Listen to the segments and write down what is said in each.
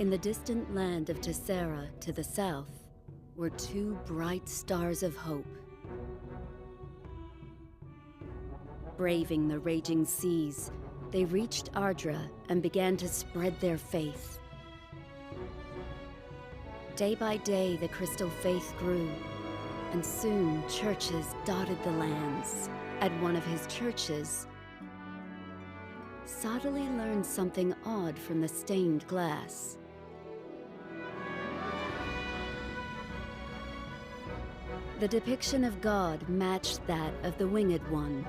In the distant land of Tessera to the south were two bright stars of hope. Braving the raging seas, they reached Ardra and began to spread their faith. Day by day, the crystal faith grew, and soon churches dotted the lands. At one of his churches, Sadali learned something odd from the stained glass. The depiction of God matched that of the Winged One,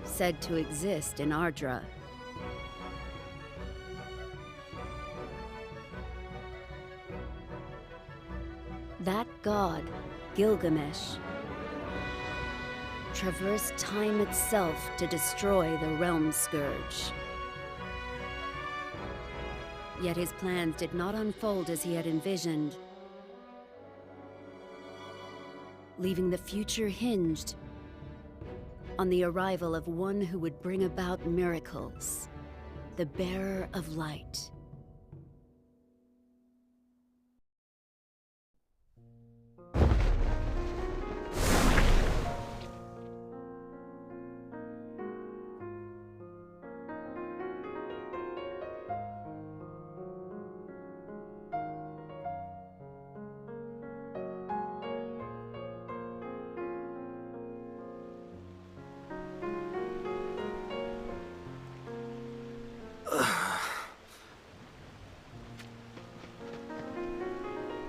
said to exist in Ardra. That god, Gilgamesh, traversed time itself to destroy the Realm Scourge. Yet his plans did not unfold as he had envisioned, leaving the future hinged on the arrival of one who would bring about miracles, the bearer of light.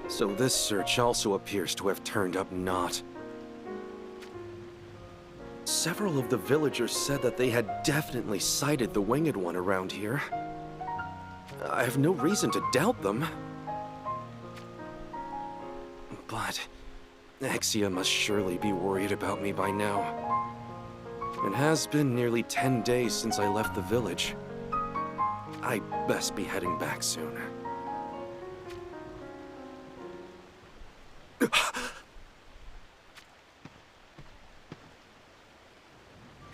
So this search also appears to have turned up naught. Several of the villagers said that they had definitely sighted the Winged One around here. I have no reason to doubt them. But Exia must surely be worried about me by now. It has been nearly 10 days since I left the village. I'd best be heading back soon.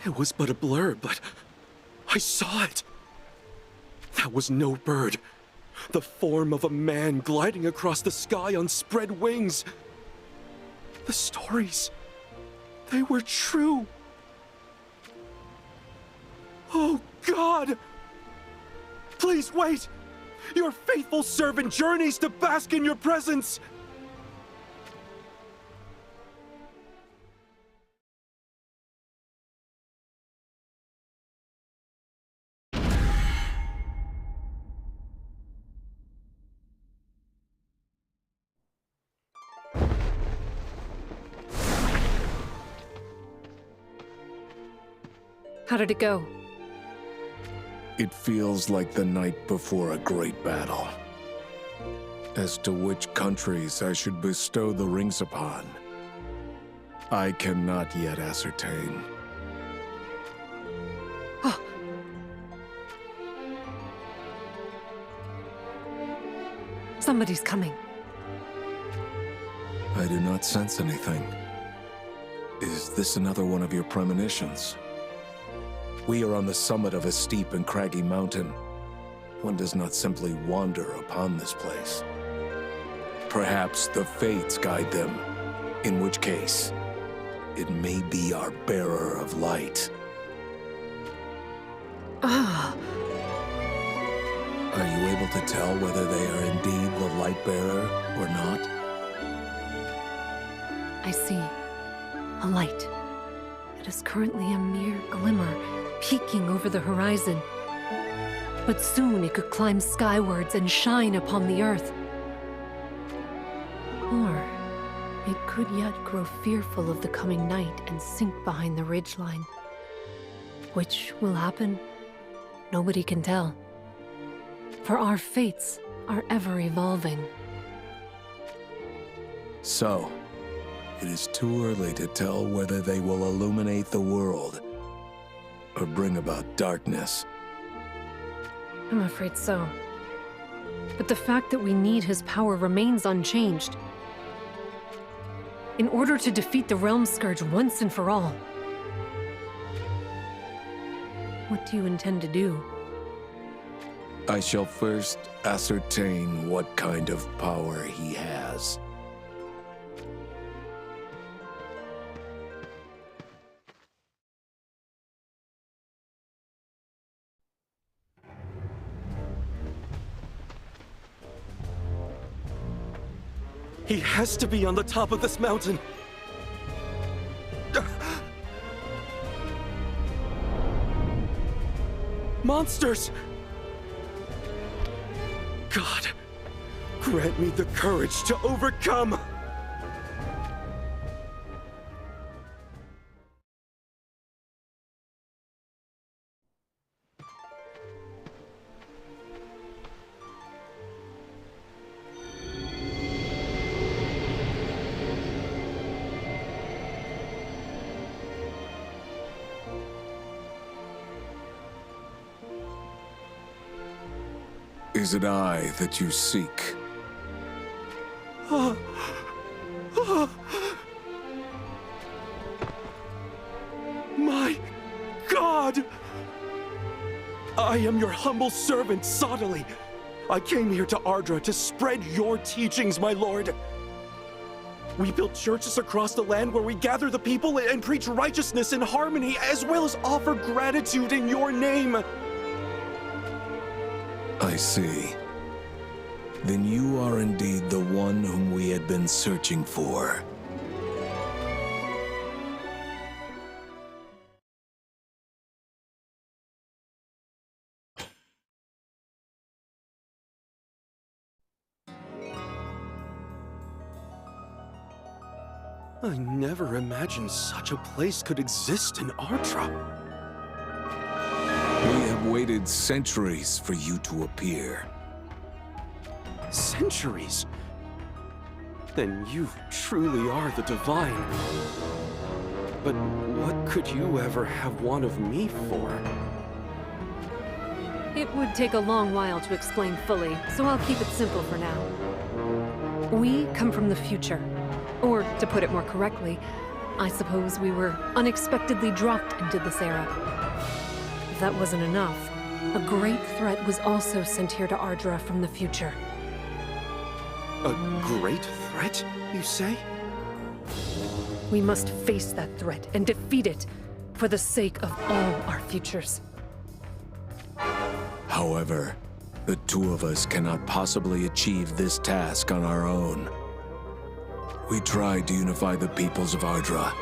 It was but a blur, but I saw it. That was no bird. The form of a man gliding across the sky on spread wings. The stories, they were true. Oh, God! Please wait! Your faithful servant journeys to bask in your presence! How did it go? It feels like the night before a great battle. As to which countries I should bestow the rings upon, I cannot yet ascertain. Oh. Somebody's coming. I do not sense anything. Is this another one of your premonitions? We are on the summit of a steep and craggy mountain. One does not simply wander upon this place. Perhaps the fates guide them, in which case, it may be our bearer of light. Ah. Are you able to tell whether they are indeed the light bearer or not? I see. A light. It is currently a mere glimmer, peeking over the horizon. But soon it could climb skywards and shine upon the earth. Or it could yet grow fearful of the coming night and sink behind the ridgeline. Which will happen? Nobody can tell. For our fates are ever evolving. So, it is too early to tell whether they will illuminate the world or bring about darkness. I'm afraid so. But the fact that we need his power remains unchanged. In order to defeat the Realm Scourge once and for all. What do you intend to do? I shall first ascertain what kind of power he has. He has to be on the top of this mountain. Monsters! God, grant me the courage to overcome! Is it I that you seek? My God! I am your humble servant, Sodali. I came here to Ardra to spread your teachings, my lord. We build churches across the land where we gather the people and preach righteousness and harmony, as well as offer gratitude in your name. I see. Then you are indeed the one whom we had been searching for. I never imagined such a place could exist in Ardra. We have waited centuries for you to appear. Centuries? Then you truly are the divine. But what could you ever have want of me for? It would take a long while to explain fully, so I'll keep it simple for now. We come from the future. Or, to put it more correctly, I suppose we were unexpectedly dropped into this era. If that wasn't enough, a great threat was also sent here to Ardra from the future. A great threat, you say? We must face that threat and defeat it for the sake of all our futures. However, the two of us cannot possibly achieve this task on our own. We tried to unify the peoples of Ardra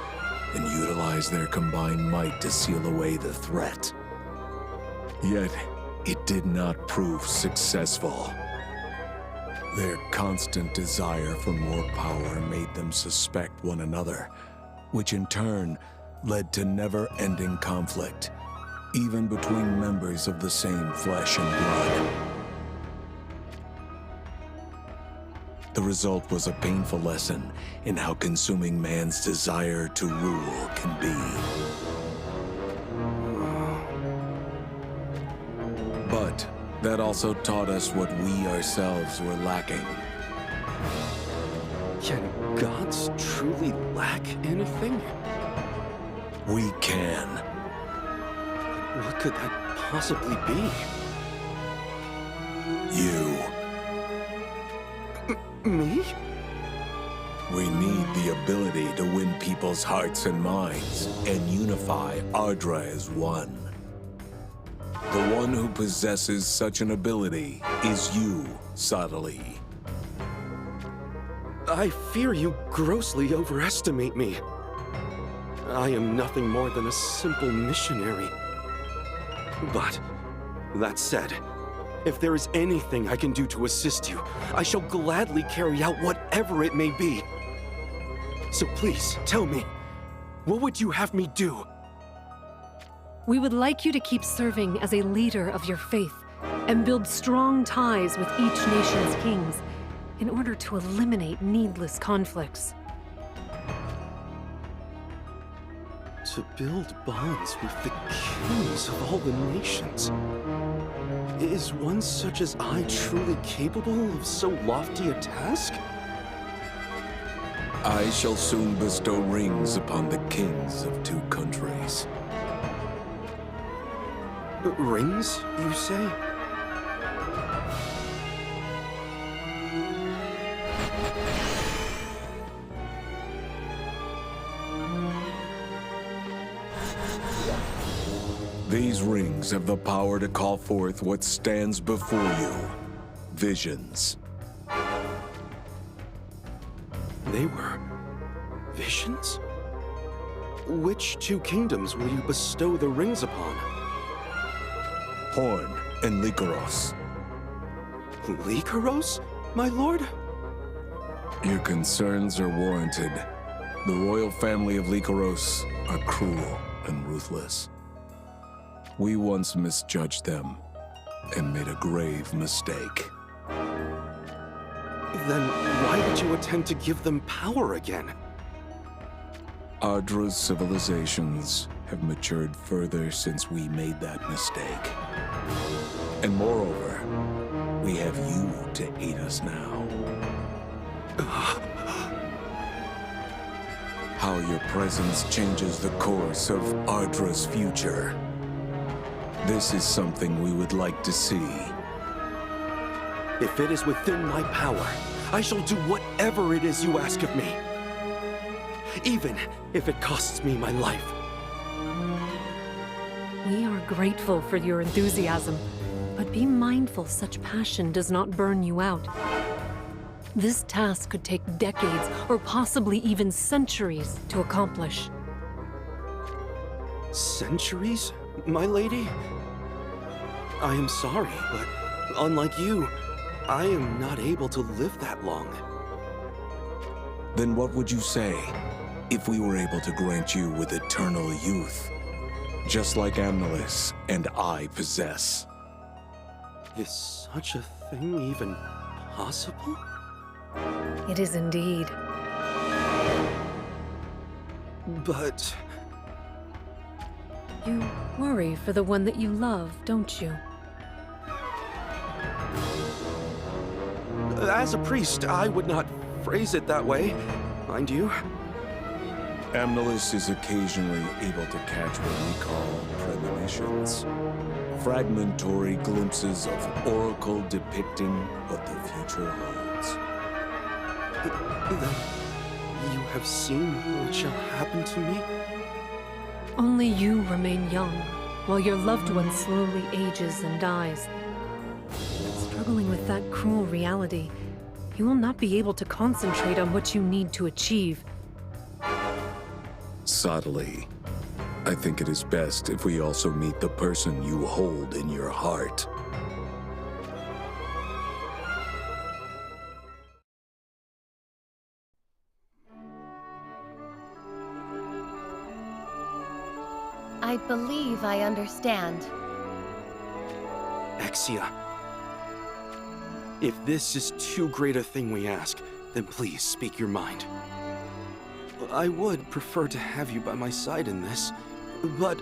and utilize their combined might to seal away the threat. Yet, it did not prove successful. Their constant desire for more power made them suspect one another, which in turn led to never-ending conflict, even between members of the same flesh and blood. The result was a painful lesson in how consuming man's desire to rule can be. But that also taught us what we ourselves were lacking. Can gods truly lack anything? We can. What could that possibly be? You. Me? We need the ability to win people's hearts and minds and unify Ardra as one. The one who possesses such an ability is you, Sodali. I fear you grossly overestimate me. I am nothing more than a simple missionary. But, that said, if there is anything I can do to assist you, I shall gladly carry out whatever it may be. So please, tell me, what would you have me do? We would like you to keep serving as a leader of your faith and build strong ties with each nation's kings in order to eliminate needless conflicts. To build bonds with the kings of all the nations. Is one such as I truly capable of so lofty a task? I shall soon bestow rings upon the kings of two countries. Rings, you say? These rings have the power to call forth what stands before you. Visions. They were visions? Which two kingdoms will you bestow the rings upon? Horn and Lycaros. Lycaros, my lord? Your concerns are warranted. The royal family of Lycaros are cruel and ruthless. We once misjudged them and made a grave mistake. Then why would you attempt to give them power again? Ardra's civilizations have matured further since we made that mistake. And moreover, we have you to aid us now. How your presence changes the course of Ardra's future. This is something we would like to see. If it is within my power, I shall do whatever it is you ask of me. Even if it costs me my life. We are grateful for your enthusiasm, but be mindful such passion does not burn you out. This task could take decades, or possibly even centuries, to accomplish. Centuries, my lady? I am sorry, but unlike you, I am not able to live that long. Then what would you say if we were able to grant you with eternal youth, just like Amnelis and I possess? Is such a thing even possible? It is indeed. But You worry for the one that you love, don't you? as a priest, I would not phrase it that way, mind you. Amnelis is occasionally able to catch what we call premonitions. Fragmentary glimpses of oracle depicting what the future holds. Then you have seen what shall happen to me? Only you remain young, while your loved one slowly ages and dies. Struggling with that cruel reality, you will not be able to concentrate on what you need to achieve. Subtly, I think it is best if we also meet the person you hold in your heart. I believe I understand. Exia. If this is too great a thing we ask, then please speak your mind. I would prefer to have you by my side in this, but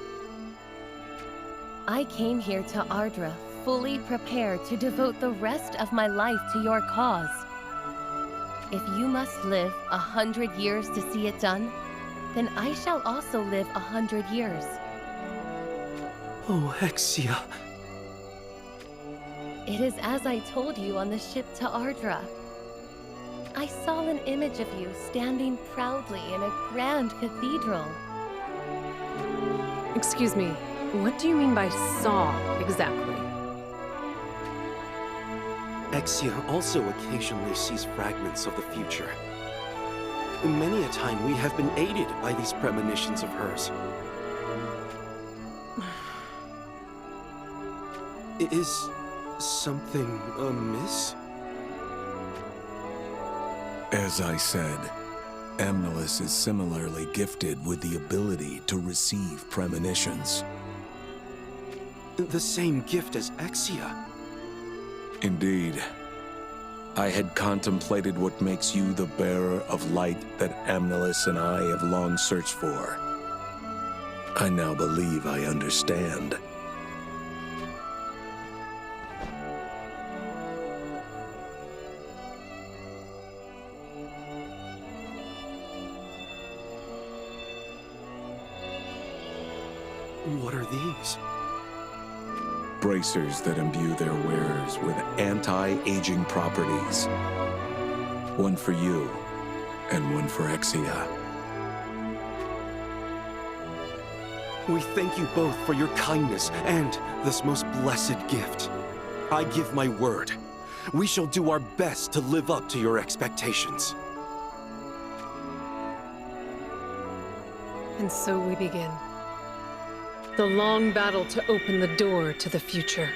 I came here to Ardra fully prepared to devote the rest of my life to your cause. If you must live 100 years to see it done, then I shall also live 100 years. oh, Exia. It is as I told you on the ship to Ardra. I saw an image of you standing proudly in a grand cathedral. Excuse me, what do you mean by saw, exactly? Exia also occasionally sees fragments of the future. Many a time we have been aided by these premonitions of hers. Is something amiss? As I said, Amnelis is similarly gifted with the ability to receive premonitions. The same gift as Exia. Indeed. I had contemplated what makes you the bearer of light that Amnelis and I have long searched for. I now believe I understand. What are these? Bracers that imbue their wearers with anti-aging properties. One for you, and one for Exia. We thank you both for your kindness and this most blessed gift. I give my word. We shall do our best to live up to your expectations. And so we begin. The long battle to open the door to the future.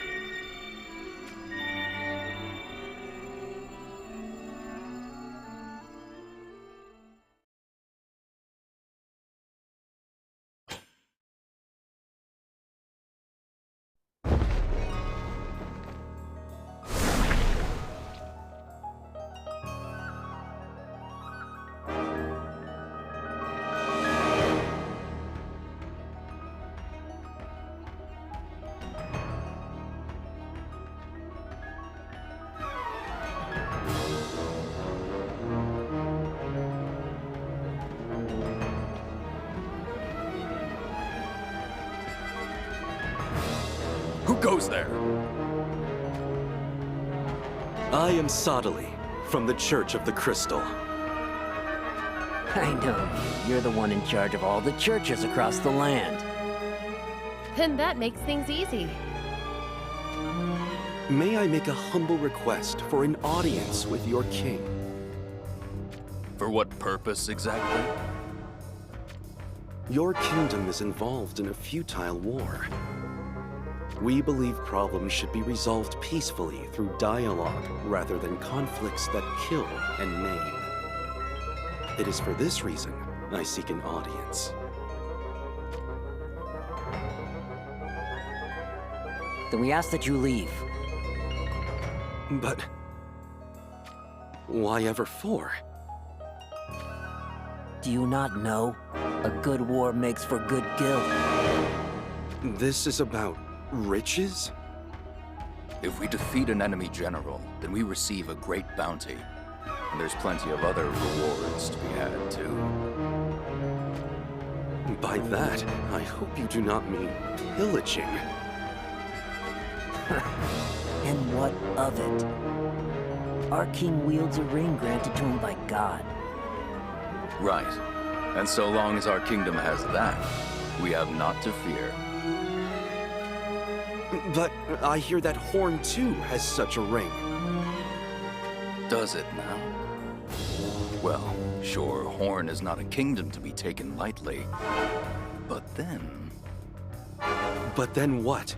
Who goes there? I am Sodali, from the Church of the Crystal. I know you. You're the one in charge of all the churches across the land. Then that makes things easy. May I make a humble request for an audience with your king? For what purpose exactly? Your kingdom is involved in a futile war. We believe problems should be resolved peacefully through dialogue rather than conflicts that kill and maim. It is for this reason I seek an audience. Then we ask that you leave. But why ever for? Do you not know? A good war makes for good guild. This is about riches? If we defeat an enemy general, then we receive a great bounty. And there's plenty of other rewards to be had, too. By that, I hope you do not mean pillaging. And what of it? Our king wields a ring granted to him by God. Right. And so long as our kingdom has that, we have naught to fear. But I hear that Horn too has such a ring. Does it now? Well, sure, Horn is not a kingdom to be taken lightly. But then... But then what?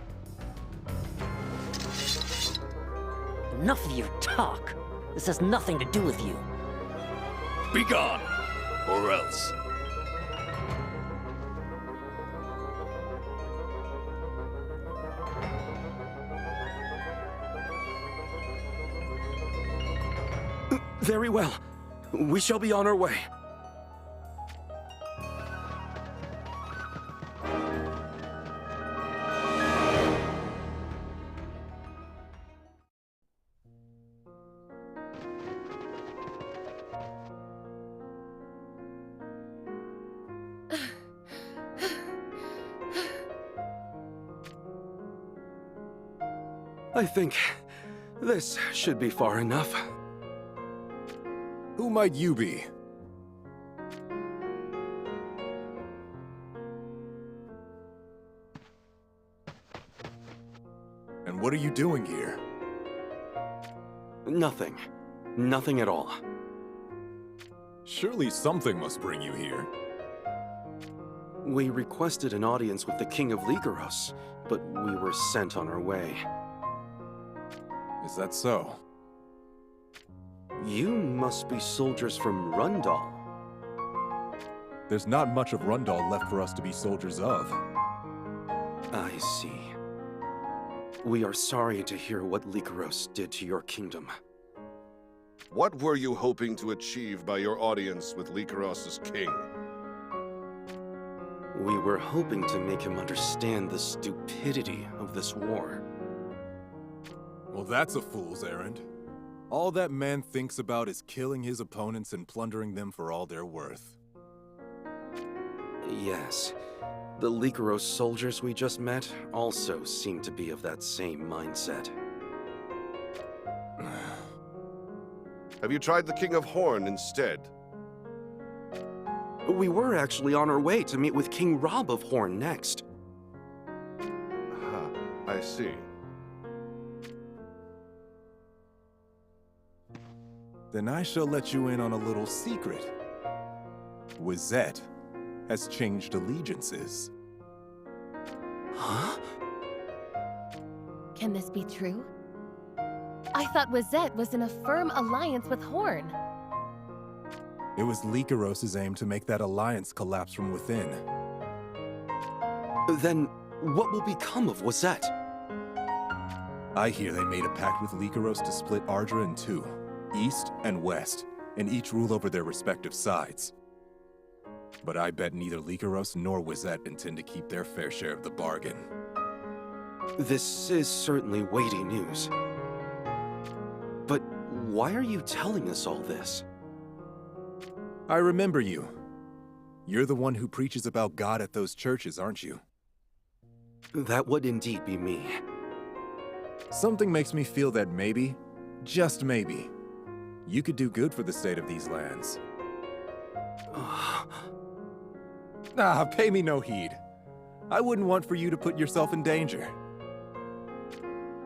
Enough of your talk. This has nothing to do with you. Be gone! Or else. Very well. We shall be on our way. I think this should be far enough. Who might you be? And what are you doing here? Nothing. Nothing at all. Surely something must bring you here. We requested an audience with the King of Lycaros, but we were sent on our way. Is that so? You must be soldiers from Rundal. There's not much of Rundal left for us to be soldiers of. I see. We are sorry to hear what Lycaros did to your kingdom. What were you hoping to achieve by your audience with Lycaros' king? We were hoping to make him understand the stupidity of this war. Well, that's a fool's errand. All that man thinks about is killing his opponents and plundering them for all they're worth. Yes. The Lycaros soldiers we just met also seem to be of that same mindset. Have you tried the King of Horn instead? We were actually on our way to meet with King Rob of Horn next. I see. Then I shall let you in on a little secret. Wizette has changed allegiances. Huh? Can this be true? I thought Wizette was in a firm alliance with Horn. It was Lycaros' aim to make that alliance collapse from within. Then what will become of Wizette? I hear they made a pact with Lycaros to split Ardra in two, east and west, and each rule over their respective sides. But I bet neither Lycaros nor Wizette intend to keep their fair share of the bargain. This is certainly weighty news. But why are you telling us all this? I remember you. You're the one who preaches about God at those churches, aren't you? That would indeed be me. Something makes me feel that maybe, just maybe, you could do good for the state of these lands. Pay me no heed. I wouldn't want for you to put yourself in danger.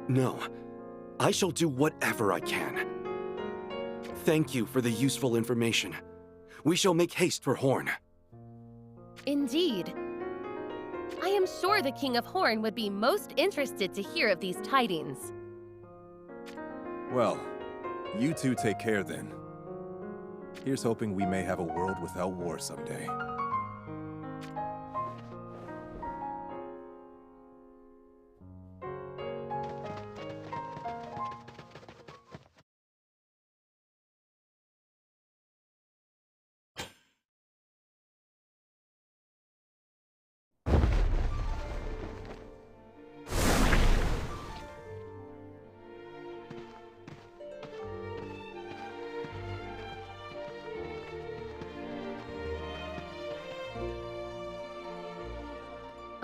No, I shall do whatever I can. Thank you for the useful information. We shall make haste for Horn. Indeed. I am sure the King of Horn would be most interested to hear of these tidings. Well, you two take care then. Here's hoping we may have a world without war someday.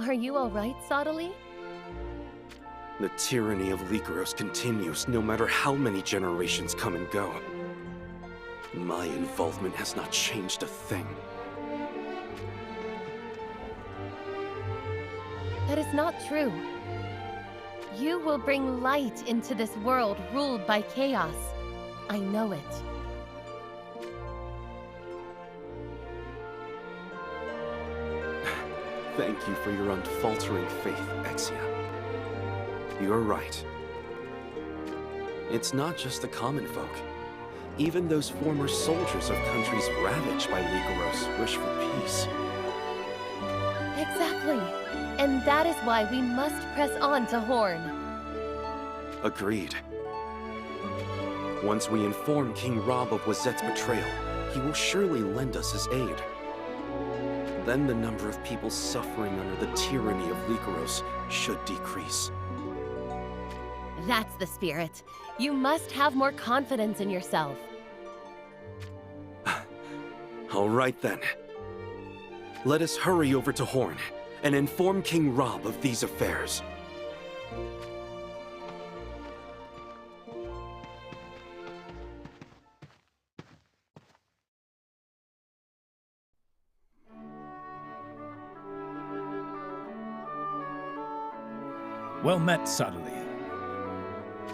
Are you all right, Sottily? The tyranny of Lycaros continues no matter how many generations come and go. My involvement has not changed a thing. That is not true. You will bring light into this world ruled by chaos. I know it. Thank you for your unfaltering faith, Exia. You're right. It's not just the common folk. Even those former soldiers of countries ravaged by Lycaros wish for peace. Exactly. And that is why we must press on to Horn. Agreed. Once we inform King Rob of Wizette's betrayal, he will surely lend us his aid. Then the number of people suffering under the tyranny of Lycaros should decrease. That's the spirit. You must have more confidence in yourself. All right then. Let us hurry over to Horn and inform King Rob of these affairs. Well met, Sottily.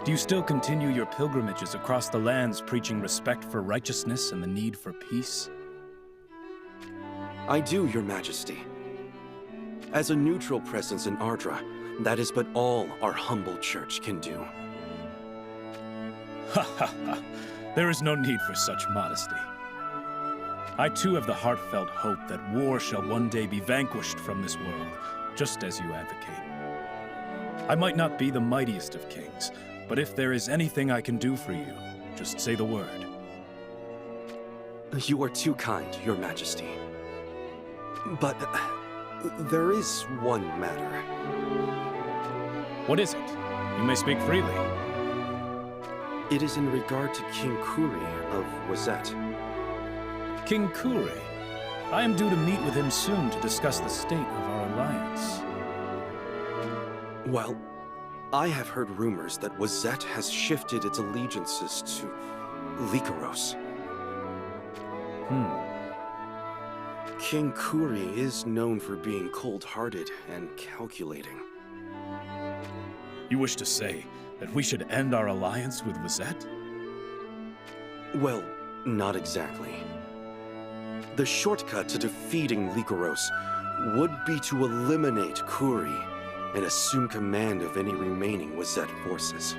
Do you still continue your pilgrimages across the lands preaching respect for righteousness and the need for peace? I do, Your Majesty. As a neutral presence in Ardra, that is but all our humble church can do. Ha ha ha! There is no need for such modesty. I too have the heartfelt hope that war shall one day be vanquished from this world, just as you advocate. I might not be the mightiest of kings, but if there is anything I can do for you, just say the word. You are too kind, Your Majesty. But there is one matter. What is it? You may speak freely. It is in regard to King Kuri of Wizette. King Kuri? I am due to meet with him soon to discuss the state of our alliance. Well, I have heard rumors that Wizette has shifted its allegiances to Lycaros. King Kuri is known for being cold-hearted and calculating. You wish to say that we should end our alliance with Wazette? Well, not exactly. The shortcut to defeating Lycoros would be to eliminate Kuri and assume command of any remaining Wazette forces.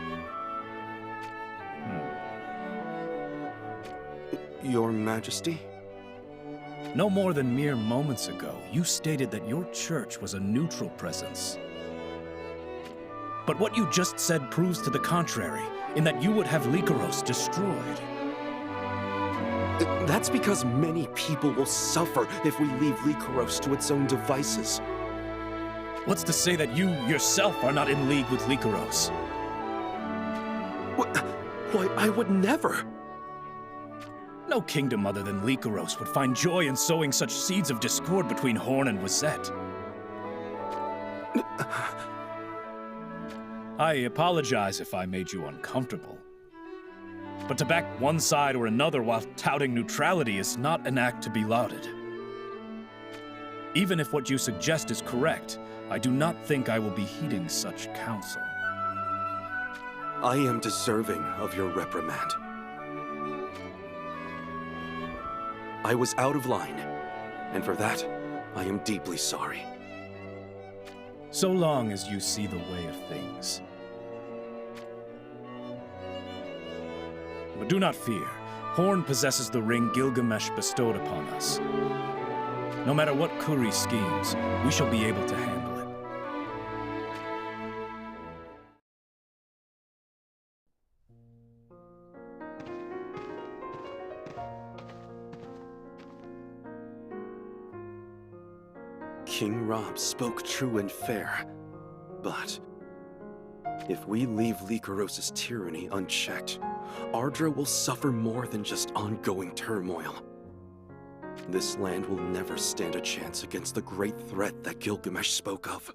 Your Majesty? No more than mere moments ago, you stated that your church was a neutral presence. But what you just said proves to the contrary, in that you would have Lycoros destroyed. That's because many people will suffer if we leave Lycoros to its own devices. What's to say that you yourself are not in league with Lycoros? Why, I would never! No kingdom other than Lycoros would find joy in sowing such seeds of discord between Horn and Wazette. I apologize if I made you uncomfortable. But to back one side or another while touting neutrality is not an act to be lauded. Even if what you suggest is correct, I do not think I will be heeding such counsel. I am deserving of your reprimand. I was out of line, and for that, I am deeply sorry. So long as you see the way of things. But do not fear. Horn possesses the ring Gilgamesh bestowed upon us. No matter what Kuri schemes, we shall be able to handle it. King Rob spoke true and fair, but if we leave Lycoros' tyranny unchecked, Ardra will suffer more than just ongoing turmoil. This land will never stand a chance against the great threat that Gilgamesh spoke of.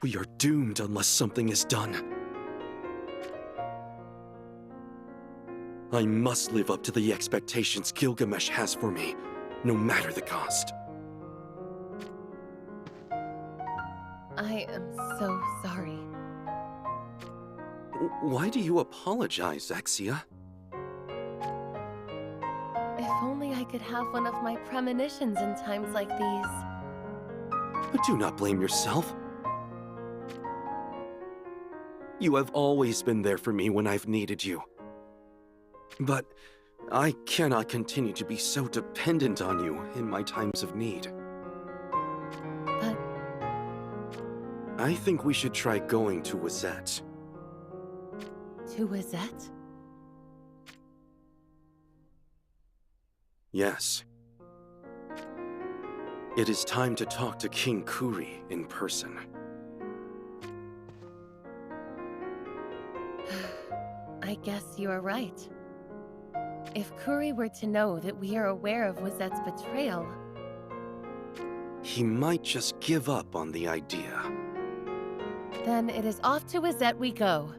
We are doomed unless something is done. I must live up to the expectations Gilgamesh has for me, no matter the cost. I am so sorry. Why do you apologize, Exia? If only I could have one of my premonitions in times like these. But do not blame yourself. You have always been there for me when I've needed you. But I cannot continue to be so dependent on you in my times of need. But I think we should try going to Wazette. to Wazette? Yes. It is time to talk to King Kuri in person. I guess you are right. If Kuri were to know that we are aware of Wazette's betrayal... He might just give up on the idea. Then it is off to Wazette we go.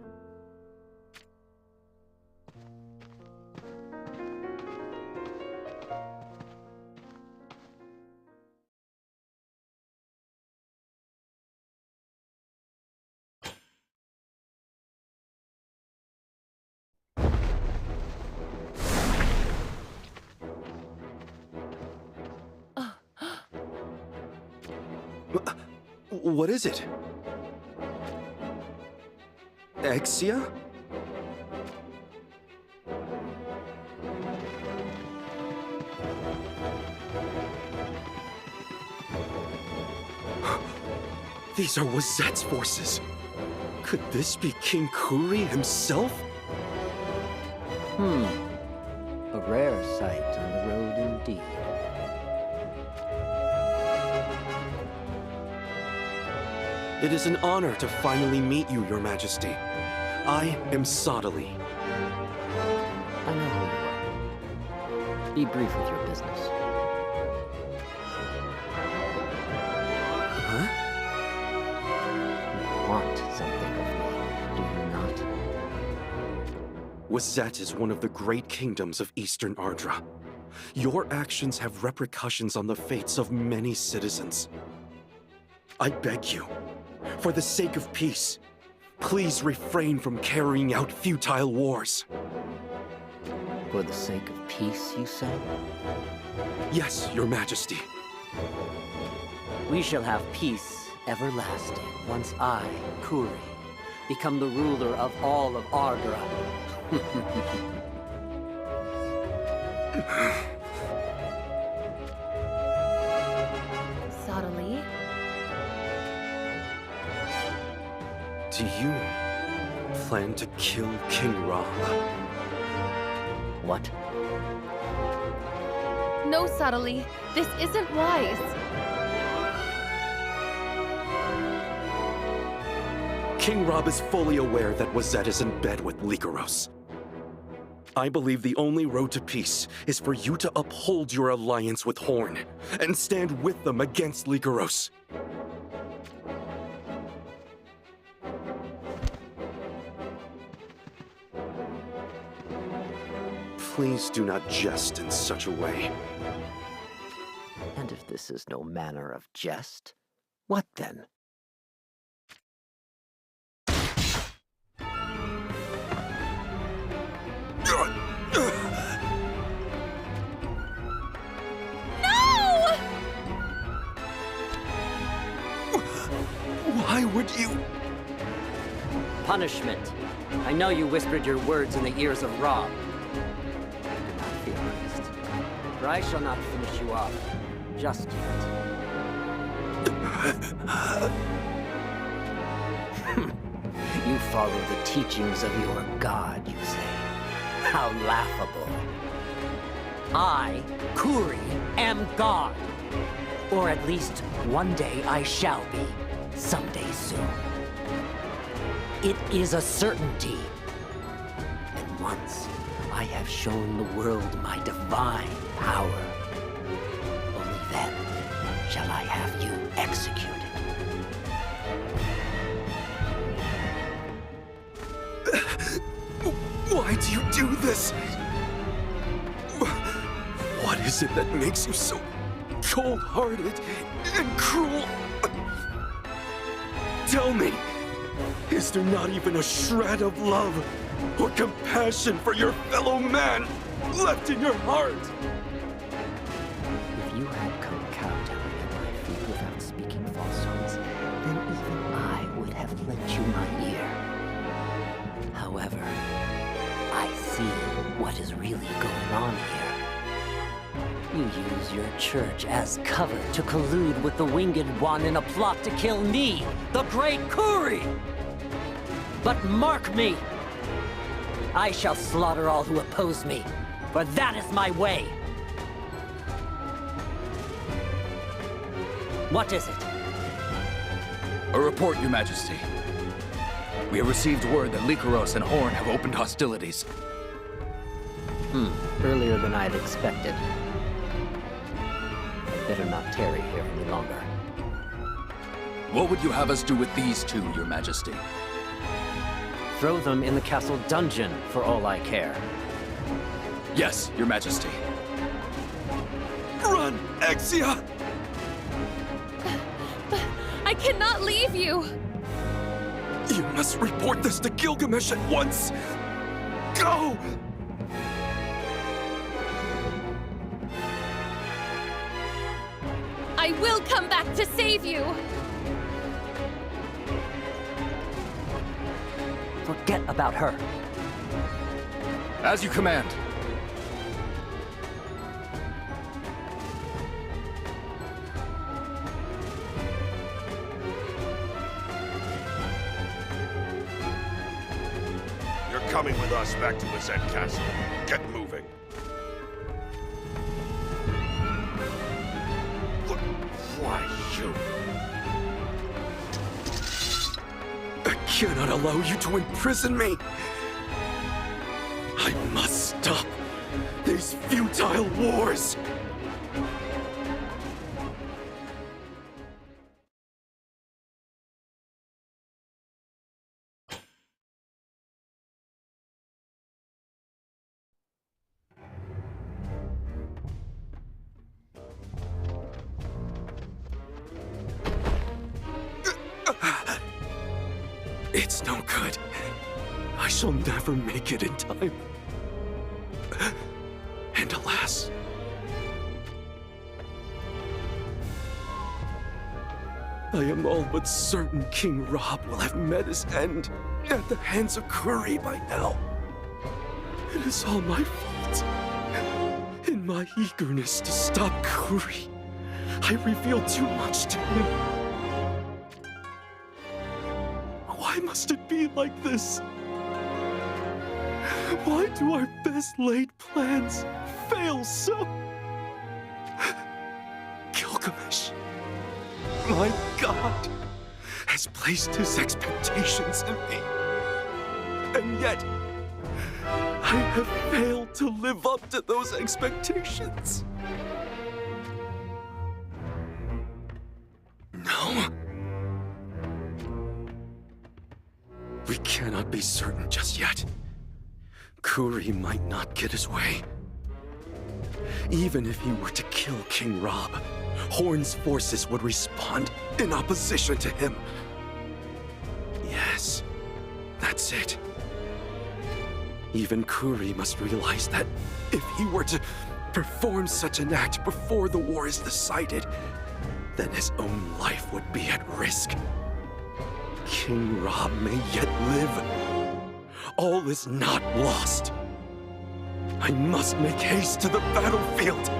What is it? Exia? These are Wazette's forces. Could this be King Kuri himself? A rare sight on the road indeed. It is an honor to finally meet you, Your Majesty. I am Sodali. I know who you are. Be brief with your business. Huh? You want something of me, do you not? Wazette is one of the great kingdoms of Eastern Ardra. Your actions have repercussions on the fates of many citizens. I beg you, for the sake of peace, please refrain from carrying out futile wars. For the sake of peace, you say? Yes, Your Majesty. We shall have peace everlasting once I, Kuri, become the ruler of all of Ardra. Subtly. Do you plan to kill King Rob? What? No, subtly. This isn't wise. King Rob is fully aware that Wazette is in bed with Lycaros. I believe the only road to peace is for you to uphold your alliance with Horn and stand with them against Lycaros. Please do not jest in such a way. And if this is no manner of jest, what then? Why would you? Punishment. I know you whispered your words in the ears of Rob. Do not fear, priest, for I shall not finish you off just yet. You follow the teachings of your god, you say? How laughable. I, Kuri, am God. Or at least one day I shall be. Someday soon. It is a certainty. And once I have shown the world my divine power, only then shall I have you executed. Why do you do this? What is it that makes you so cold-hearted and cruel? Tell me, is there not even a shred of love or compassion for your fellow man left in your heart? If you had come kowtowing at my feet without speaking falsehoods, then even I would have lent you my ear. However, I see what is really going on here. You use your church as cover to collude with the Winged One in a plot to kill me, the Great Kuri! But mark me! I shall slaughter all who oppose me, for that is my way! What is it? A report, Your Majesty. We have received word that Lycaros and Horn have opened hostilities. Earlier than I had expected. Better not tarry here any longer. What would you have us do with these two, Your Majesty? Throw them in the castle dungeon, for all I care. Yes, Your Majesty. Run, Exia! But I cannot leave you! You must report this to Gilgamesh at once! Go! I will come back to save you! Forget about her. As you command. You're coming with us back to Wazette Castle. Get moving. Look, why you? I cannot allow you to imprison me! I must stop these futile wars! could. I shall never make it in time. And alas, I am all but certain King Rob will have met his end at the hands of Curry by now. It is all my fault. In my eagerness to stop Curry, I revealed too much to him. Why must it be like this? Why do our best laid plans fail so? Gilgamesh, my God, has placed his expectations in me. And yet, I have failed to live up to those expectations. No. We cannot be certain just yet. Curry might not get his way. Even if he were to kill King Rob, Horn's forces would respond in opposition to him. Yes, that's it. Even Curry must realize that if he were to perform such an act before the war is decided, then his own life would be at risk. King Rob may yet live. All is not lost. I must make haste to the battlefield.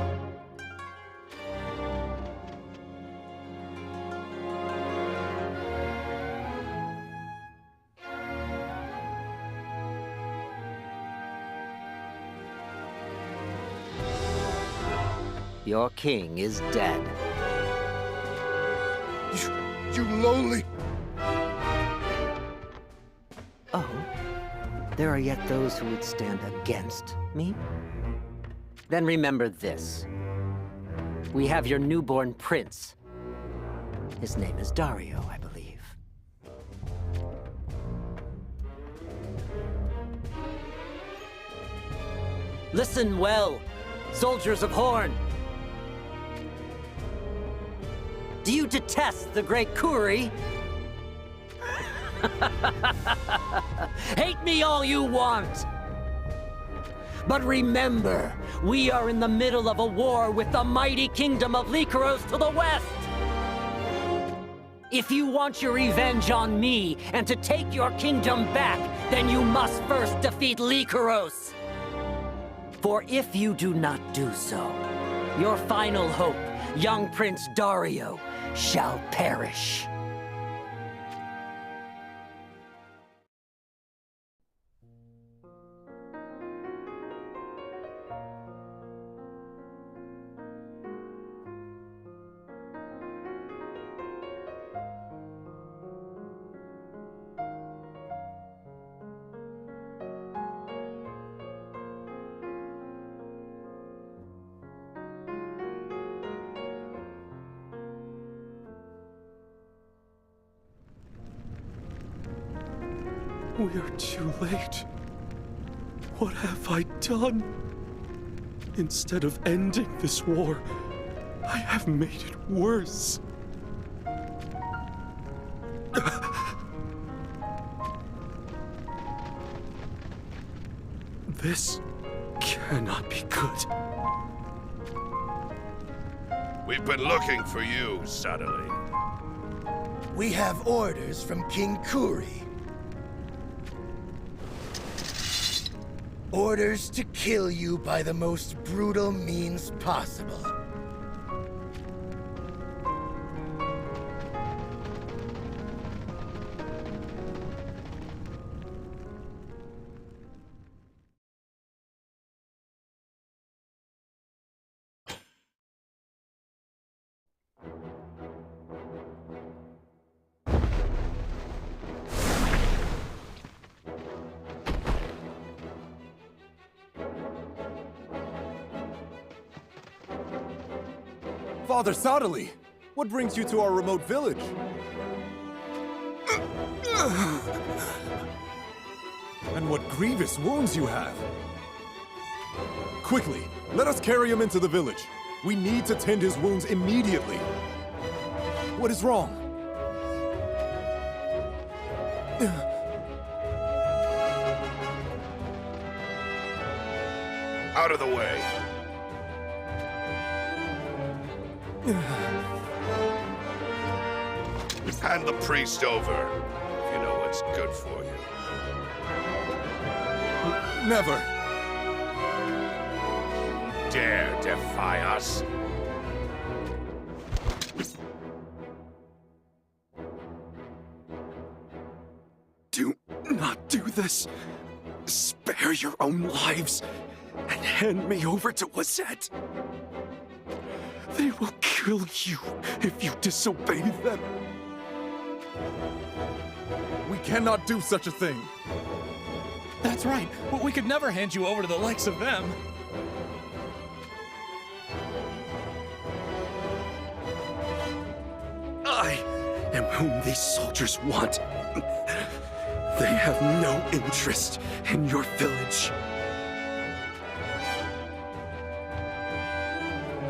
Your king is dead. You lowly... Oh, there are yet those who would stand against me? Then remember this. We have your newborn prince. His name is Dario, I believe. Listen well, soldiers of Horn. Do you detest the great Curry? Hate me all you want! But remember, we are in the middle of a war with the mighty kingdom of Lycaros to the west! If you want your revenge on me and to take your kingdom back, then you must first defeat Lycaros! For if you do not do so, your final hope, young Prince Dario, shall perish. We are too late. What have I done? Instead of ending this war, I have made it worse. This cannot be good. We've been looking for you, Suddenly. We have orders from King Curry. Orders to kill you by the most brutal means possible. Father Sadali, what brings you to our remote village? And what grievous wounds you have! Quickly, let us carry him into the village. We need to tend his wounds immediately. What is wrong? Out of the way. Hand the priest over, if you know what's good for you. Never! Dare defy us? Do not do this. Spare your own lives and hand me over to Wazette. They will kill you if you disobey them. We cannot do such a thing! That's right, but we could never hand you over to the likes of them. I am whom these soldiers want. They have no interest in your village.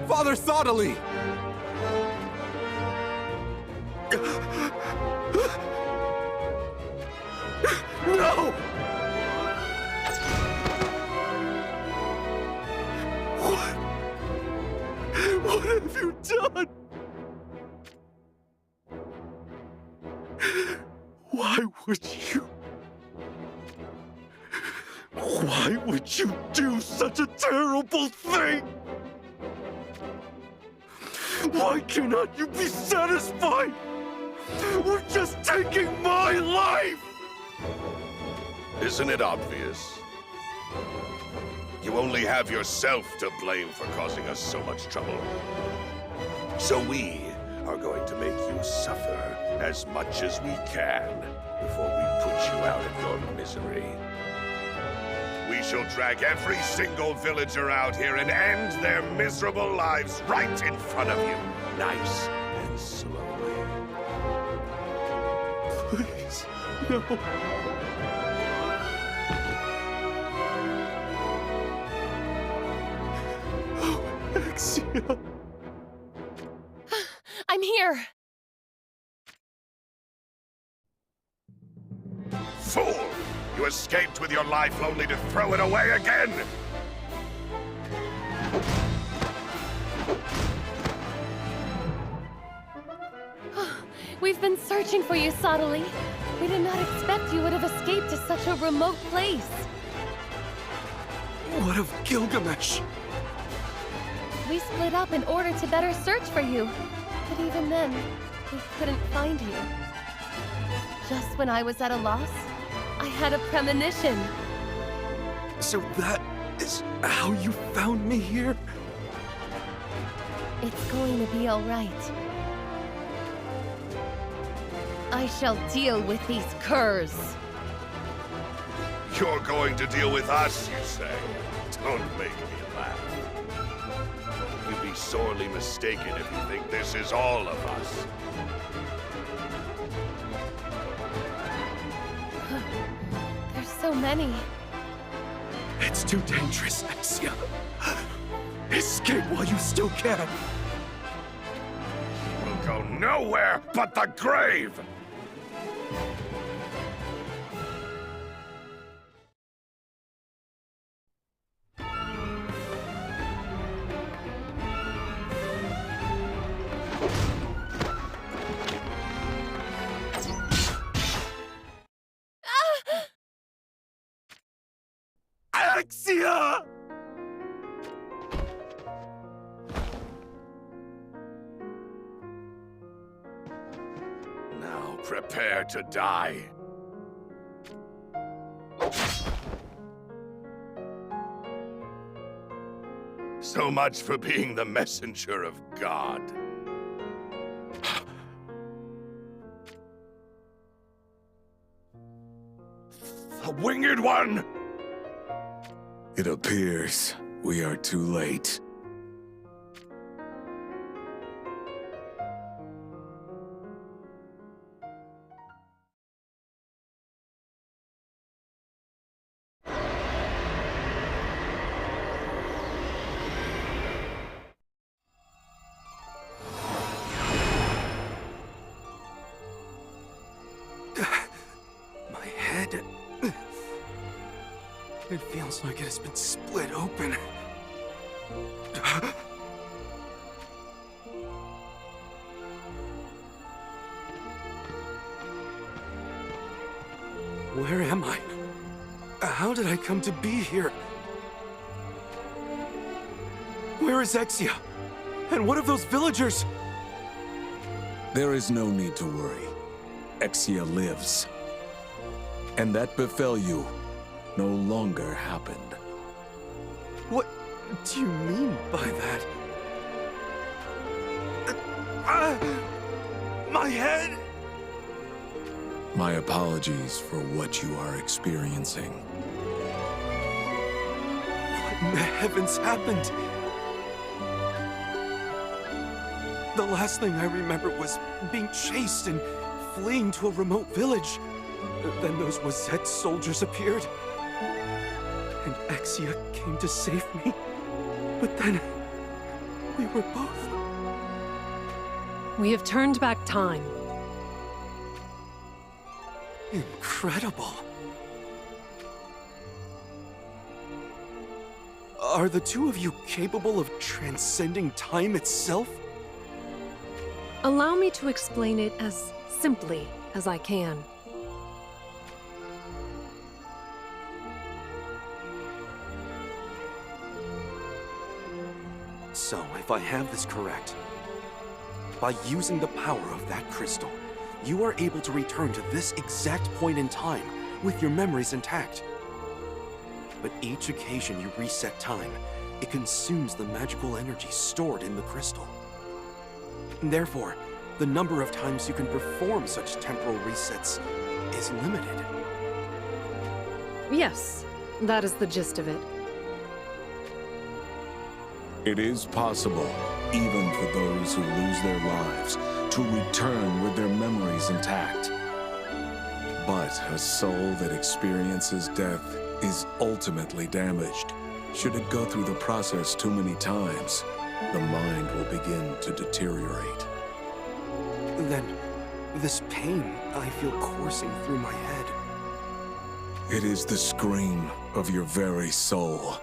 Father Thottley! No! What have you done? Why would you do such a terrible thing? Why cannot you be satisfied with just taking my life? Isn't it obvious? You only have yourself to blame for causing us so much trouble. So we are going to make you suffer as much as we can before we put you out of your misery. We shall drag every single villager out here and end their miserable lives right in front of you, nice and slowly. Please, no. Oh, Exia. I'm here! Fool! You escaped with your life only to throw it away again! We've been searching for you, Sottily. We did not expect you would have escaped to such a remote place. What of Gilgamesh? We split up in order to better search for you. But even then, we couldn't find you. Just when I was at a loss, I had a premonition. So that is how you found me here? It's going to be all right. I shall deal with these curs. You're going to deal with us, you say? Don't make me laugh. You'd be sorely mistaken if you think this is all of us. There's so many. It's too dangerous, Exia. Escape while you still can. We'll go nowhere but the grave! Exia! Now prepare to die. So much for being the messenger of God. The Winged One! It appears we are too late. My head. It feels like it has been split open. Where am I? How did I come to be here? Where is Exia? And what of those villagers? There is no need to worry. Exia lives. And that befell you no longer happened. What do you mean by that? My head! My apologies for what you are experiencing. What in the heavens happened? The last thing I remember was being chased and fleeing to a remote village. Then those Wazette soldiers appeared. And Exia came to save me. But then, we were both... We have turned back time. Incredible. Are the two of you capable of transcending time itself? Allow me to explain it as simply as I can. So, if I have this correct, by using the power of that crystal, you are able to return to this exact point in time with your memories intact. But each occasion you reset time, it consumes the magical energy stored in the crystal. Therefore, the number of times you can perform such temporal resets is limited. Yes, that is the gist of it. It is possible, even for those who lose their lives, to return with their memories intact. But a soul that experiences death is ultimately damaged. Should it go through the process too many times, the mind will begin to deteriorate. Then, this pain I feel coursing through my head. It is the scream of your very soul.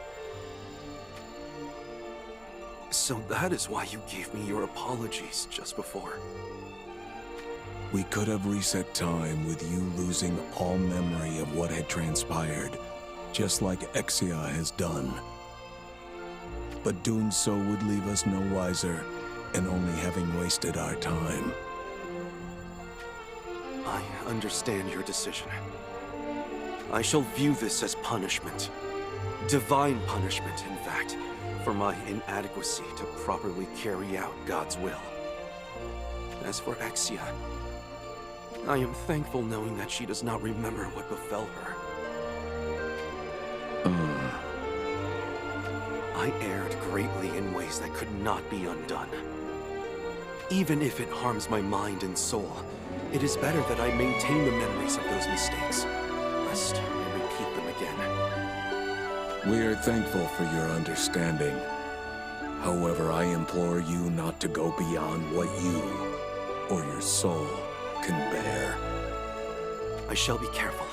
So that is why you gave me your apologies just before. We could have reset time with you losing all memory of what had transpired, just like Exia has done. But doing so would leave us no wiser, and only having wasted our time. I understand your decision. I shall view this as punishment. Divine punishment, in fact, for my inadequacy to properly carry out God's will. As for Exia, I am thankful knowing that she does not remember what befell her. I erred greatly in ways that could not be undone. Even if it harms my mind and soul, it is better that I maintain the memories of those mistakes, lest I repeat them again. We are thankful for your understanding. However, I implore you not to go beyond what you, or your soul, can bear. I shall be careful.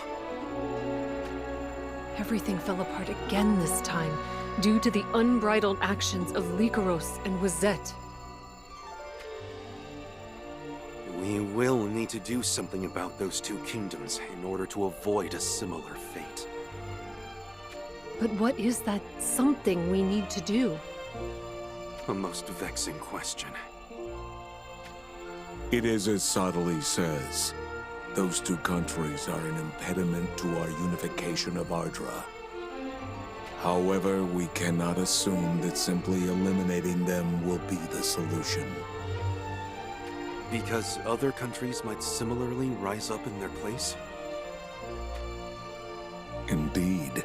Everything fell apart again this time, due to the unbridled actions of Lycaros and Wazette. We will need to do something about those two kingdoms in order to avoid a similar fate. But what is that something we need to do? A most vexing question. It is as Sadali says. Those two countries are an impediment to our unification of Ardra. However, we cannot assume that simply eliminating them will be the solution. Because other countries might similarly rise up in their place? Indeed.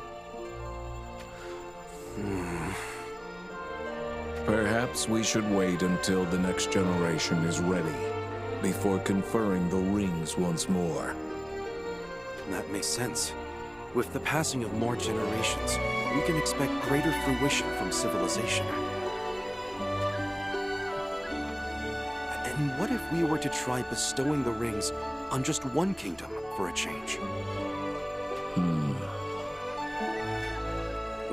Perhaps we should wait until the next generation is ready, before conferring the rings once more. That makes sense. With the passing of more generations, we can expect greater fruition from civilization. And what if we were to try bestowing the rings on just one kingdom for a change?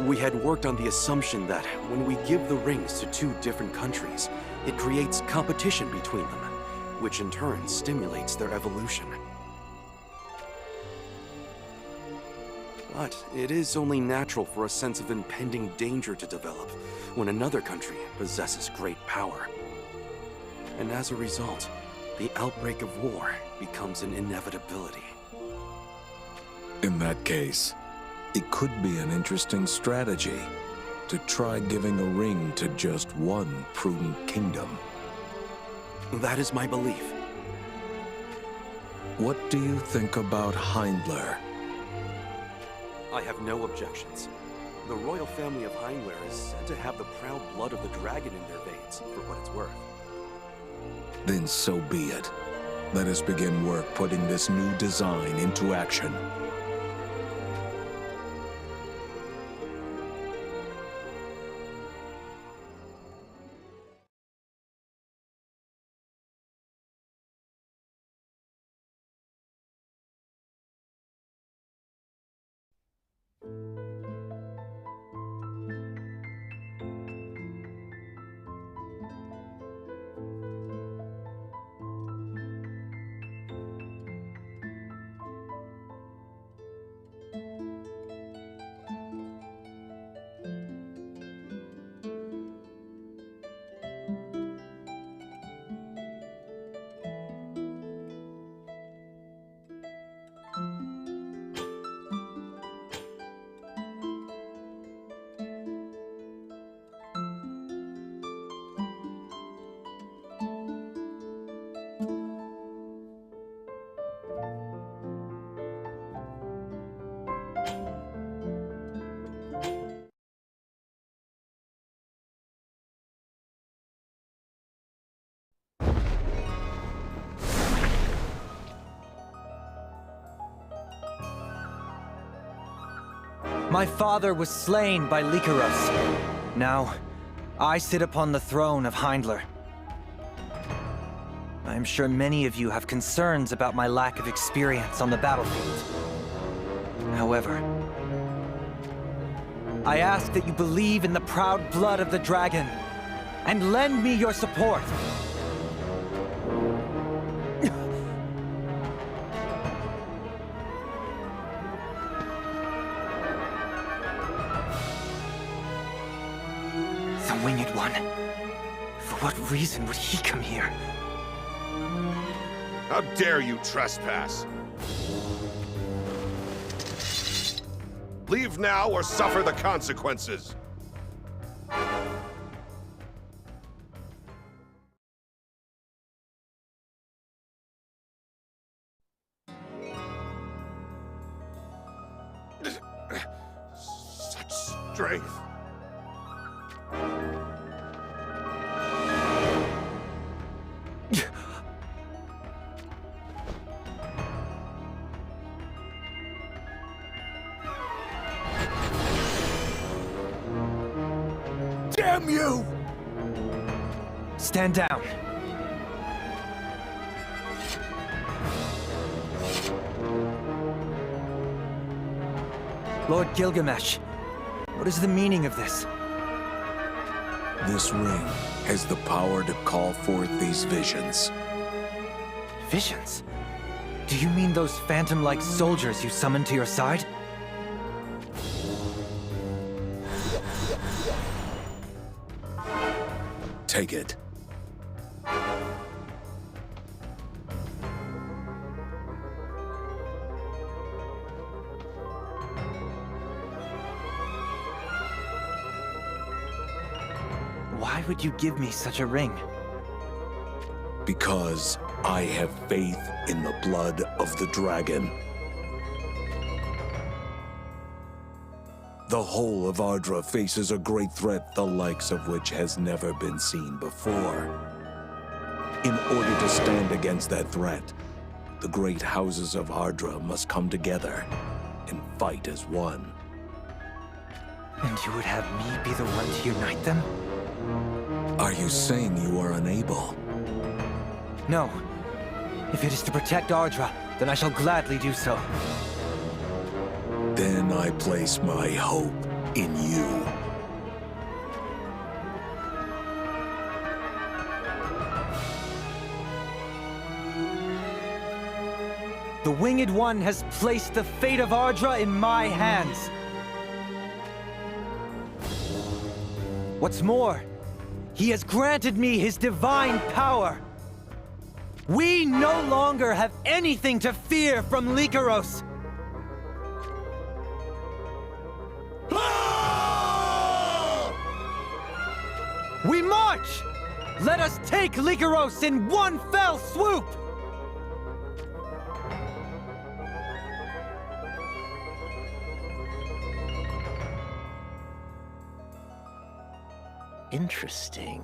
We had worked on the assumption that when we give the rings to two different countries, it creates competition between them, which in turn stimulates their evolution. But it is only natural for a sense of impending danger to develop when another country possesses great power. And as a result, the outbreak of war becomes an inevitability. In that case, it could be an interesting strategy to try giving a ring to just one prudent kingdom. That is my belief. What do you think about Heindler? I have no objections. The royal family of Heindler is said to have the proud blood of the dragon in their veins, for what it's worth. Then so be it. Let us begin work putting this new design into action. My father was slain by Lycaros. Now, I sit upon the throne of Heindler. I am sure many of you have concerns about my lack of experience on the battlefield. However, I ask that you believe in the proud blood of the dragon, and lend me your support. The Winged One. For what reason would he come here? How dare you trespass? Leave now or suffer the consequences. Such strength. Damn you! Stand down. Lord Gilgamesh, what is the meaning of this? This ring has the power to call forth these visions. Visions? Do you mean those phantom-like soldiers you summoned to your side? Take it. Why would you give me such a ring? Because I have faith in the blood of the dragon. The whole of Ardra faces a great threat the likes of which has never been seen before. In order to stand against that threat, the great houses of Ardra must come together and fight as one. And you would have me be the one to unite them? Are you saying you are unable? No. If it is to protect Ardra, then I shall gladly do so. Then I place my hope in you. The Winged One has placed the fate of Ardra in my hands. What's more, he has granted me his divine power. We no longer have anything to fear from Lycaros. We march! Let us take Lycaros in one fell swoop! Interesting.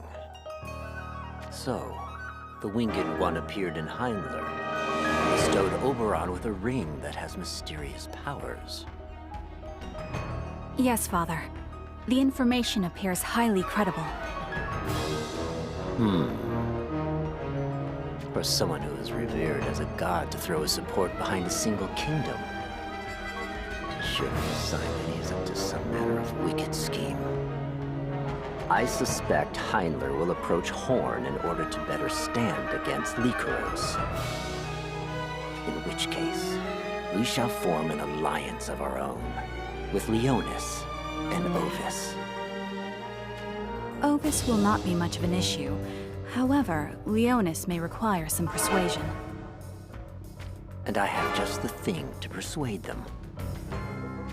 So, the Winged One appeared in Heinler, and bestowed Oberon with a ring that has mysterious powers. Yes, Father. The information appears highly credible. For someone who is revered as a god to throw his support behind a single kingdom, it should be a sign that he is up to some manner of wicked scheme. I suspect Heinler will approach Horn in order to better stand against Lycaros. In which case, we shall form an alliance of our own, with Leonis and Ovis. Ovis will not be much of an issue. However, Leonis may require some persuasion. And I have just the thing to persuade them.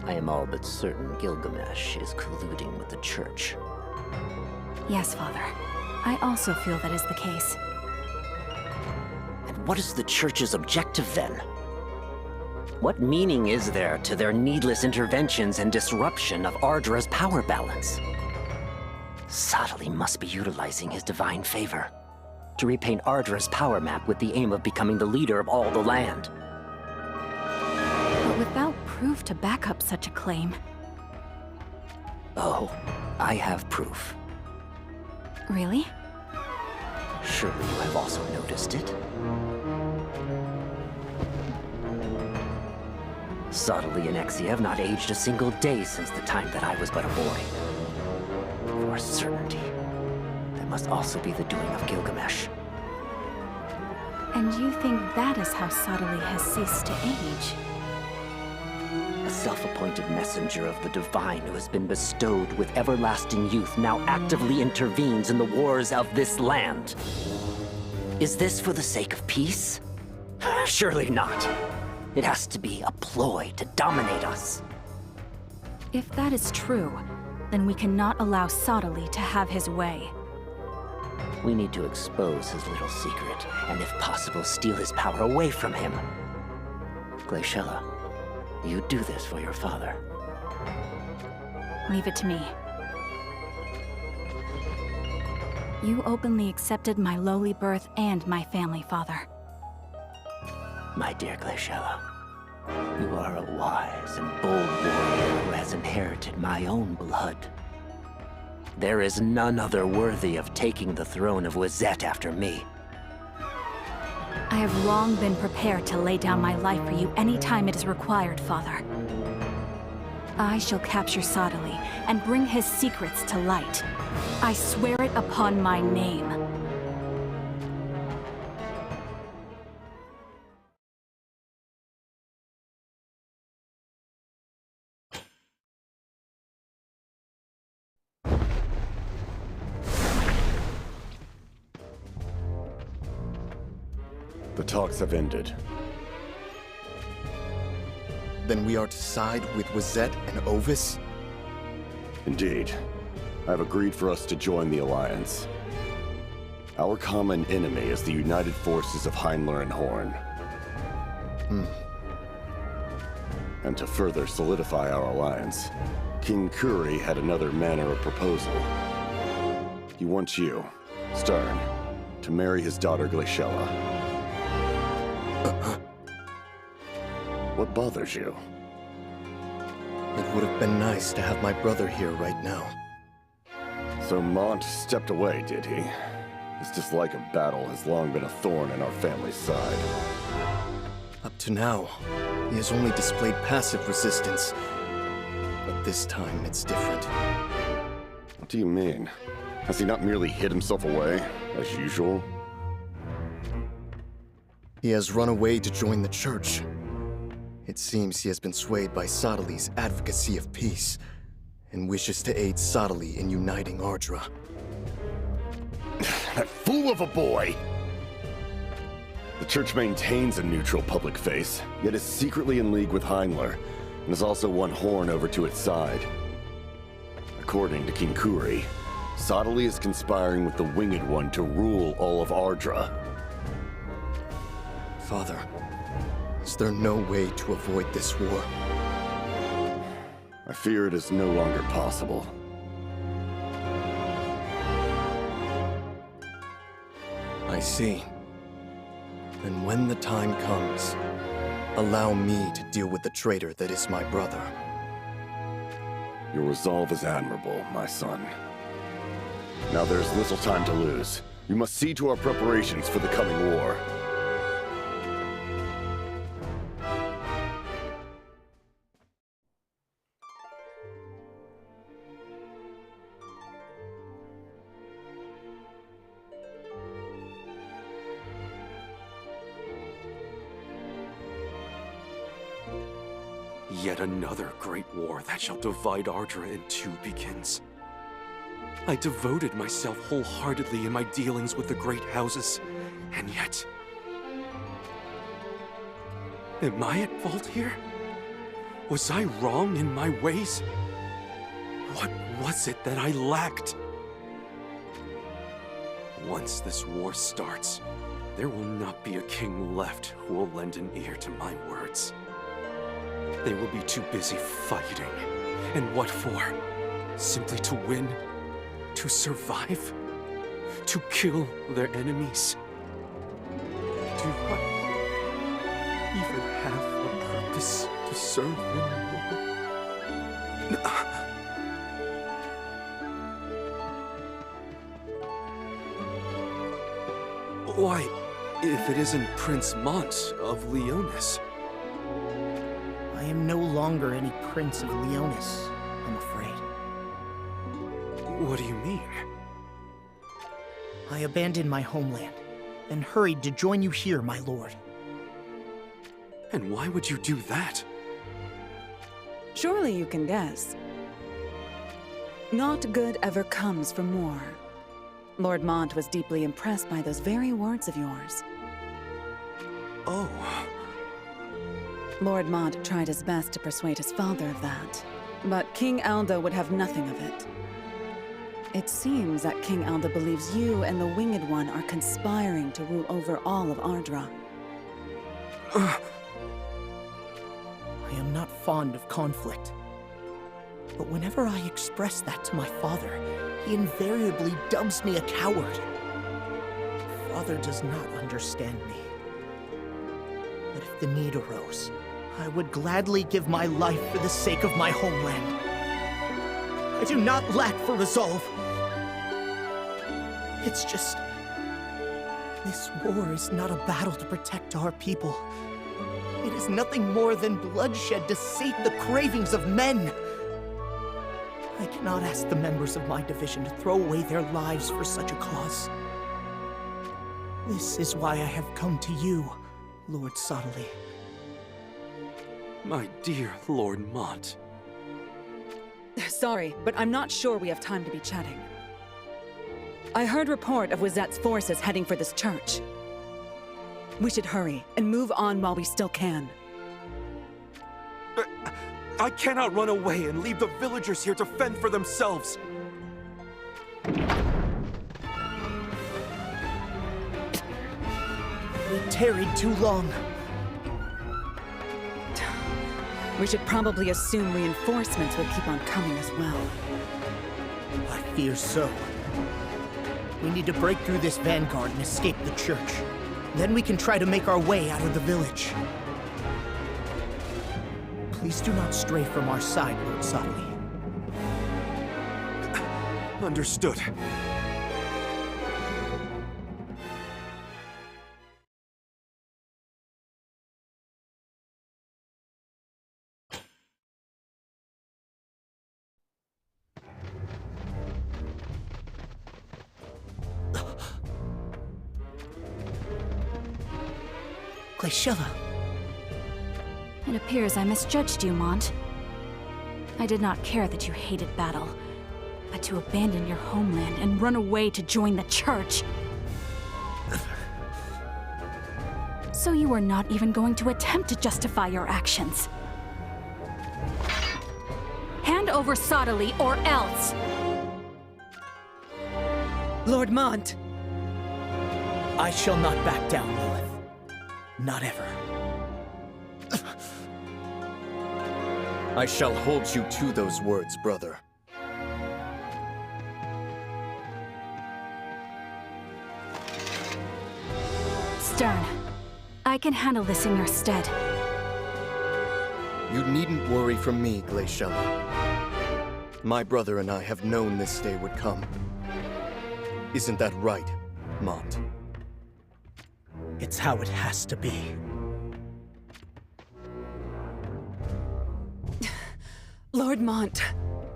I am all but certain Gilgamesh is colluding with the Church. Yes, Father. I also feel that is the case. And what is the Church's objective then? What meaning is there to their needless interventions and disruption of Ardra's power balance? Sadly must be utilizing his divine favor to repaint Ardra's power map with the aim of becoming the leader of all the land. But without proof to back up such a claim... Oh, I have proof. Really? Surely you have also noticed it. Sadly and Exi have not aged a single day since the time that I was but a boy. For certainty, that must also be the doing of Gilgamesh. And you think that is how Sadali has ceased to age? A self-appointed messenger of the divine who has been bestowed with everlasting youth now actively intervenes in the wars of this land. Is this for the sake of peace? Surely not. It has to be a ploy to dominate us. If that is true, then we cannot allow Sadali to have his way. We need to expose his little secret, and if possible, steal his power away from him. Glaciella, you do this for your father. Leave it to me. You openly accepted my lowly birth and my family, Father. My dear Glaciella, you are a wise and bold warrior who has inherited my own blood. There is none other worthy of taking the throne of Wizette after me. I have long been prepared to lay down my life for you any time it is required, Father. I shall capture Sadali and bring his secrets to light. I swear it upon my name. The talks have ended. Then we are to side with Wizette and Ovis? Indeed. I have agreed for us to join the Alliance. Our common enemy is the united forces of Heinler and Horn. And to further solidify our alliance, King Kuri had another manner of proposal. He wants you, Stern, to marry his daughter Glaciella. What bothers you? It would have been nice to have my brother here right now. So Mont stepped away, did he? His dislike of battle has long been a thorn in our family's side. Up to now, he has only displayed passive resistance. But this time it's different. What do you mean? Has he not merely hid himself away, as usual? He has run away to join the church. It seems he has been swayed by Sadali's advocacy of peace, and wishes to aid Sadali in uniting Ardra. That fool of a boy! The church maintains a neutral public face, yet is secretly in league with Heinler, and has also won Horn over to its side. According to King Kuri, Sadali is conspiring with the Winged One to rule all of Ardra. Father, is there no way to avoid this war? I fear it is no longer possible. I see. Then when the time comes, allow me to deal with the traitor that is my brother. Your resolve is admirable, my son. Now there's little time to lose. We must see to our preparations for the coming war. Yet another great war that shall divide Ardra in two begins. I devoted myself wholeheartedly in my dealings with the great houses, and yet... Am I at fault here? Was I wrong in my ways? What was it that I lacked? Once this war starts, there will not be a king left who will lend an ear to my words. They will be too busy fighting. And what for? Simply to win? To survive? To kill their enemies? Do I even have a purpose to serve anymore? Why, if it isn't Prince Mont of Leonis? I am no longer any Prince of Leonis, I'm afraid. What do you mean? I abandoned my homeland, and hurried to join you here, my lord. And why would you do that? Surely you can guess. Not good ever comes from war. Lord Mont was deeply impressed by those very words of yours. Oh. Lord Mont tried his best to persuade his father of that, but King Alda would have nothing of it. It seems that King Alda believes you and the Winged One are conspiring to rule over all of Ardra. I am not fond of conflict. But whenever I express that to my father, he invariably dubs me a coward. Father does not understand me. But if the need arose, I would gladly give my life for the sake of my homeland. I do not lack for resolve. It's just... this war is not a battle to protect our people. It is nothing more than bloodshed to sate the cravings of men. I cannot ask the members of my division to throw away their lives for such a cause. This is why I have come to you, Lord Sadali. My dear Lord Mont. Sorry, but I'm not sure we have time to be chatting. I heard report of Wizette's forces heading for this church. We should hurry and move on while we still can. I cannot run away and leave the villagers here to fend for themselves. We tarried too long. We should probably assume reinforcements will keep on coming as well. I fear so. We need to break through this vanguard and escape the church. Then we can try to make our way out of the village. Please do not stray from our side, Lord Sadali. Understood. Glaciella. It appears I misjudged you, Mont. I did not care that you hated battle, but to abandon your homeland and run away to join the Church. So you are not even going to attempt to justify your actions. Hand over Sottile or else! Lord Mont! I shall not back down, Lilith. Not ever. I shall hold you to those words, brother. Stern, I can handle this in your stead. You needn't worry for me, Glaciella. My brother and I have known this day would come. Isn't that right, Mont? It's how it has to be. Lord Mont,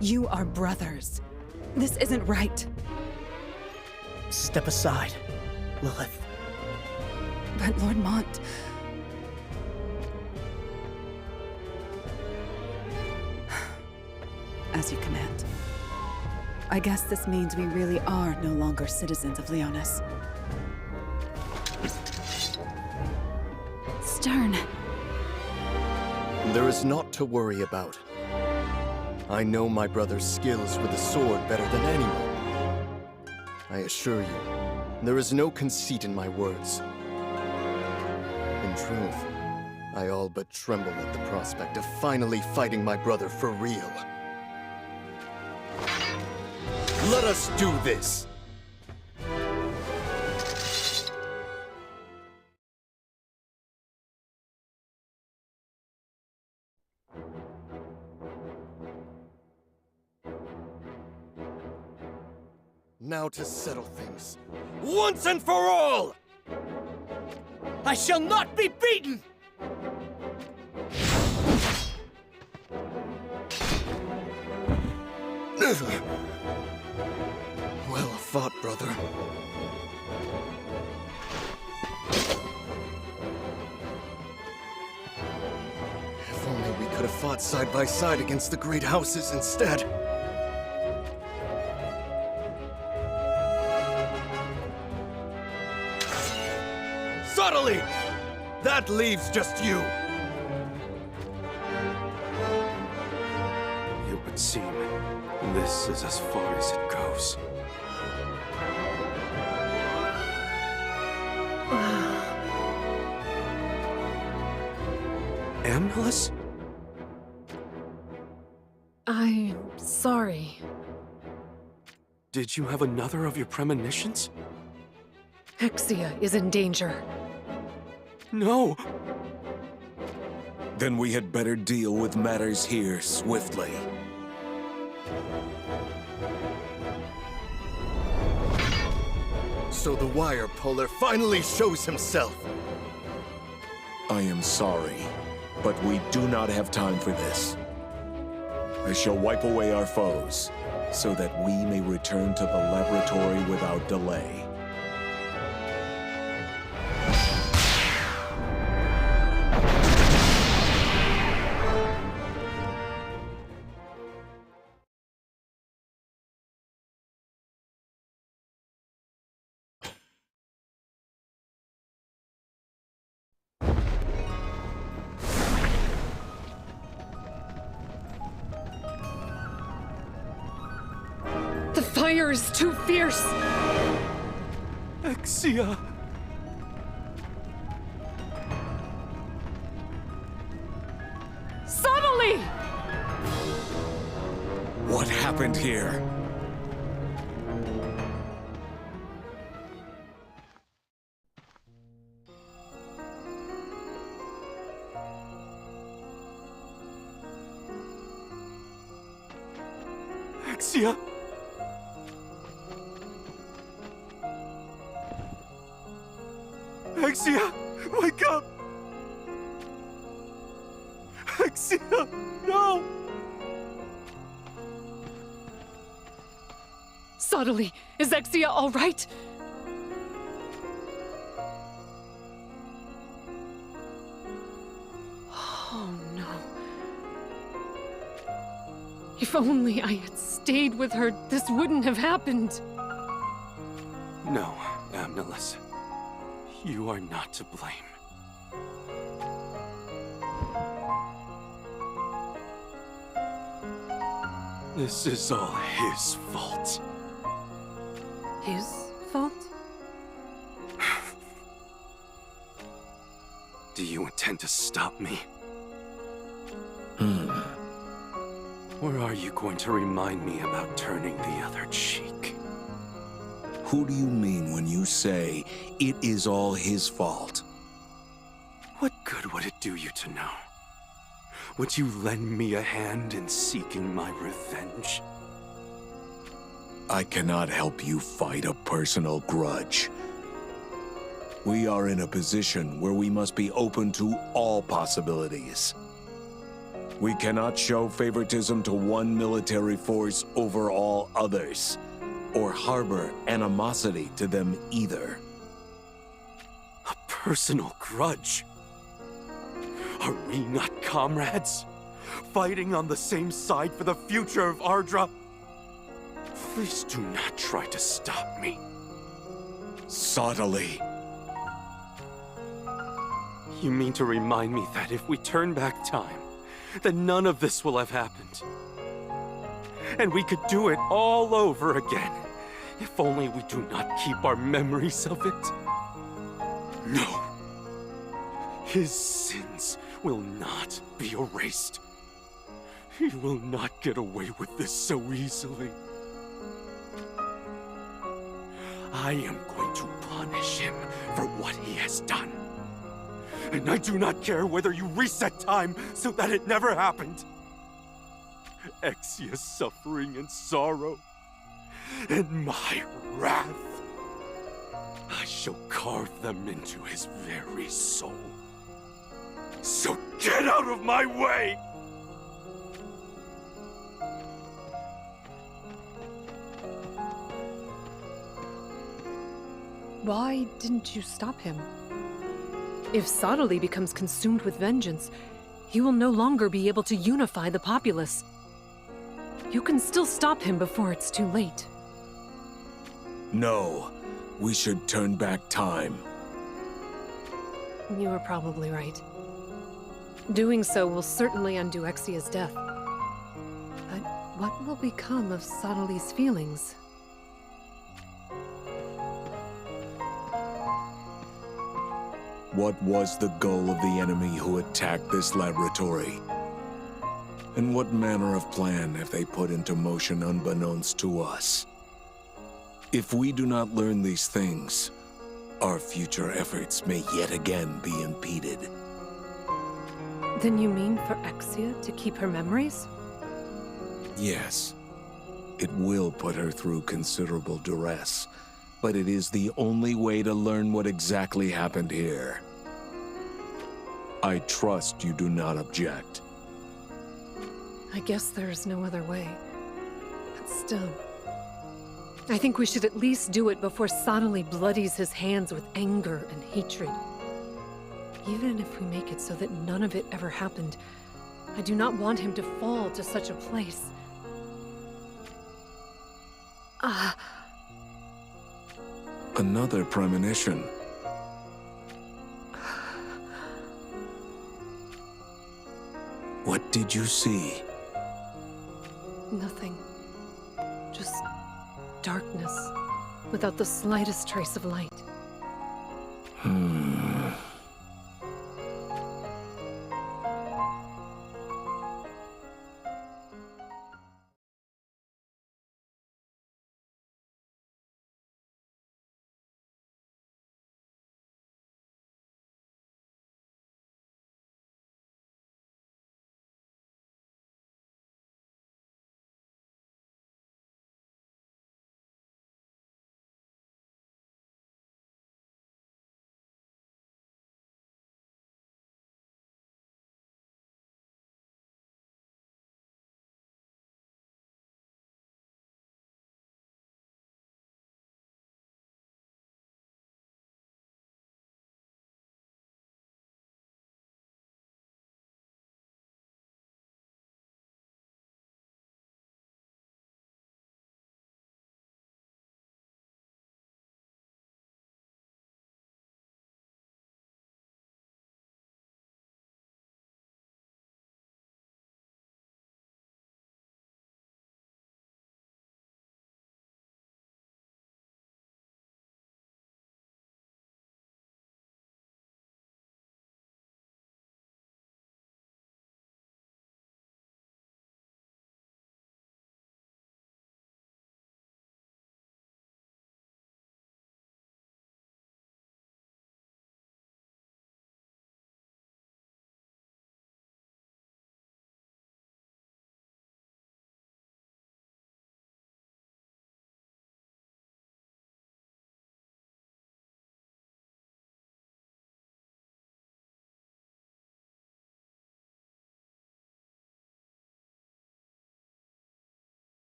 you are brothers. This isn't right. Step aside, Lilith. But Lord Mont... As you command. I guess this means we really are no longer citizens of Leonis. Stern. There is naught to worry about. I know my brother's skills with the sword better than anyone. I assure you, there is no conceit in my words. In truth, I all but tremble at the prospect of finally fighting my brother for real. Let us do this! Now to settle things, once and for all! I shall not be beaten! Well fought, brother. If only we could have fought side by side against the great houses instead. Subtly! That leaves just you! It would seem this is as far as it goes. Amulet? I'm sorry. Did you have another of your premonitions? Hexia is in danger. No! Then we had better deal with matters here swiftly. So the wire puller finally shows himself! I am sorry, but we do not have time for this. I shall wipe away our foes, so that we may return to the laboratory without delay. The fire is too fierce! Hexia! Subtly! What happened here? Hexia! Hexia! Wake up! Hexia! No! Subtly, is Hexia all right? If only I had stayed with her, this wouldn't have happened. No, Amnelis. You are not to blame. This is all his fault. His fault? Do you intend to stop me? Or are you going to remind me about turning the other cheek? Who do you mean when you say it is all his fault? What good would it do you to know? Would you lend me a hand in seeking my revenge? I cannot help you fight a personal grudge. We are in a position where we must be open to all possibilities. We cannot show favoritism to one military force over all others, or harbor animosity to them either. A personal grudge? Are we not comrades? Fighting on the same side for the future of Ardra? Please do not try to stop me. Subtly. You mean to remind me that if we turn back time, then none of this will have happened. And we could do it all over again, if only we do not keep our memories of it. No. His sins will not be erased. He will not get away with this so easily. I am going to punish him for what he has done. And I do not care whether you reset time so that it never happened. Exia's suffering and sorrow, and my wrath. I shall carve them into his very soul. So get out of my way! Why didn't you stop him? If Sottile becomes consumed with vengeance, he will no longer be able to unify the populace. You can still stop him before it's too late. No, we should turn back time. You are probably right. Doing so will certainly undo Exia's death. But what will become of Sottile's feelings? What was the goal of the enemy who attacked this laboratory? And what manner of plan have they put into motion unbeknownst to us? If we do not learn these things, our future efforts may yet again be impeded. Then you mean for Exia to keep her memories? Yes. It will put her through considerable duress, but it is the only way to learn what exactly happened here. I trust you do not object. I guess there is no other way. But still, I think we should at least do it before Sottile bloodies his hands with anger and hatred. Even if we make it so that none of it ever happened, I do not want him to fall to such a place. Another premonition. What did you see? Nothing. Just darkness, without the slightest trace of light.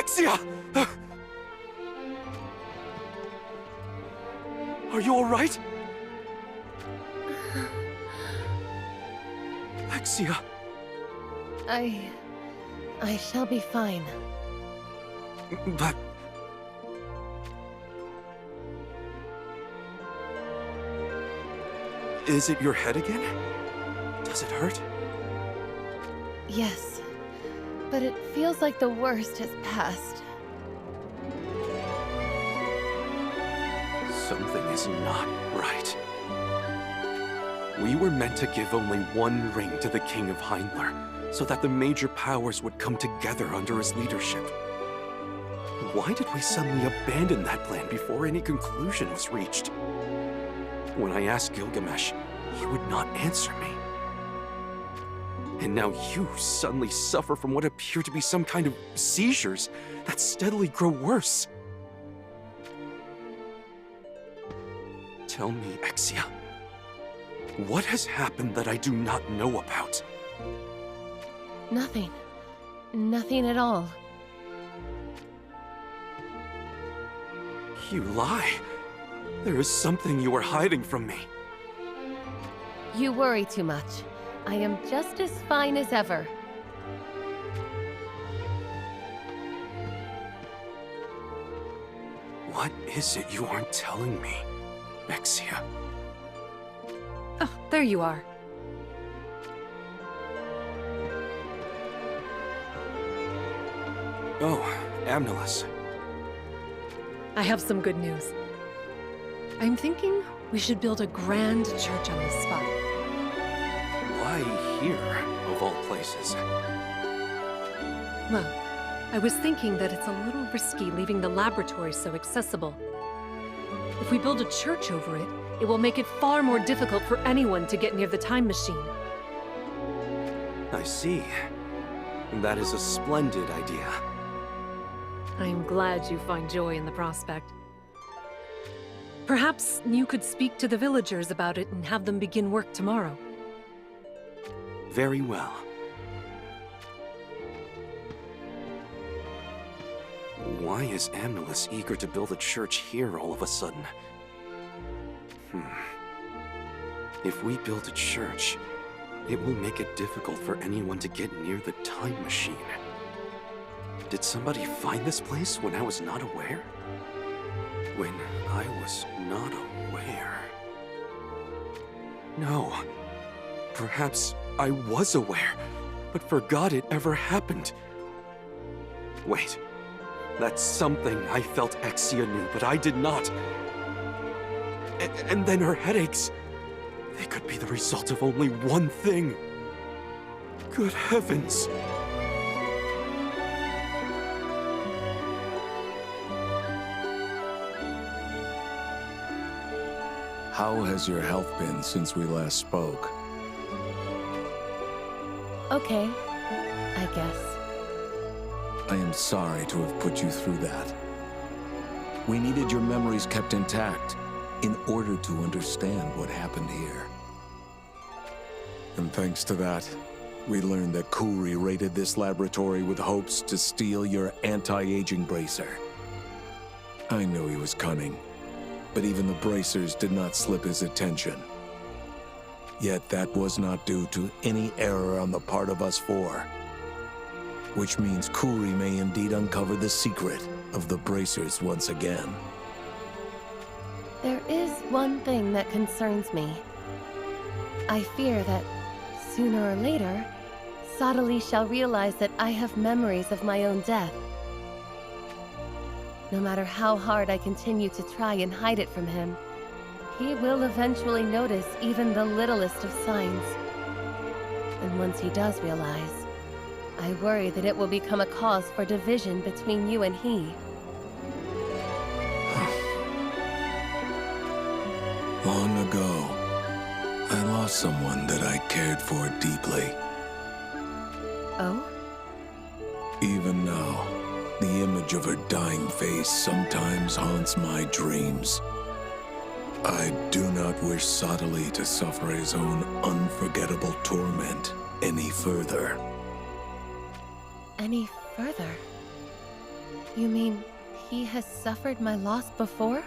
Exia! Are you all right? Exia. I shall be fine. But... Is it your head again? Does it hurt? Yes, but it feels like the worst has passed. Something is not right. We were meant to give only one ring to the King of Heimler, so that the major powers would come together under his leadership. Why did we suddenly abandon that plan before any conclusion was reached? When I asked Gilgamesh, he would not answer me. And now you suddenly suffer from what appear to be some kind of seizures that steadily grow worse. Tell me, Exia, what has happened that I do not know about? Nothing. Nothing at all. You lie. There is something you are hiding from me. You worry too much. I am just as fine as ever. What is it you aren't telling me, Exia? Oh, there you are. Oh, Amnelis. I have some good news. I'm thinking we should build a grand church on this spot. Why here, of all places? Well, I was thinking that it's a little risky leaving the laboratory so accessible. If we build a church over it, it will make it far more difficult for anyone to get near the time machine. I see. That is a splendid idea. I'm glad you find joy in the prospect. Perhaps you could speak to the villagers about it and have them begin work tomorrow. Very well. Why is Amnelis eager to build a church here all of a sudden? If we build a church, it will make it difficult for anyone to get near the time machine. Did somebody find this place when I was not aware? When I was not aware? No. Perhaps I was aware, but forgot it ever happened. Wait. That's something I felt Exia knew, but I did not. And then her headaches. They could be the result of only one thing. Good heavens. How has your health been since we last spoke? Okay, I guess. I am sorry to have put you through that. We needed your memories kept intact in order to understand what happened here. And thanks to that, we learned that Kuri raided this laboratory with hopes to steal your anti-aging bracer. I knew he was cunning, but even the bracers did not slip his attention. Yet that was not due to any error on the part of us four. Which means Kuri may indeed uncover the secret of the bracers once again. There is one thing that concerns me. I fear that, sooner or later, Sadali shall realize that I have memories of my own death. No matter how hard I continue to try and hide it from him, he will eventually notice even the littlest of signs. And once he does realize, I worry that it will become a cause for division between you and he. Long ago, I lost someone that I cared for deeply. Oh? Even now, the image of her dying face sometimes haunts my dreams. I do not wish Sadali to suffer his own unforgettable torment any further. Any further? You mean he has suffered my loss before?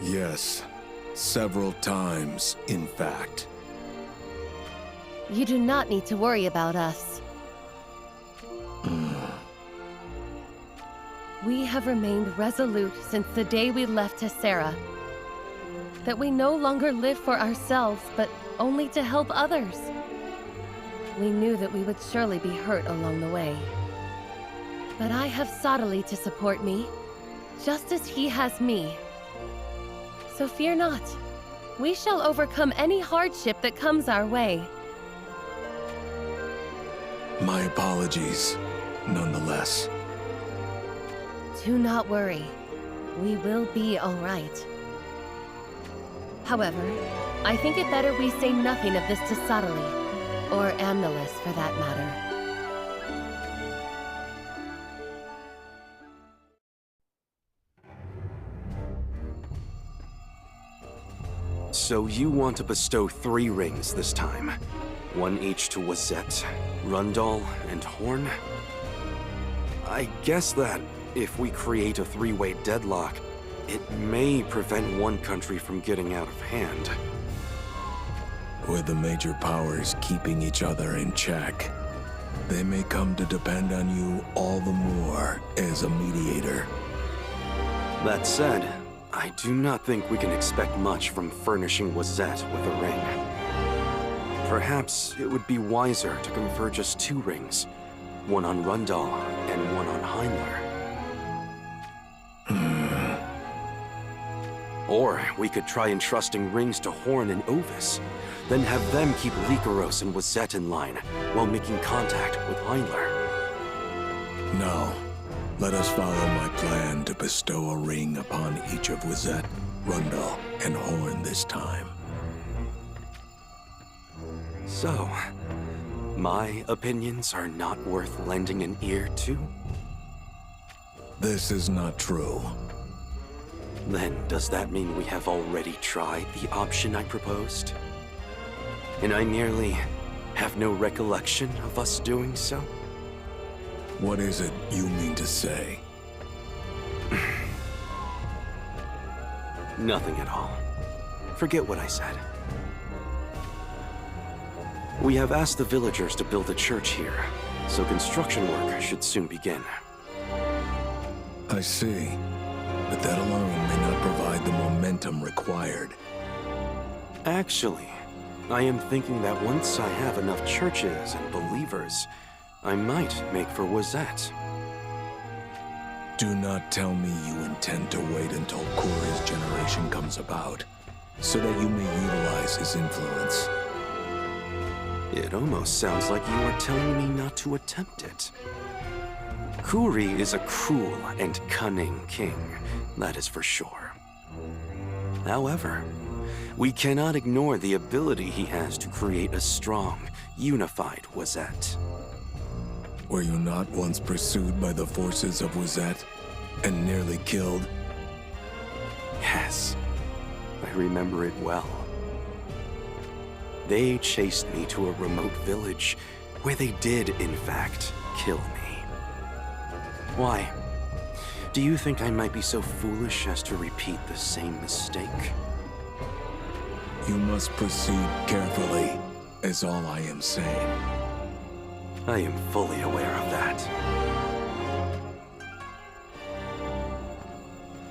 Yes, several times, in fact. You do not need to worry about us. We have remained resolute since the day we left Tessera. That we no longer live for ourselves, but only to help others. We knew that we would surely be hurt along the way. But I have Sottile to support me, just as he has me. So fear not. We shall overcome any hardship that comes our way. My apologies, nonetheless. Do not worry. We will be all right. However, I think it better we say nothing of this to Sottile, or Amnelis for that matter. So you want to bestow 3 rings this time. 1 each to Wazette, Rundal, and Horn? I guess that if we create a 3-way deadlock, it may prevent one country from getting out of hand. With the major powers keeping each other in check, they may come to depend on you all the more as a mediator. That said, I do not think we can expect much from furnishing Wazette with a ring. Perhaps it would be wiser to confer just 2 rings, one on Rundal and one on Heinler. Or we could try entrusting rings to Horn and Ovis, then have them keep Lycaros and Wazette in line while making contact with Heinler. No. Let us follow my plan to bestow a ring upon each of Wazette, Rundal, and Horn this time. So, my opinions are not worth lending an ear to? This is not true. Then does that mean we have already tried the option I proposed? And I merely have no recollection of us doing so? What is it you mean to say? Nothing at all. Forget what I said. We have asked the villagers to build a church here, so construction work should soon begin. I see. But that alone may not provide the momentum required. Actually, I am thinking that once I have enough churches and believers, I might make for Wazette. Do not tell me you intend to wait until Korra's generation comes about, so that you may utilize his influence. It almost sounds like you are telling me not to attempt it. Kuri is a cruel and cunning king, that is for sure. However, we cannot ignore the ability he has to create a strong, unified Wazette. Were you not once pursued by the forces of Wazette and nearly killed? Yes, I remember it well. They chased me to a remote village where they did, in fact, kill me. Why? Do you think I might be so foolish as to repeat the same mistake? You must proceed carefully, is all I am saying. I am fully aware of that.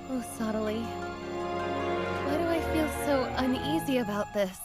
Oh, Sottile. Why do I feel so uneasy about this?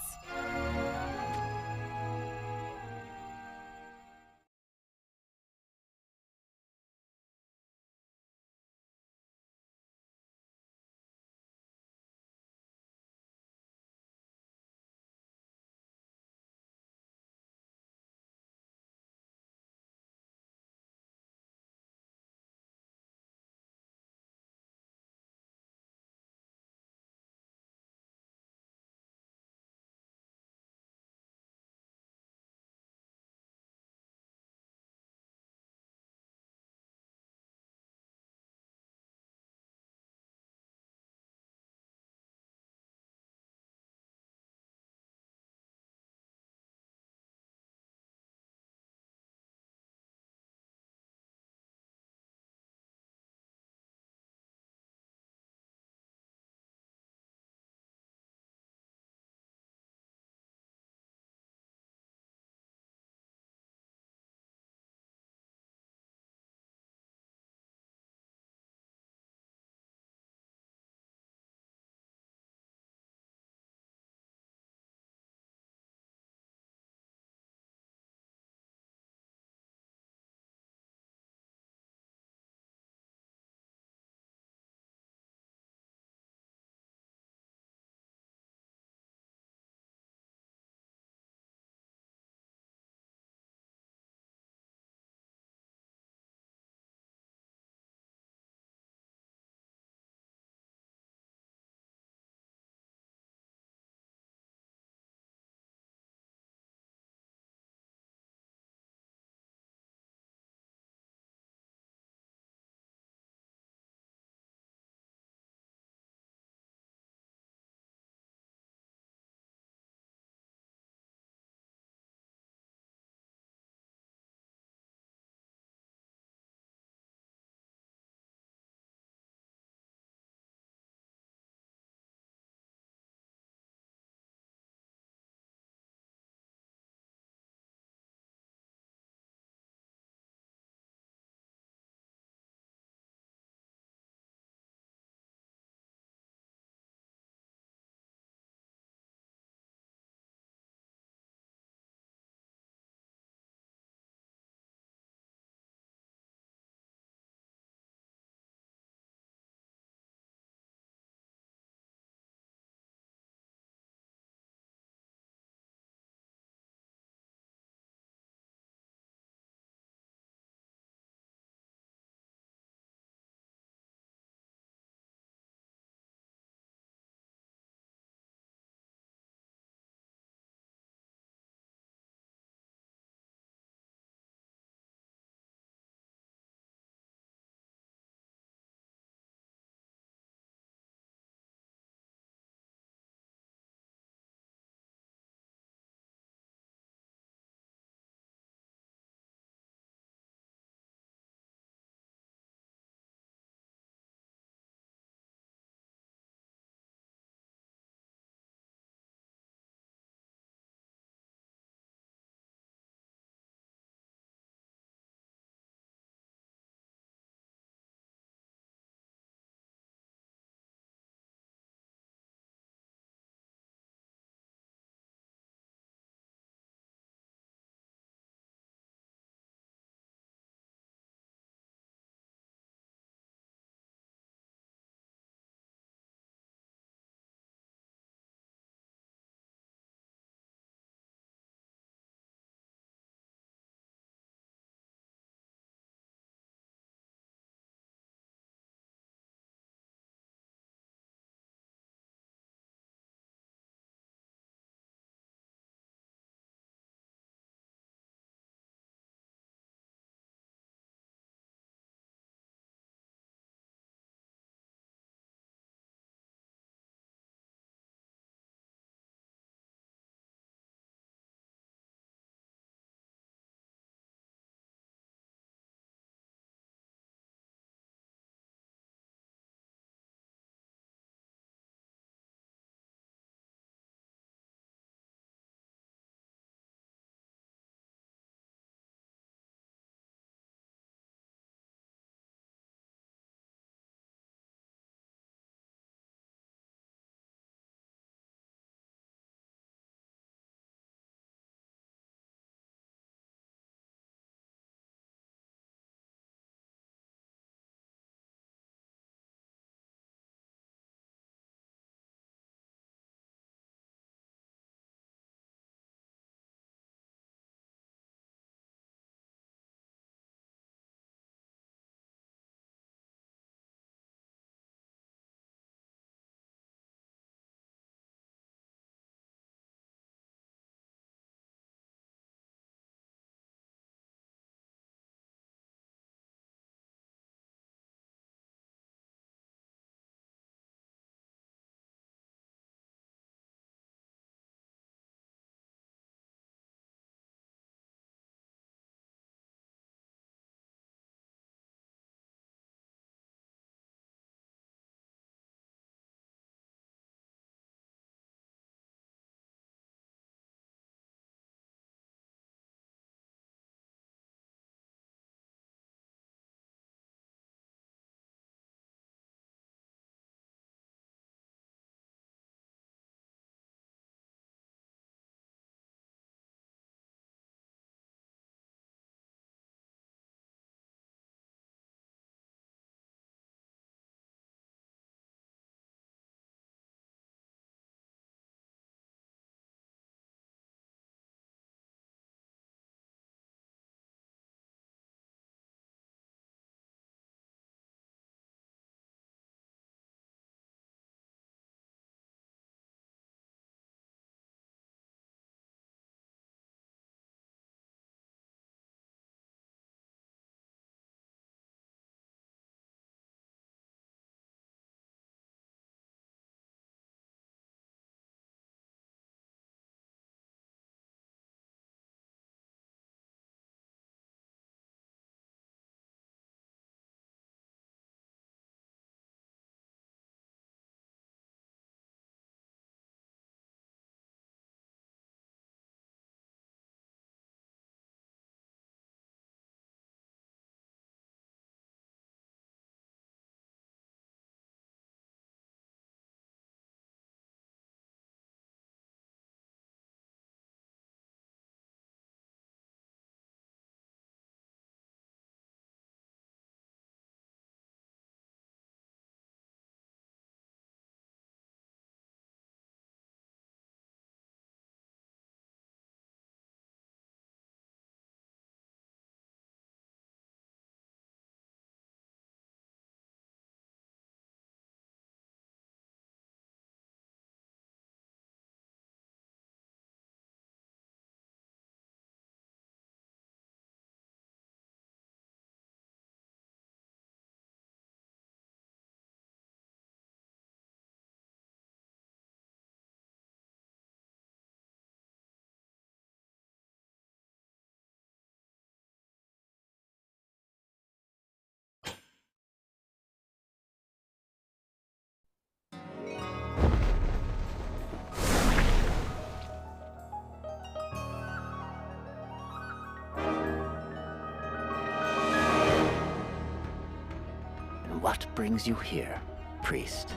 What brings you here, priest?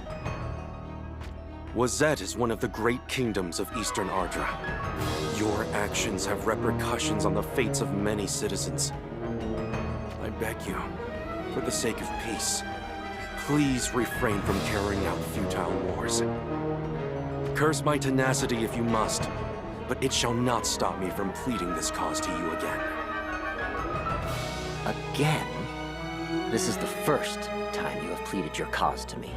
Wazet is one of the great kingdoms of Eastern Ardra. Your actions have repercussions on the fates of many citizens. I beg you, for the sake of peace, please refrain from carrying out futile wars. Curse my tenacity if you must, but it shall not stop me from pleading this cause to you again. Again? This is the first time you have pleaded your cause to me.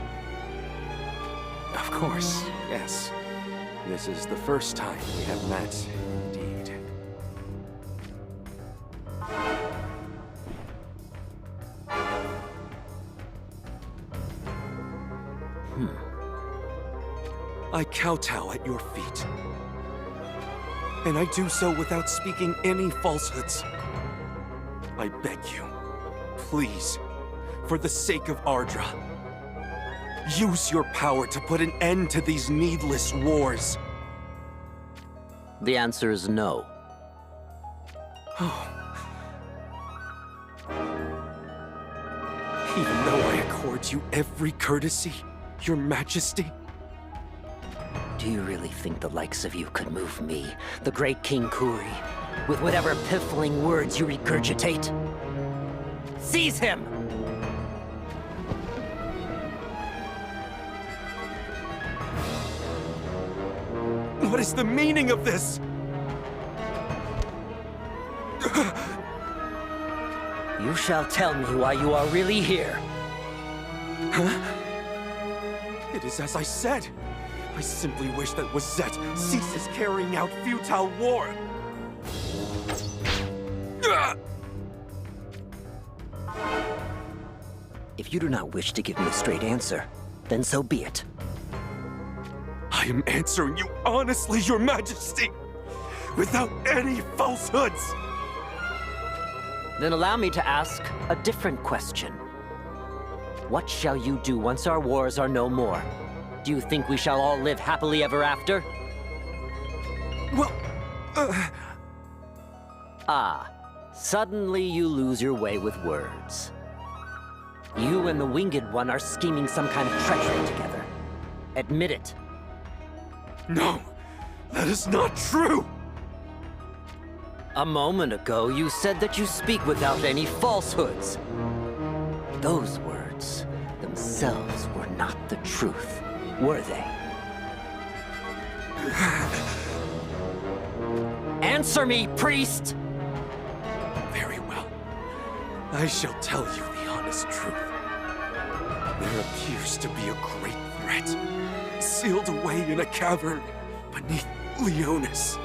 Of course, yes. This is the first time we have met, indeed. I kowtow at your feet. And I do so without speaking any falsehoods. I beg you, please, for the sake of Ardra, use your power to put an end to these needless wars. The answer is no. Even though I accord you every courtesy, Your Majesty? Do you really think the likes of you could move me, the great King Kuri, with whatever piffling words you regurgitate? Seize him! What is the meaning of this? You shall tell me why you are really here. Huh? It is as I said. I simply wish that Wazet ceases carrying out futile war. If you do not wish to give me a straight answer, then so be it. I am answering you honestly, Your Majesty, without any falsehoods. Then allow me to ask a different question. What shall you do once our wars are no more? Do you think we shall all live happily ever after? Well, Ah, suddenly you lose your way with words. You and the Winged One are scheming some kind of treachery together. Admit it. No, that is not true! A moment ago, you said that you speak without any falsehoods. Those words themselves were not the truth, were they? Answer me, priest! Very well. I shall tell you the honest truth. There appears to be a great threat, sealed away in a cavern beneath Leonis.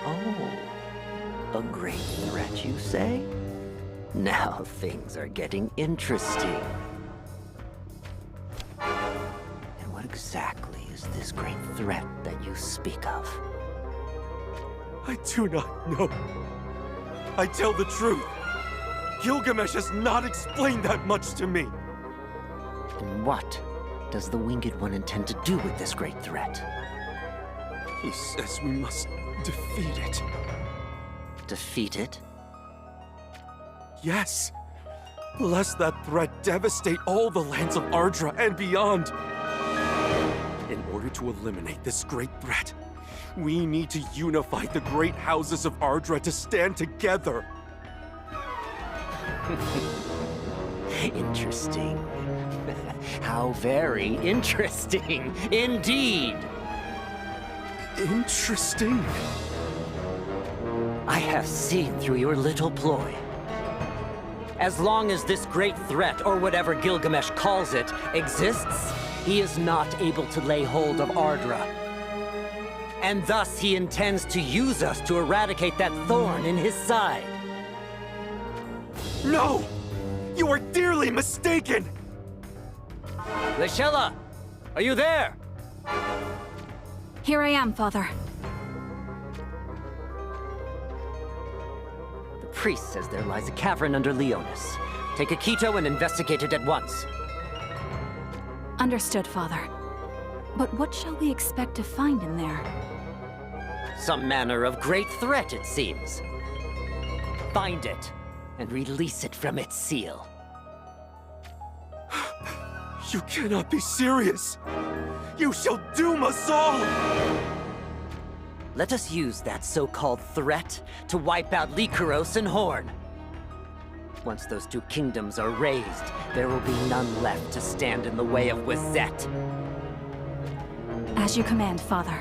Oh, a great threat, you say? Now things are getting interesting. And what exactly is this great threat that you speak of? I do not know. I tell the truth. Gilgamesh has not explained that much to me. And what does the Winged One intend to do with this great threat? He says we must defeat it. Defeat it? Yes. Lest that threat devastate all the lands of Ardra and beyond. In order to eliminate this great threat, we need to unify the great houses of Ardra to stand together. Interesting. How very interesting, indeed. Interesting? I have seen through your little ploy. As long as this great threat, or whatever Gilgamesh calls it, exists, he is not able to lay hold of Ardra. And thus he intends to use us to eradicate that thorn in his side. No! You are dearly mistaken! Leshella! Are you there? Here I am, Father. The priest says there lies a cavern under Leonis. Take Akito and investigate it at once. Understood, Father. But what shall we expect to find in there? Some manner of great threat, it seems. Find it, and release it from its seal. You cannot be serious! You shall doom us all! Let us use that so-called threat to wipe out Lycaros and Horn. Once those two kingdoms are razed, there will be none left to stand in the way of Wazette. As you command, Father.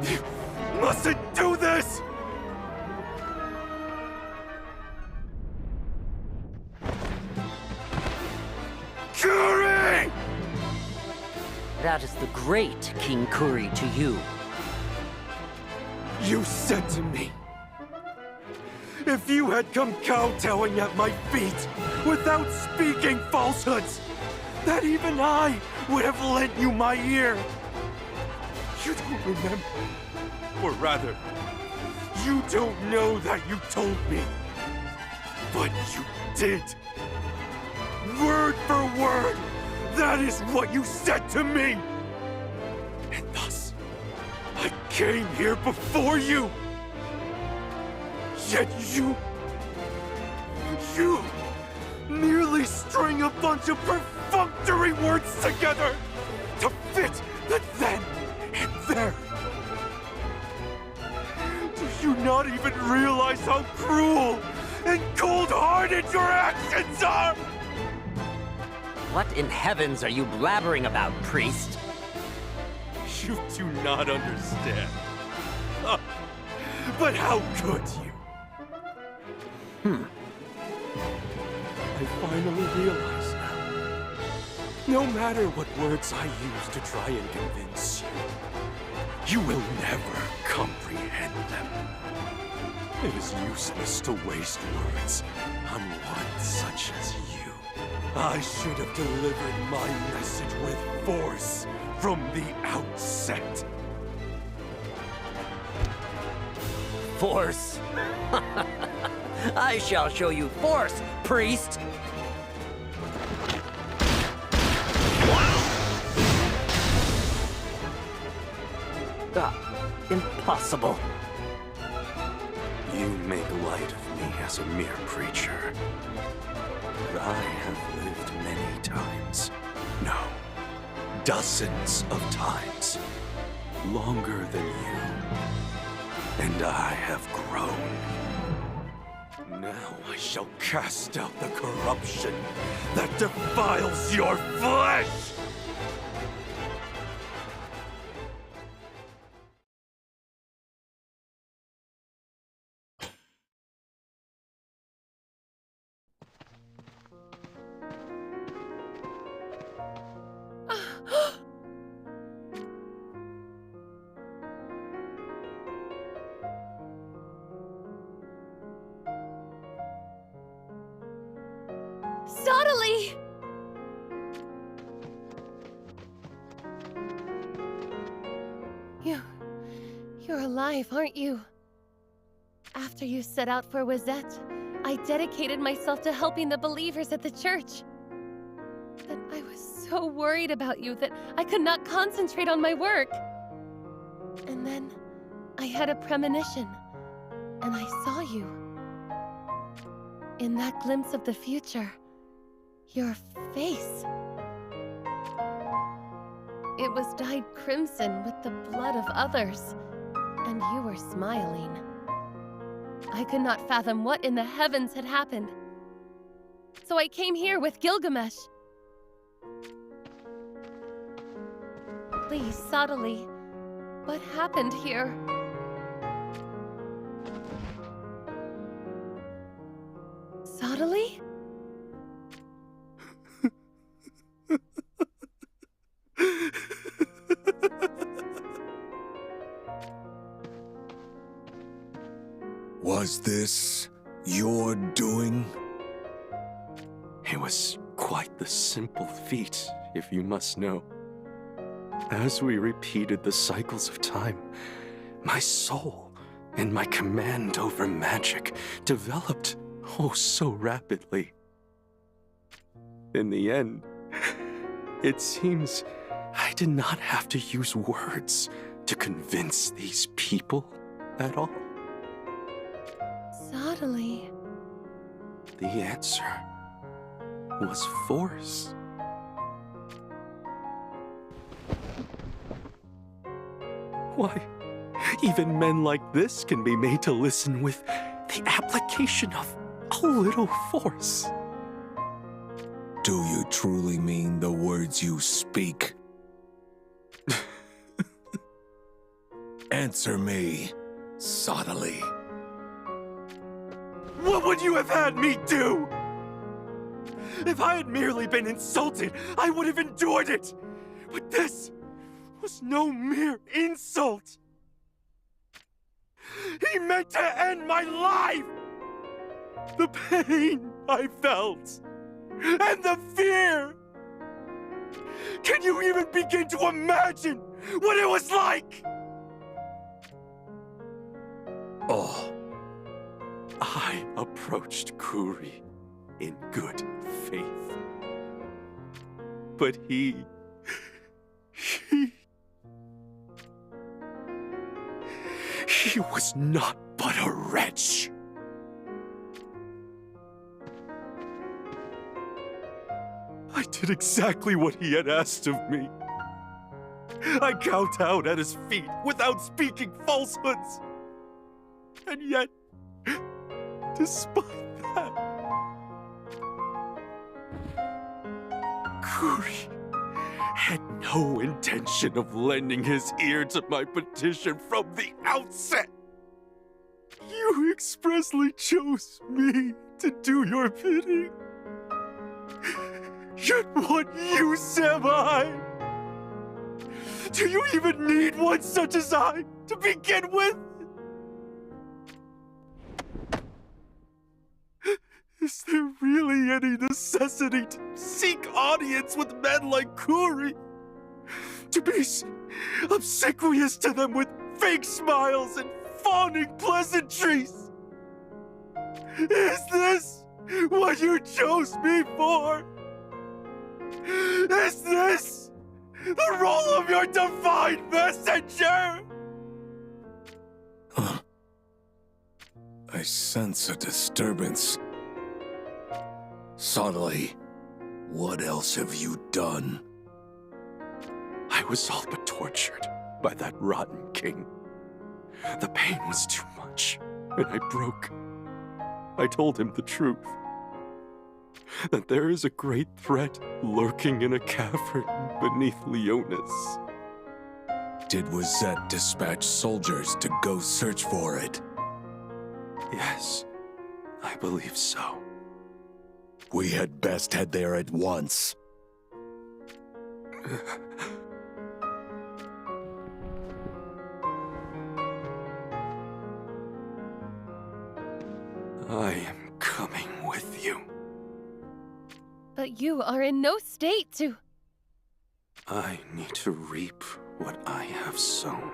You mustn't do this! Kuri! That is the great King Kuri to you. You said to me, if you had come kowtowing at my feet without speaking falsehoods, that even I would have lent you my ear. You don't remember. Or rather, you don't know that you told me. But you did. Word for word, that is what you said to me. And thus, I came here before you. Yet you merely string a bunch of perfunctory words together to fit the then and there. Do you not even realize how cruel and cold-hearted your actions are? What in heavens are you blabbering about, priest? You do not understand. But how could you? I finally realize now. No matter what words I use to try and convince you, you will never comprehend them. It is useless to waste words on one such as you. I should have delivered my message with force from the outset. Force? I shall show you force, priest! Impossible. You make light of me as a mere preacher. But I have lived many times. No, dozens of times. Longer than you. And I have grown. Now I shall cast out the corruption that defiles your flesh! Sottily! You're alive, aren't you? After you set out for Wazette, I dedicated myself to helping the believers at the church. But I was so worried about you that I could not concentrate on my work. And then I had a premonition, and I saw you. In that glimpse of the future, your face. It was dyed crimson with the blood of others, and you were smiling. I could not fathom what in the heavens had happened. So I came here with Gilgamesh. Please, subtly, what happened here? Subtly? Was this your doing? It was quite the simple feat, if you must know. As we repeated the cycles of time, my soul and my command over magic developed so rapidly. In the end, it seems I did not have to use words to convince these people at all. Subtly. The answer was force. Why, even men like this can be made to listen with the application of a little force. Do you truly mean the words you speak? Answer me, sottily. What would you have had me do? If I had merely been insulted, I would have endured it. But this was no mere insult. He meant to end my life! The pain I felt, and the fear! Can you even begin to imagine what it was like? Oh. I approached Kuri in good faith. But he was not but a wretch. I did exactly what he had asked of me. I kowtowed at his feet without speaking falsehoods. And yet, despite that, Kuri had no intention of lending his ear to my petition from the outset. You expressly chose me to do your bidding. Yet what use am I? Do you even need one such as I to begin with? Is there really any necessity to seek audience with men like Kuri? To be obsequious to them with fake smiles and fawning pleasantries? Is this what you chose me for? Is this the role of your divine messenger? I sense a disturbance. Subtly, what else have you done? I was all but tortured by that rotten king. The pain was too much, and I broke. I told him the truth. That there is a great threat lurking in a cavern beneath Leonis. Did Wazette dispatch soldiers to go search for it? Yes, I believe so. We had best head there at once. I am coming with you. But you are in no state to... I need to reap what I have sown.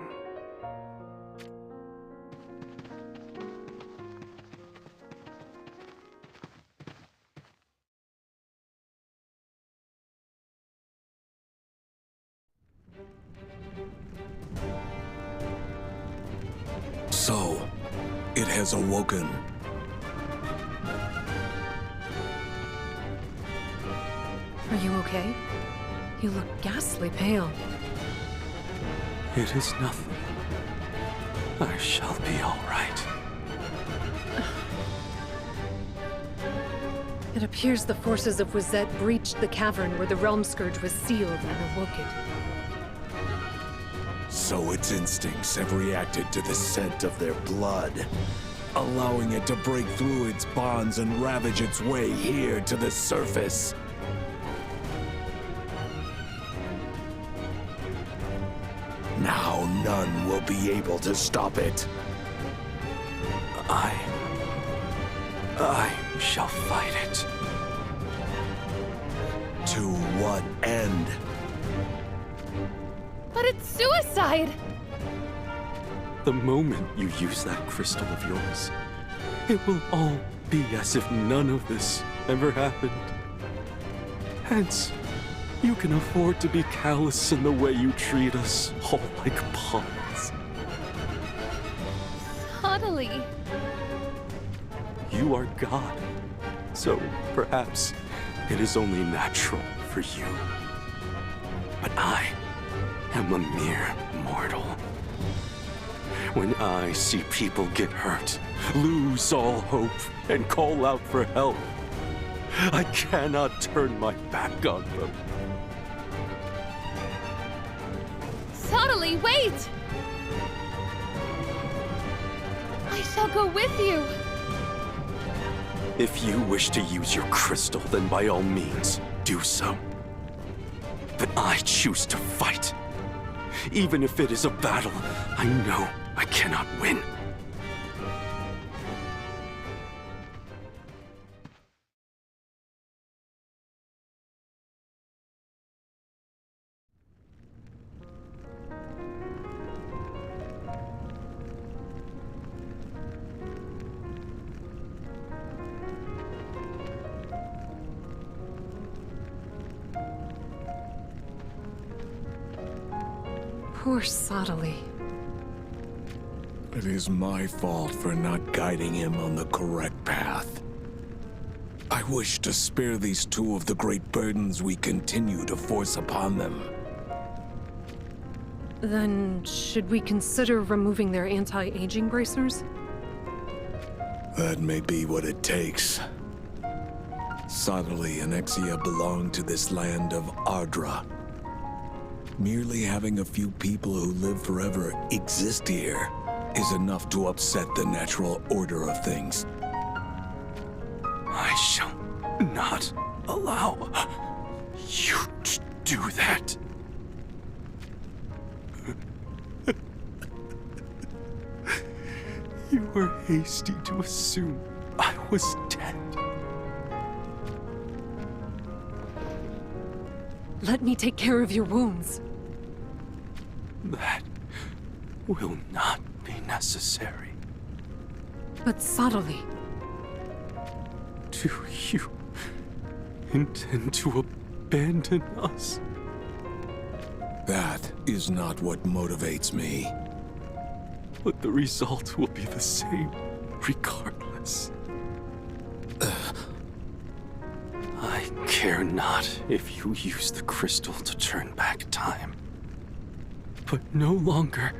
So, it has awoken. Are you okay? You look ghastly pale. It is nothing. I shall be all right. It appears the forces of Wazette breached the cavern where the Realm Scourge was sealed and awoke it. So its instincts have reacted to the scent of their blood, allowing it to break through its bonds and ravage its way here to the surface. Now none will be able to stop it. I shall fight it. To what end? But it's suicide! The moment you use that crystal of yours, it will all be as if none of this ever happened. Hence, you can afford to be callous in the way you treat us all like pawns. Subtly. you are God. So perhaps it is only natural for you. But I am a mere mortal. When I see people get hurt, lose all hope, and call out for help, I cannot turn my back on them. Subtly, wait! I shall go with you. If you wish to use your crystal, then by all means, do so. But I choose to fight. Even if it is a battle I know I cannot win. Poor Sottile. It is my fault for not guiding him on the correct path. I wish to spare these two of the great burdens we continue to force upon them. Then, should we consider removing their anti-aging bracers? That may be what it takes. Sottile and Exia belong to this land of Ardra. Merely having a few people who live forever exist here is enough to upset the natural order of things. I shall not allow you to do that. You were hasty to assume I was dead. Let me take care of your wounds. That will not be necessary. But Sottile... Do you intend to abandon us? That is not what motivates me. But the result will be the same, regardless. I care not if you use the crystal to turn back time. But no longer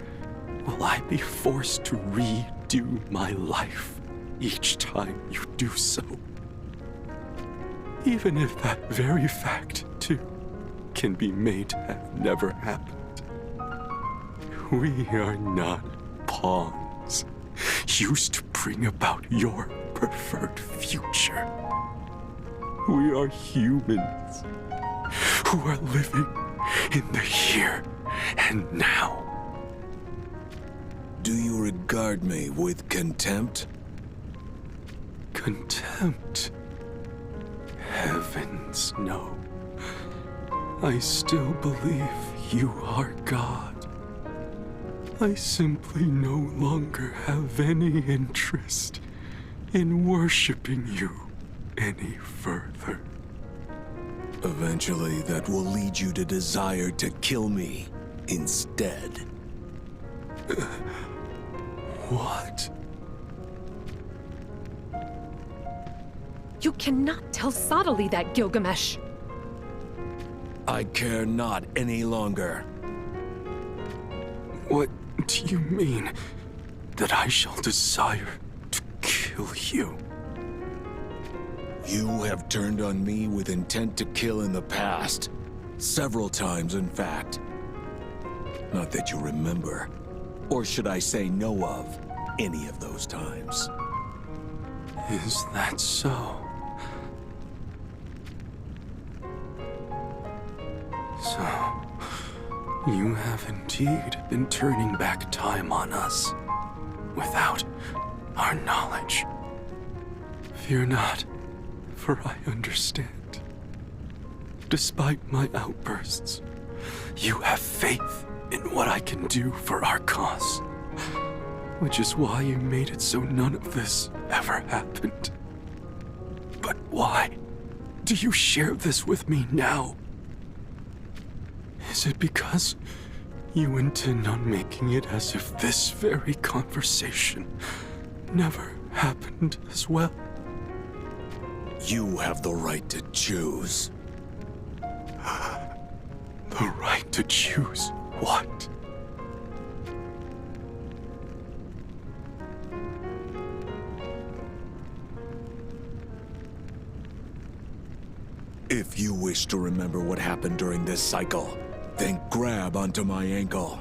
will I be forced to redo my life each time you do so. Even if that very fact, too, can be made to have never happened. We are not pawns used to bring about your preferred future. We are humans who are living in the here and now. Do you regard me with contempt? Contempt? Heavens, no. I still believe you are God. I simply no longer have any interest in worshiping you any further. Eventually, that will lead you to desire to kill me instead. What? You cannot tell Sottile that, Gilgamesh! I care not any longer. What do you mean? That I shall desire to kill you? You have turned on me with intent to kill in the past. Several times, in fact. Not that you remember. Or should I say know of any of those times. Is that so? So, you have indeed been turning back time on us, without our knowledge. Fear not, for I understand. Despite my outbursts, you have faith in what I can do for our cause, which is why you made it so none of this ever happened. But why do you share this with me now? Is it because you intend on making it as if this very conversation never happened as well? You have the right to choose. The right to choose what? If you wish to remember what happened during this cycle, then grab onto my ankle.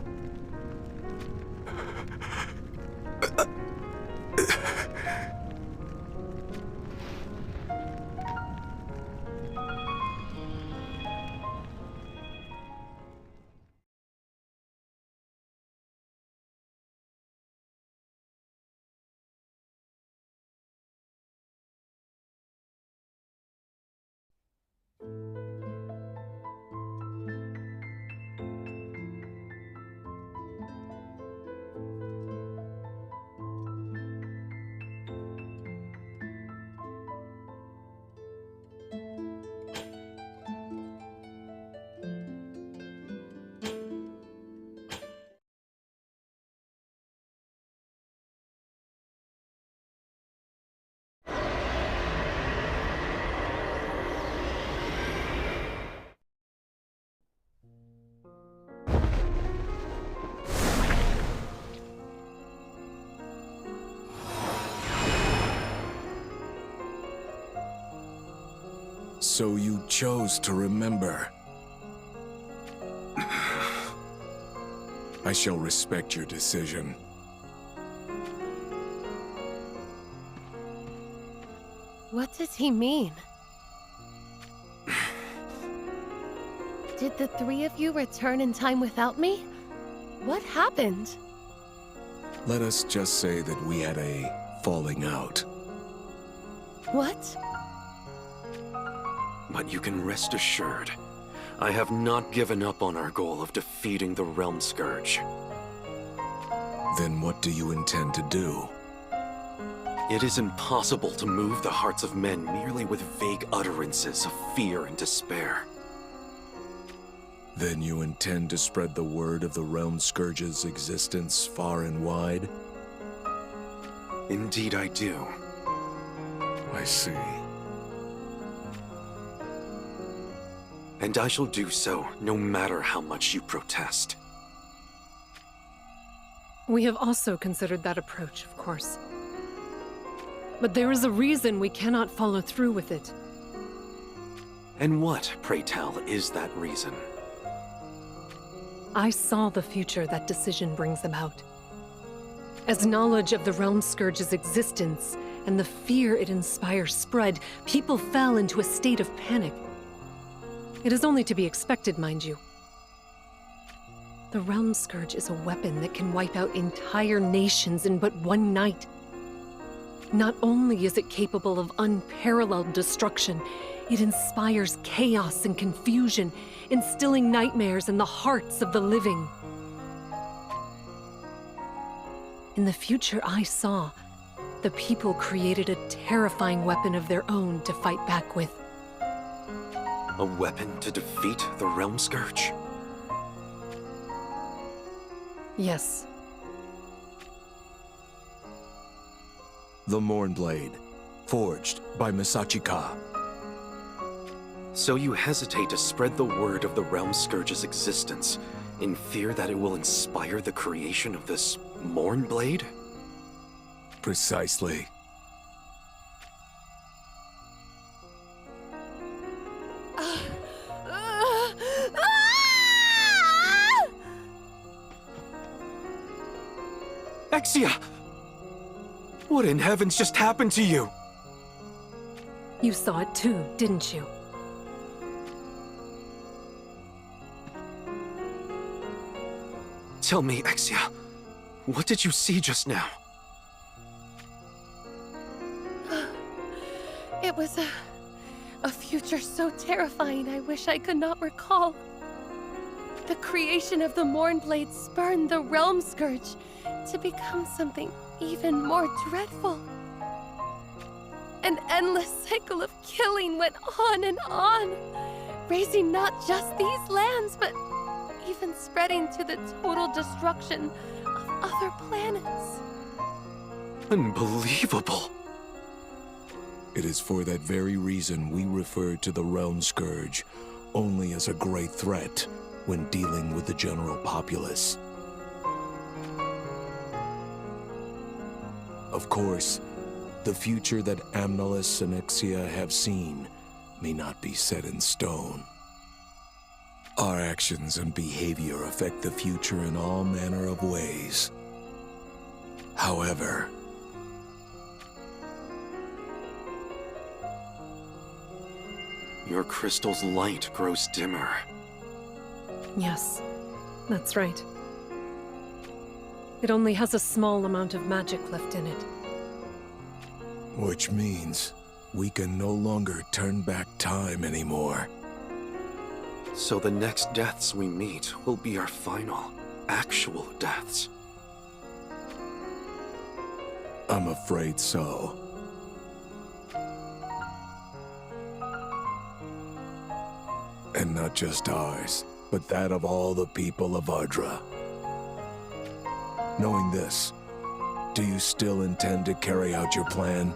So you chose to remember. I shall respect your decision. What does he mean? Did the three of you return in time without me? What happened? Let us just say that we had a falling out. What? But you can rest assured, I have not given up on our goal of defeating the Realm Scourge. Then what do you intend to do? It is impossible to move the hearts of men merely with vague utterances of fear and despair. Then you intend to spread the word of the Realm Scourge's existence far and wide? Indeed I do. I see. And I shall do so, no matter how much you protest. We have also considered that approach, of course. But there is a reason we cannot follow through with it. And what, pray tell, is that reason? I saw the future that decision brings about. As knowledge of the Realm Scourge's existence and the fear it inspires spread, people fell into a state of panic. It is only to be expected, mind you. The Realm Scourge is a weapon that can wipe out entire nations in but one night. Not only is it capable of unparalleled destruction, it inspires chaos and confusion, instilling nightmares in the hearts of the living. In the future I saw, the people created a terrifying weapon of their own to fight back with. A weapon to defeat the Realm Scourge? Yes. The Mournblade, forged by Misachika. So you hesitate to spread the word of the Realm Scourge's existence, in fear that it will inspire the creation of this Mournblade? Precisely. Exia! What in heavens just happened to you? You saw it too, didn't you? Tell me, Exia, what did you see just now? It was a future so terrifying I wish I could not recall. The creation of the Mournblade spurned the Realm Scourge to become something even more dreadful. An endless cycle of killing went on and on, raising not just these lands, but even spreading to the total destruction of other planets. Unbelievable. It is for that very reason we refer to the Realm Scourge only as a great threat when dealing with the general populace. Of course, the future that Amnalus and Ixia have seen may not be set in stone. Our actions and behavior affect the future in all manner of ways. However, your crystal's light grows dimmer. Yes, that's right. It only has a small amount of magic left in it. which means we can no longer turn back time anymore. So the next deaths we meet will be our final, actual deaths. I'm afraid so. And not just ours, but that of all the people of Ardra. Knowing this, do you still intend to carry out your plan?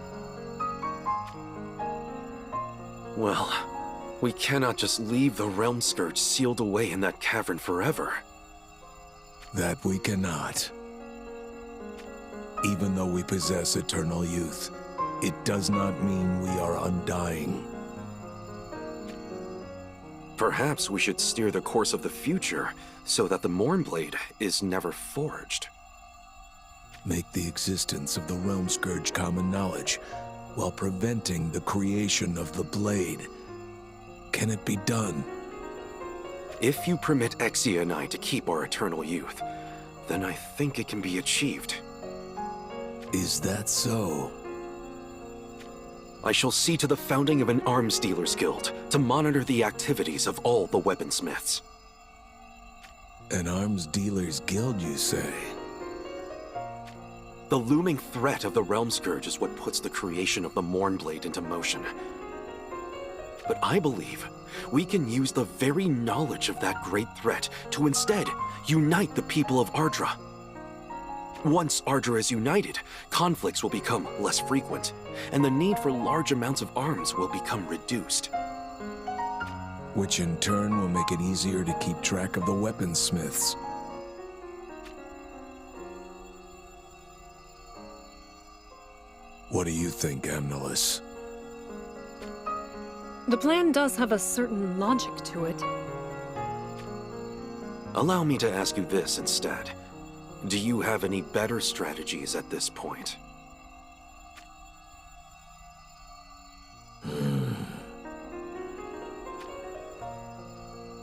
Well, we cannot just leave the Realm Scourge sealed away in that cavern forever. That we cannot. Even though we possess eternal youth, it does not mean we are undying. Perhaps we should steer the course of the future so that the Mournblade is never forged. Make the existence of the Realm Scourge common knowledge, while preventing the creation of the blade. Can it be done? If you permit Ixia and I to keep our eternal youth, then I think it can be achieved. Is that so? I shall see to the founding of an arms dealers guild to monitor the activities of all the weaponsmiths. An arms dealers guild, you say? The looming threat of the Realm Scourge is what puts the creation of the Mournblade into motion. But I believe we can use the very knowledge of that great threat to instead unite the people of Ardra. Once Ardra is united, conflicts will become less frequent, and the need for large amounts of arms will become reduced. Which in turn will make it easier to keep track of the weaponsmiths. What do you think, Amnalus? The plan does have a certain logic to it. Allow me to ask you this instead. Do you have any better strategies at this point?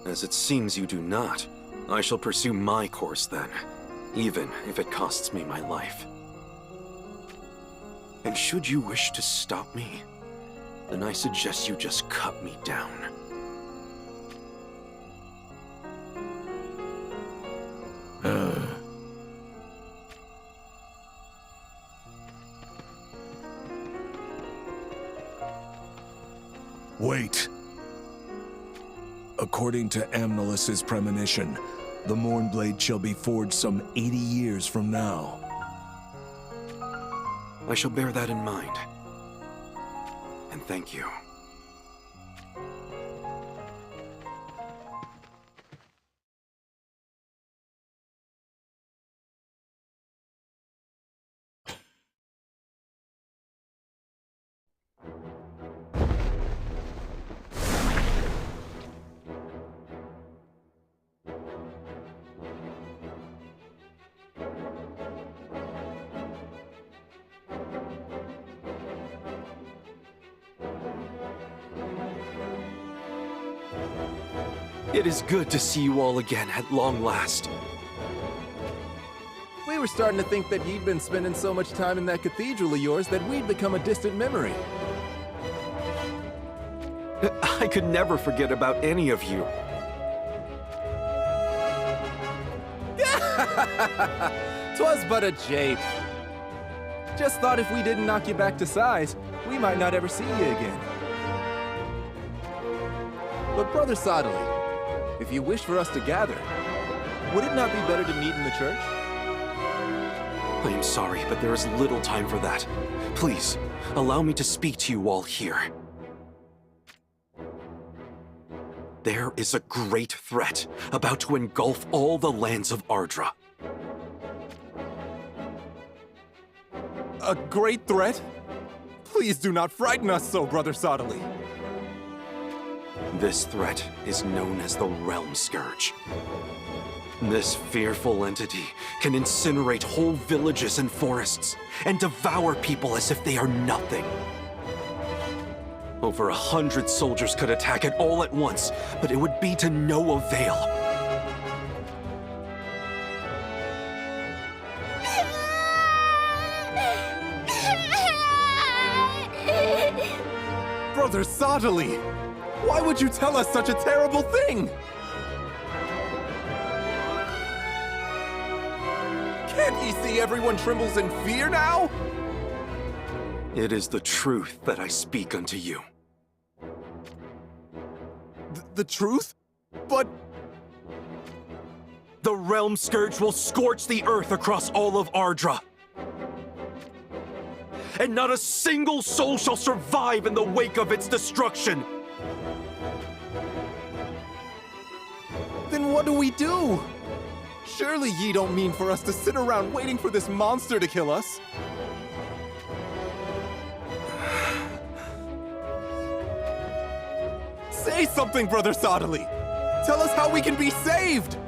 As it seems you do not, I shall pursue my course then, even if it costs me my life. And should you wish to stop me, then I suggest you just cut me down. Wait. According to Amnalus's premonition, the Mournblade shall be forged some 80 years from now. I shall bear that in mind. And thank you. It is good to see you all again at long last. We were starting to think that you'd been spending so much time in that cathedral of yours that we'd become a distant memory. I could never forget about any of you. 'Twas but a jape. Just thought if we didn't knock you back to size, we might not ever see you again. But Brother Sodley, if you wish for us to gather, would it not be better to meet in the church? I am sorry, but there is little time for that. Please, allow me to speak to you all here. There is a great threat about to engulf all the lands of Ardra. A great threat? Please do not frighten us so, Brother Sottily. This threat is known as the Realm Scourge. This fearful entity can incinerate whole villages and forests, and devour people as if they are nothing. Over 100 soldiers could attack it all at once, but it would be to no avail. Brother Sottily! Why would you tell us such a terrible thing? Can't ye see everyone trembles in fear now? It is the truth that I speak unto you. The truth? But... The Realm Scourge will scorch the earth across all of Ardra. And not a single soul shall survive in the wake of its destruction. Then what do we do? Surely ye don't mean for us to sit around waiting for this monster to kill us? Say something, Brother Sottily! Tell us how we can be saved!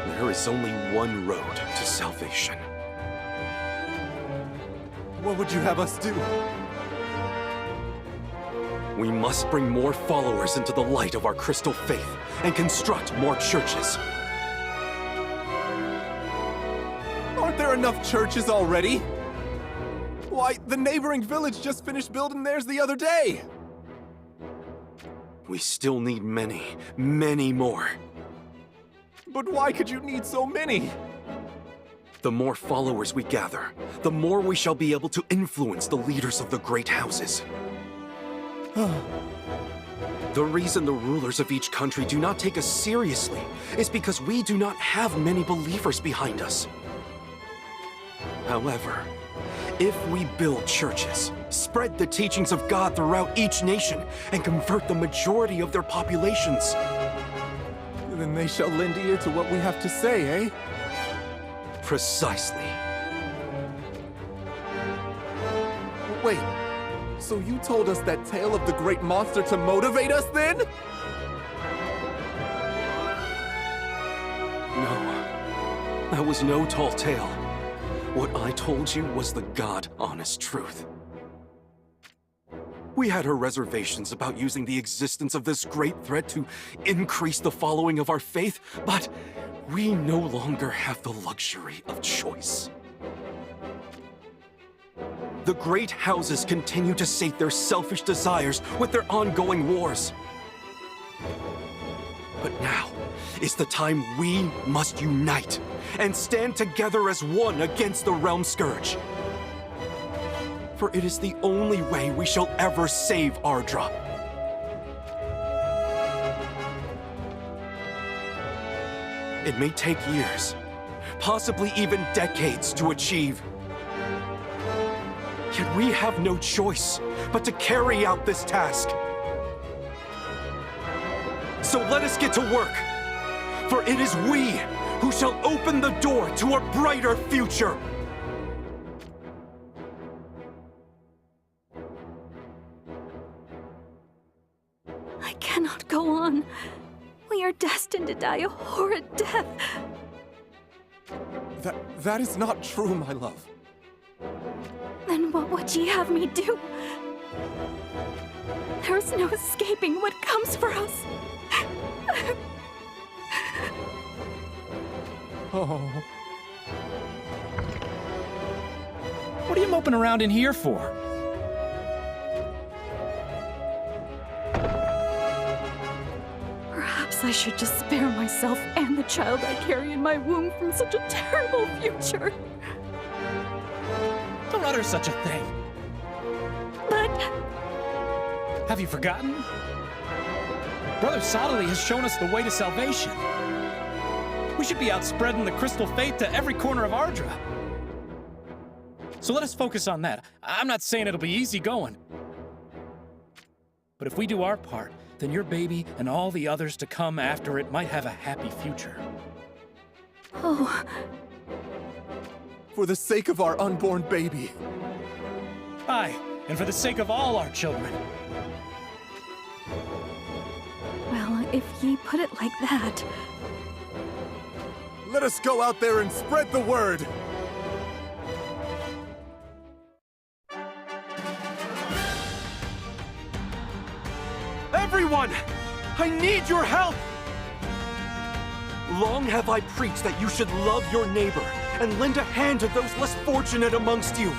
There is only one road to salvation. What would you have us do? We must bring more followers into the light of our crystal faith and construct more churches. Aren't there enough churches already? Why, the neighboring village just finished building theirs the other day! We still need many, many more. But why could you need so many? The more followers we gather, the more we shall be able to influence the leaders of the great houses. The reason the rulers of each country do not take us seriously is because we do not have many believers behind us. However, if we build churches, spread the teachings of God throughout each nation, and convert the majority of their populations, then they shall lend ear to what we have to say, eh? Precisely. Wait, so you told us that tale of the great monster to motivate us then? No, that was no tall tale. What I told you was the God-honest truth. We had our reservations about using the existence of this great threat to increase the following of our faith, but we no longer have the luxury of choice. The great houses continue to sate their selfish desires with their ongoing wars. But now is the time we must unite and stand together as one against the Realm Scourge. For it is the only way we shall ever save Ardra. It may take years, possibly even decades to achieve. Yet we have no choice but to carry out this task. So let us get to work, for it is we who shall open the door to a brighter future. I cannot go on. We are destined to die a horrid death. That is not true, my love. Then what would ye have me do? There is no escaping what comes for us. Oh. What are you moping around in here for? Perhaps I should just spare myself and the child I carry in my womb from such a terrible future. Don't utter such a thing. But... Have you forgotten? Brother Sottily has shown us the way to salvation. We should be out spreading the crystal faith to every corner of Ardra. So let us focus on that. I'm not saying it'll be easy going. But if we do our part, then your baby and all the others to come after it might have a happy future. Oh. For the sake of our unborn baby. Aye, and for the sake of all our children. Well, if ye put it like that... Let us go out there and spread the word! Everyone! I need your help! Long have I preached that you should love your neighbor and lend a hand to those less fortunate amongst you.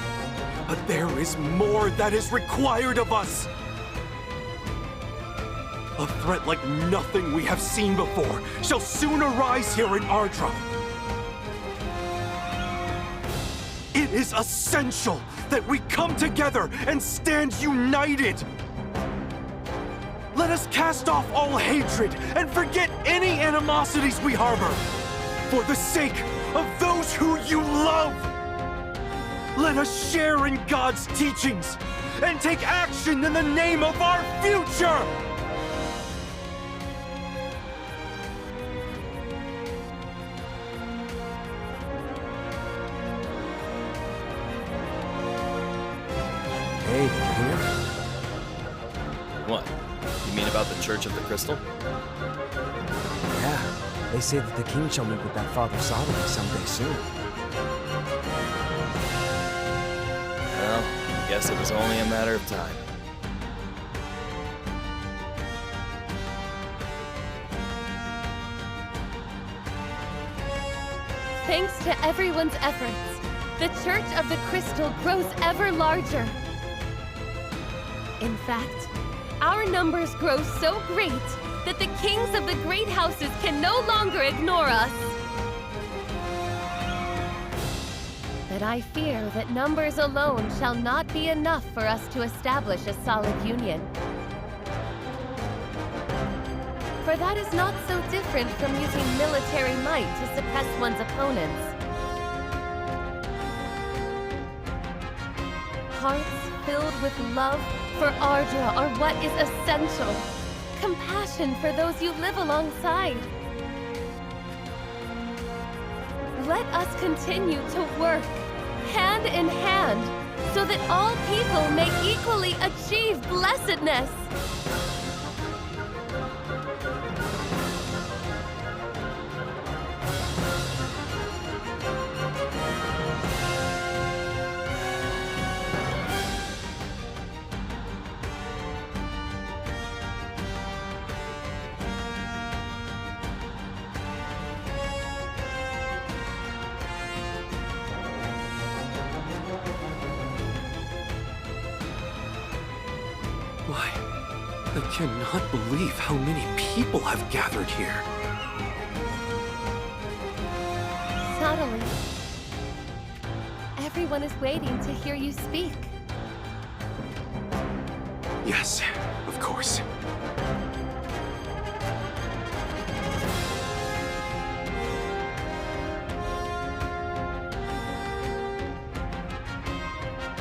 But there is more that is required of us. A threat like nothing we have seen before shall soon arise here in Ardra. It is essential that we come together and stand united. Let us cast off all hatred and forget any animosities we harbor. For the sake of those who you love. Let us share in God's teachings and take action in the name of our future! Hey, you here? What? You mean about the Church of the Crystal? Yeah, they say that the king shall meet with that Father Sodomy someday soon. Well, I guess it was only a matter of time. Thanks to everyone's efforts, the Church of the Crystal grows ever larger. In fact, our numbers grow so great that the kings of the great houses can no longer ignore us. But I fear that numbers alone shall not be enough for us to establish a solid union. For that is not so different from using military might to suppress one's opponents. Hearts filled with love for Ardra are what is essential. Compassion for those you live alongside. Let us continue to work, hand in hand, so that all people may equally achieve blessedness. Why, I cannot believe how many people have gathered here. Subtly. Everyone is waiting to hear you speak. Yes, of course.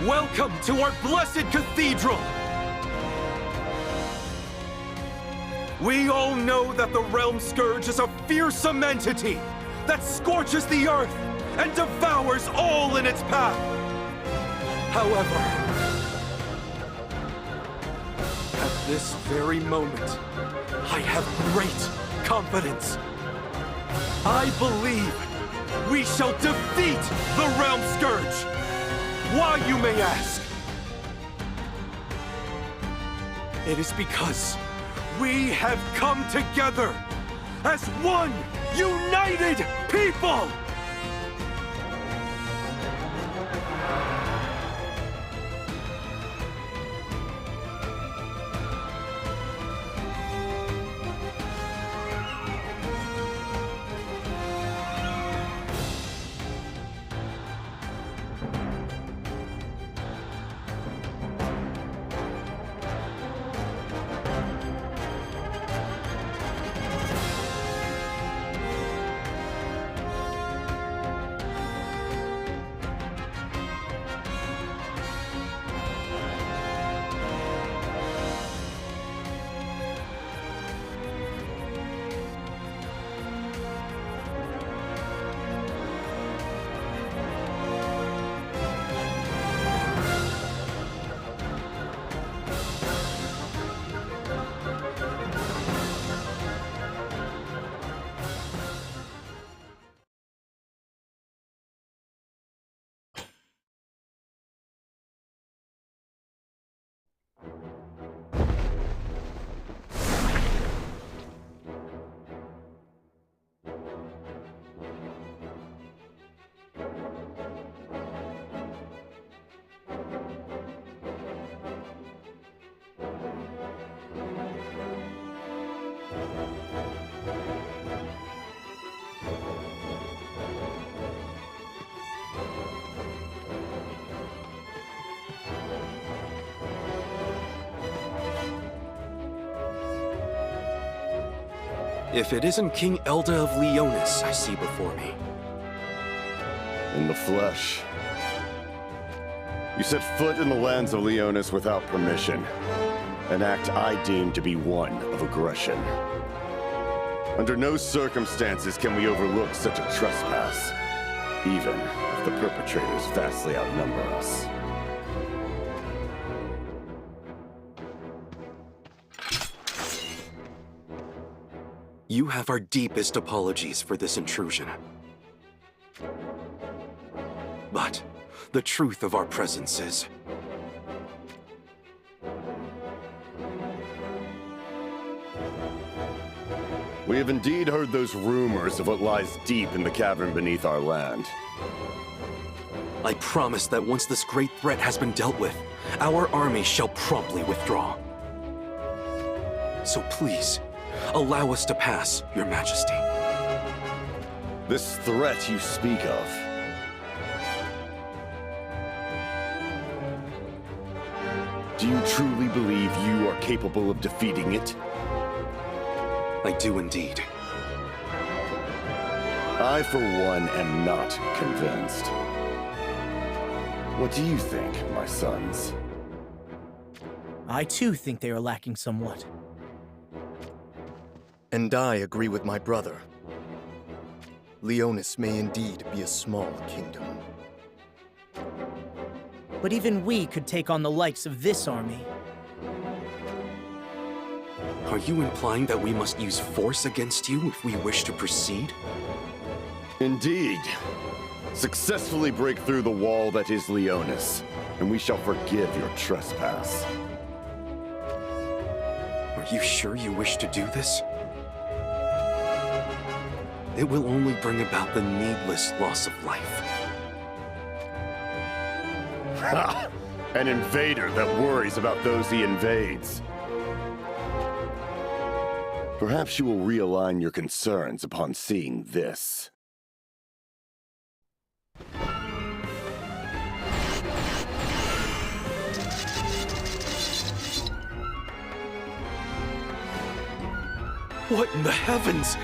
Welcome to our blessed cathedral! We all know that the Realm Scourge is a fearsome entity that scorches the earth and devours all in its path. However, at this very moment, I have great confidence. I believe we shall defeat the Realm Scourge. Why, you may ask? It is because we have come together as one united people! If it isn't King Elda of Leonis I see before me. In the flesh. You set foot in the lands of Leonis without permission. An act I deem to be one of aggression. Under no circumstances can we overlook such a trespass, even if the perpetrators vastly outnumber us. You have our deepest apologies for this intrusion. But the truth of our presence is... We have indeed heard those rumors of what lies deep in the cavern beneath our land. I promise that once this great threat has been dealt with, our army shall promptly withdraw. So please, allow us to pass, Your Majesty. This threat you speak of... Do you truly believe you are capable of defeating it? I do indeed. I, for one, am not convinced. What do you think, my sons? I too think they are lacking somewhat. And I agree with my brother. Leonis may indeed be a small kingdom. But even we could take on the likes of this army. Are you implying that we must use force against you if we wish to proceed? Indeed. Successfully break through the wall that is Leonis, and we shall forgive your trespass. Are you sure you wish to do this? It will only bring about the needless loss of life. Ha! An invader that worries about those he invades. Perhaps you will realign your concerns upon seeing this. What in the heavens?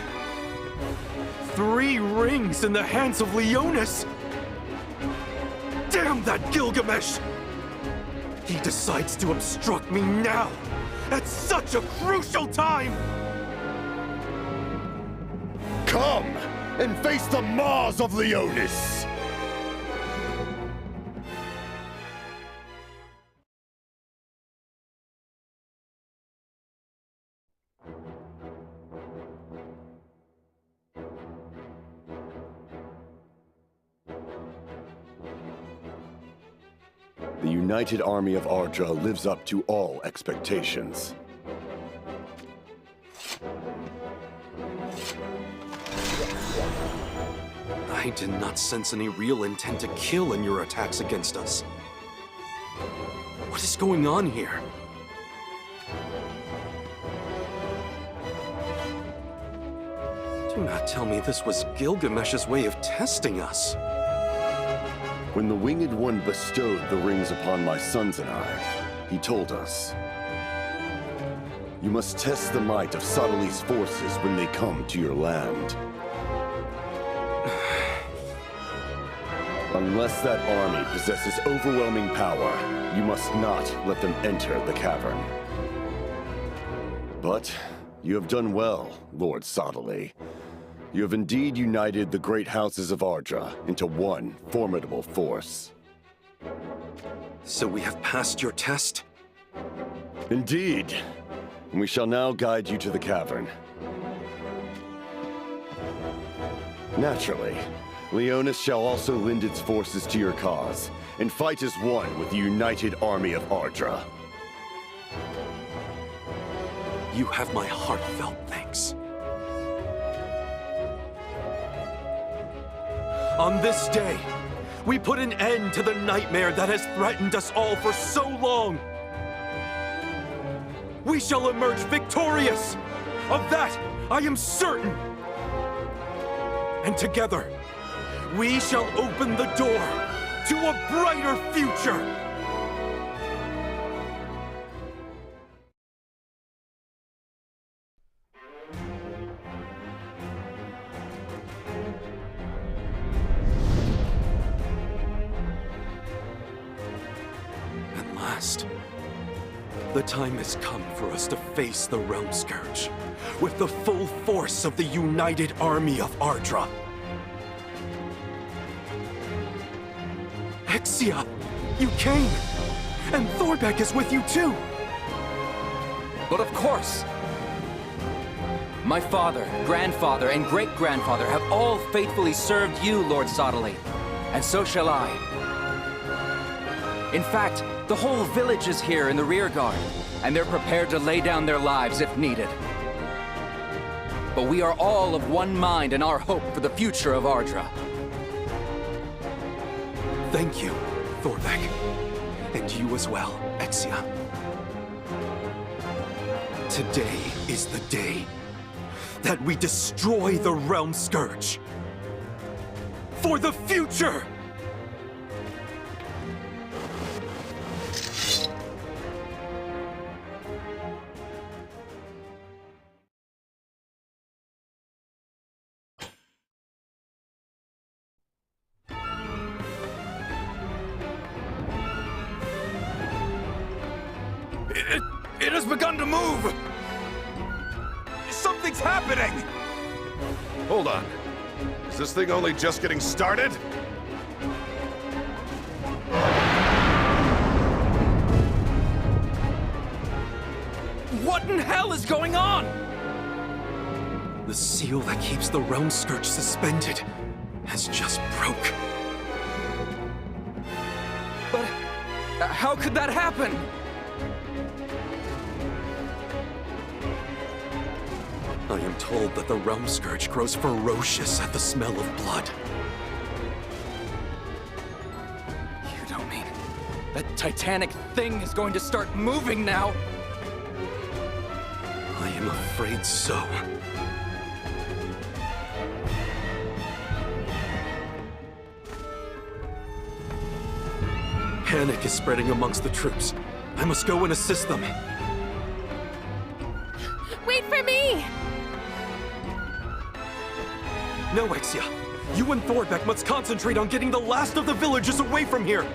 3 rings in the hands of Leonis! Damn that Gilgamesh! He decides to obstruct me now, at such a crucial time! Come and face the maws of Leonis! The united army of Ardra lives up to all expectations. I did not sense any real intent to kill in your attacks against us. What is going on here? Do not tell me this was Gilgamesh's way of testing us. When the Winged One bestowed the rings upon my sons and I, he told us, "You must test the might of Sadali's forces when they come to your land. Unless that army possesses overwhelming power, you must not let them enter the cavern." But you have done well, Lord Sadali. You have indeed united the great houses of Ardra into one formidable force. So we have passed your test? Indeed. And we shall now guide you to the cavern. Naturally, Leonis shall also lend its forces to your cause, and fight as one with the united army of Ardra. You have my heartfelt thanks. On this day, we put an end to the nightmare that has threatened us all for so long. We shall emerge victorious! Of that, I am certain! And together, we shall open the door to a brighter future! The time has come for us to face the Realm Scourge with the full force of the united army of Ardra. Exia, you came! And Thorbeck is with you too! But of course! My father, grandfather, and great-grandfather have all faithfully served you, Lord Sottile, and so shall I. In fact, the whole village is here in the rear guard, and they're prepared to lay down their lives if needed. But we are all of one mind in our hope for the future of Ardra. Thank you, Thorbeck. And you as well, Exia. Today is the day that we destroy the Realm Scourge. For the future! It has begun to move! Something's happening! Hold on. Is this thing only just getting started? What in hell is going on? The seal that keeps the Realm Scourge suspended has just broke. But how could that happen? I am told that the Realm Scourge grows ferocious at the smell of blood. You don't mean that titanic thing is going to start moving now? I am afraid so. Panic is spreading amongst the troops. I must go and assist them. Wait for me! No, Exia. You and Thorbeck must concentrate on getting the last of the villagers away from here.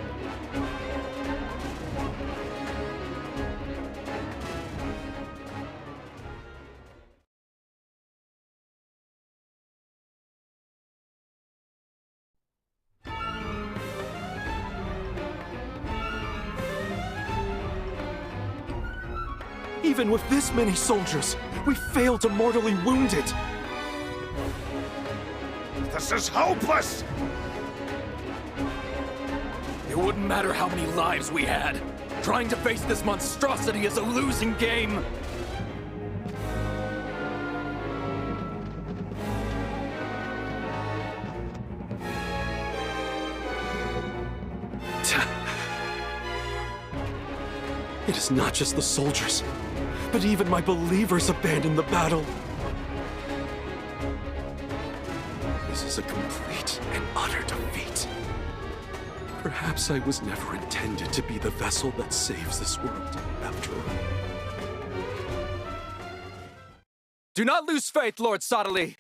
Even with this many soldiers, we failed to mortally wound it. This is hopeless! It wouldn't matter how many lives we had. Trying to face this monstrosity is a losing game. It is not just the soldiers, but even my believers abandoned the battle. This is a complete and utter defeat. Perhaps I was never intended to be the vessel that saves this world, after all. Do not lose faith, Lord Sottile!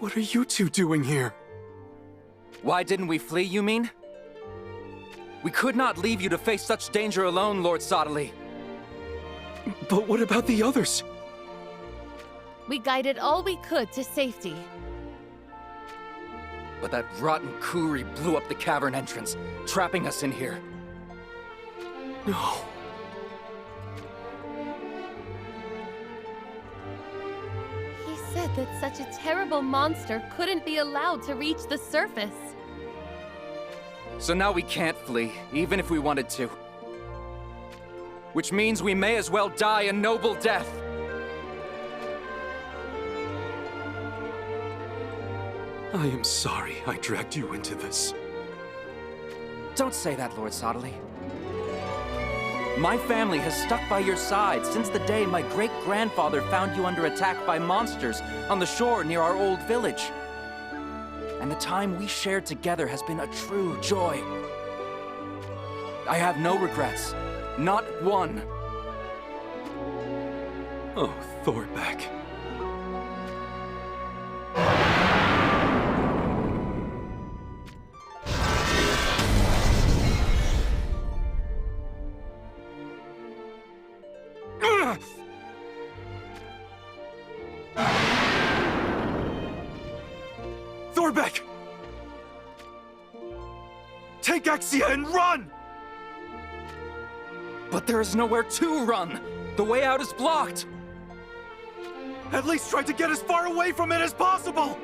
What are you two doing here? Why didn't we flee, you mean? We could not leave you to face such danger alone, Lord Sottile. But what about the others? We guided all we could to safety. But that rotten Kuri blew up the cavern entrance, trapping us in here. No. He said that such a terrible monster couldn't be allowed to reach the surface. So now we can't flee, even if we wanted to. Which means we may as well die a noble death. I am sorry I dragged you into this. Don't say that, Lord Sottile. My family has stuck by your side since the day my great-grandfather found you under attack by monsters on the shore near our old village. And the time we shared together has been a true joy. I have no regrets. Not one. Oh, Thorbeck. Orbeck! Take Exia and run! But there is nowhere to run! The way out is blocked! At least try to get as far away from it as possible!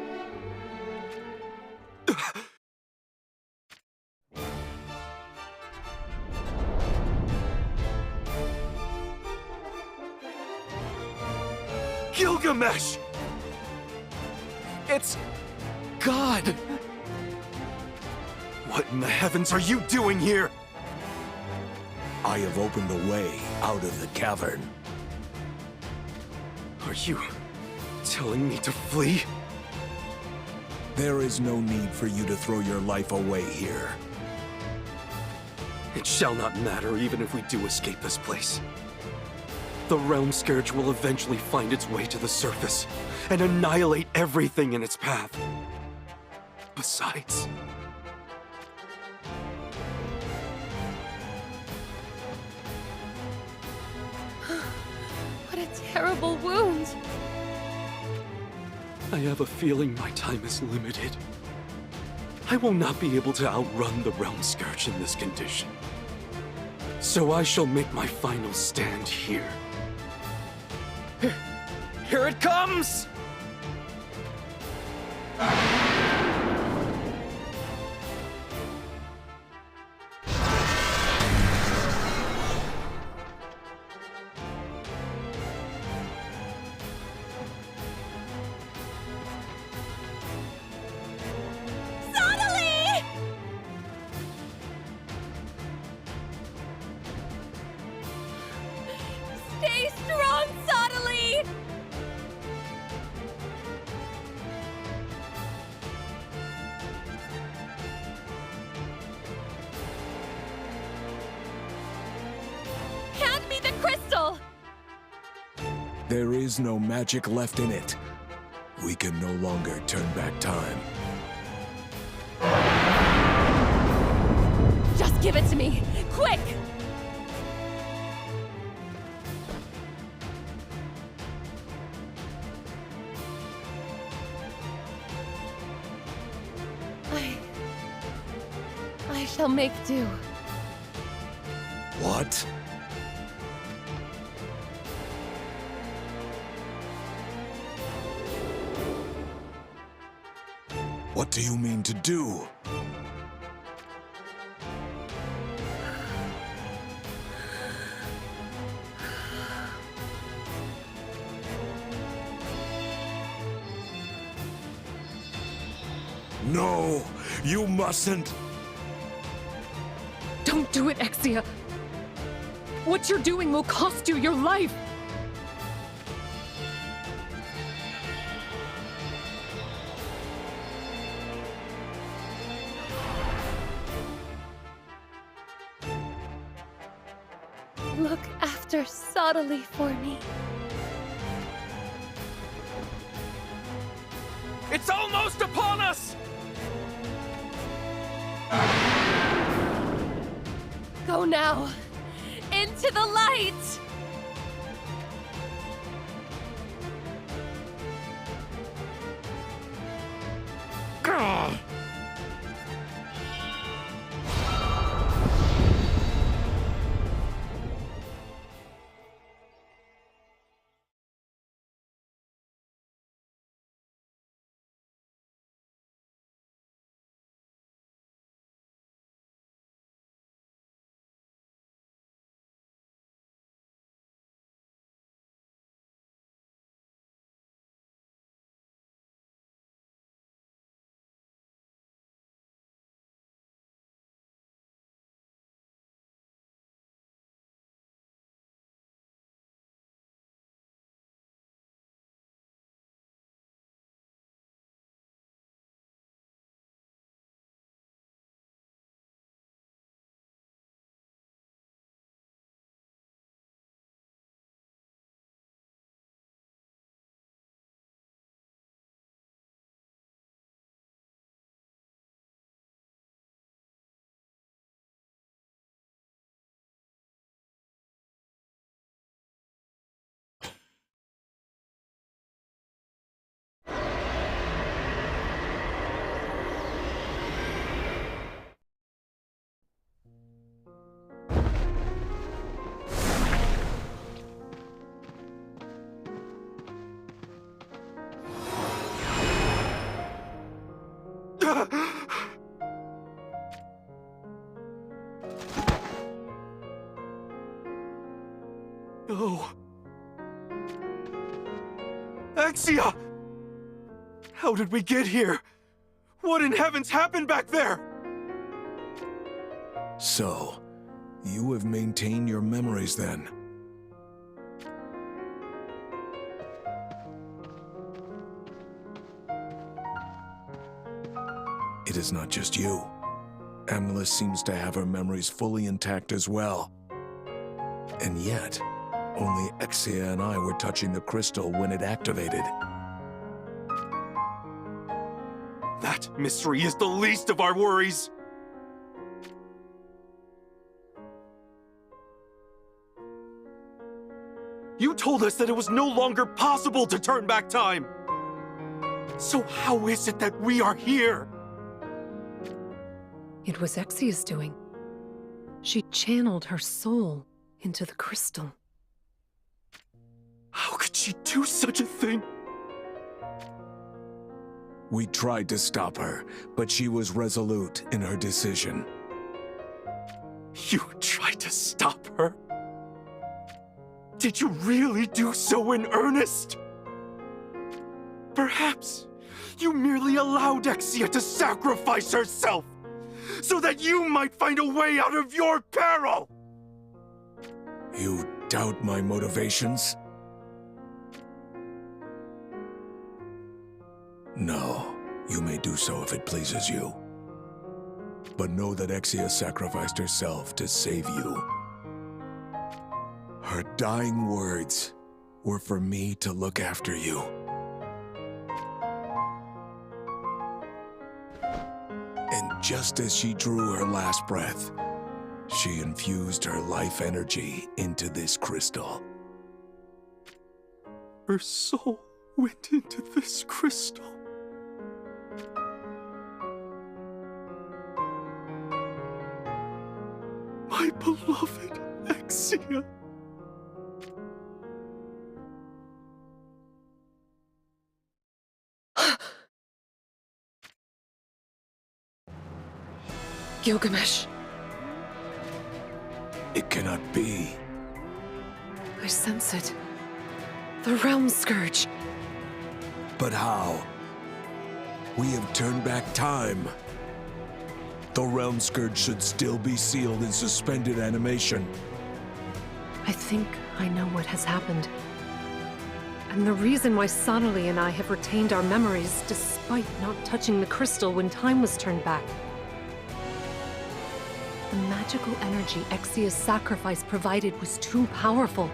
Gilgamesh! It's... God! What in the heavens are you doing here? I have opened a way out of the cavern. Are you telling me to flee? There is no need for you to throw your life away here. It shall not matter even if we do escape this place. The Realm Scourge will eventually find its way to the surface and annihilate everything in its path. Besides... What a terrible wound! I have a feeling my time is limited. I will not be able to outrun the Realm Scourge in this condition. So I shall make my final stand here. Here it comes! Stay strong, Sodaly! Hand me the crystal! There is no magic left in it. We can no longer turn back time. Just give it to me! Quick! I shall make do. What? What do you mean to do? No, you mustn't. Don't do it, Exia. What you're doing will cost you your life. Look after Sodaly for me. It's almost upon us! Go now! Into the light! No. Exia! How did we get here? What in heavens happened back there? So, you have maintained your memories then? It is not just you. Amulet seems to have her memories fully intact as well. And yet, only Exia and I were touching the crystal when it activated. That mystery is the least of our worries. You told us that it was no longer possible to turn back time. So how is it that we are here? It was Exia's doing. She channeled her soul into the crystal. How could she do such a thing? We tried to stop her, but she was resolute in her decision. You tried to stop her? Did you really do so in earnest? Perhaps you merely allowed Exia to sacrifice herself so that you might find a way out of your peril! You doubt my motivations? No, you may do so if it pleases you. But know that Exia sacrificed herself to save you. Her dying words were for me to look after you. And just as she drew her last breath, she infused her life energy into this crystal. Her soul went into this crystal. My beloved Exia. Gilgamesh. It cannot be. I sense it. The Realm Scourge. But how? We have turned back time. The Realm Scourge should still be sealed in suspended animation. I think I know what has happened. And the reason why Sonali and I have retained our memories despite not touching the crystal when time was turned back. The magical energy Exia's sacrifice provided was too powerful.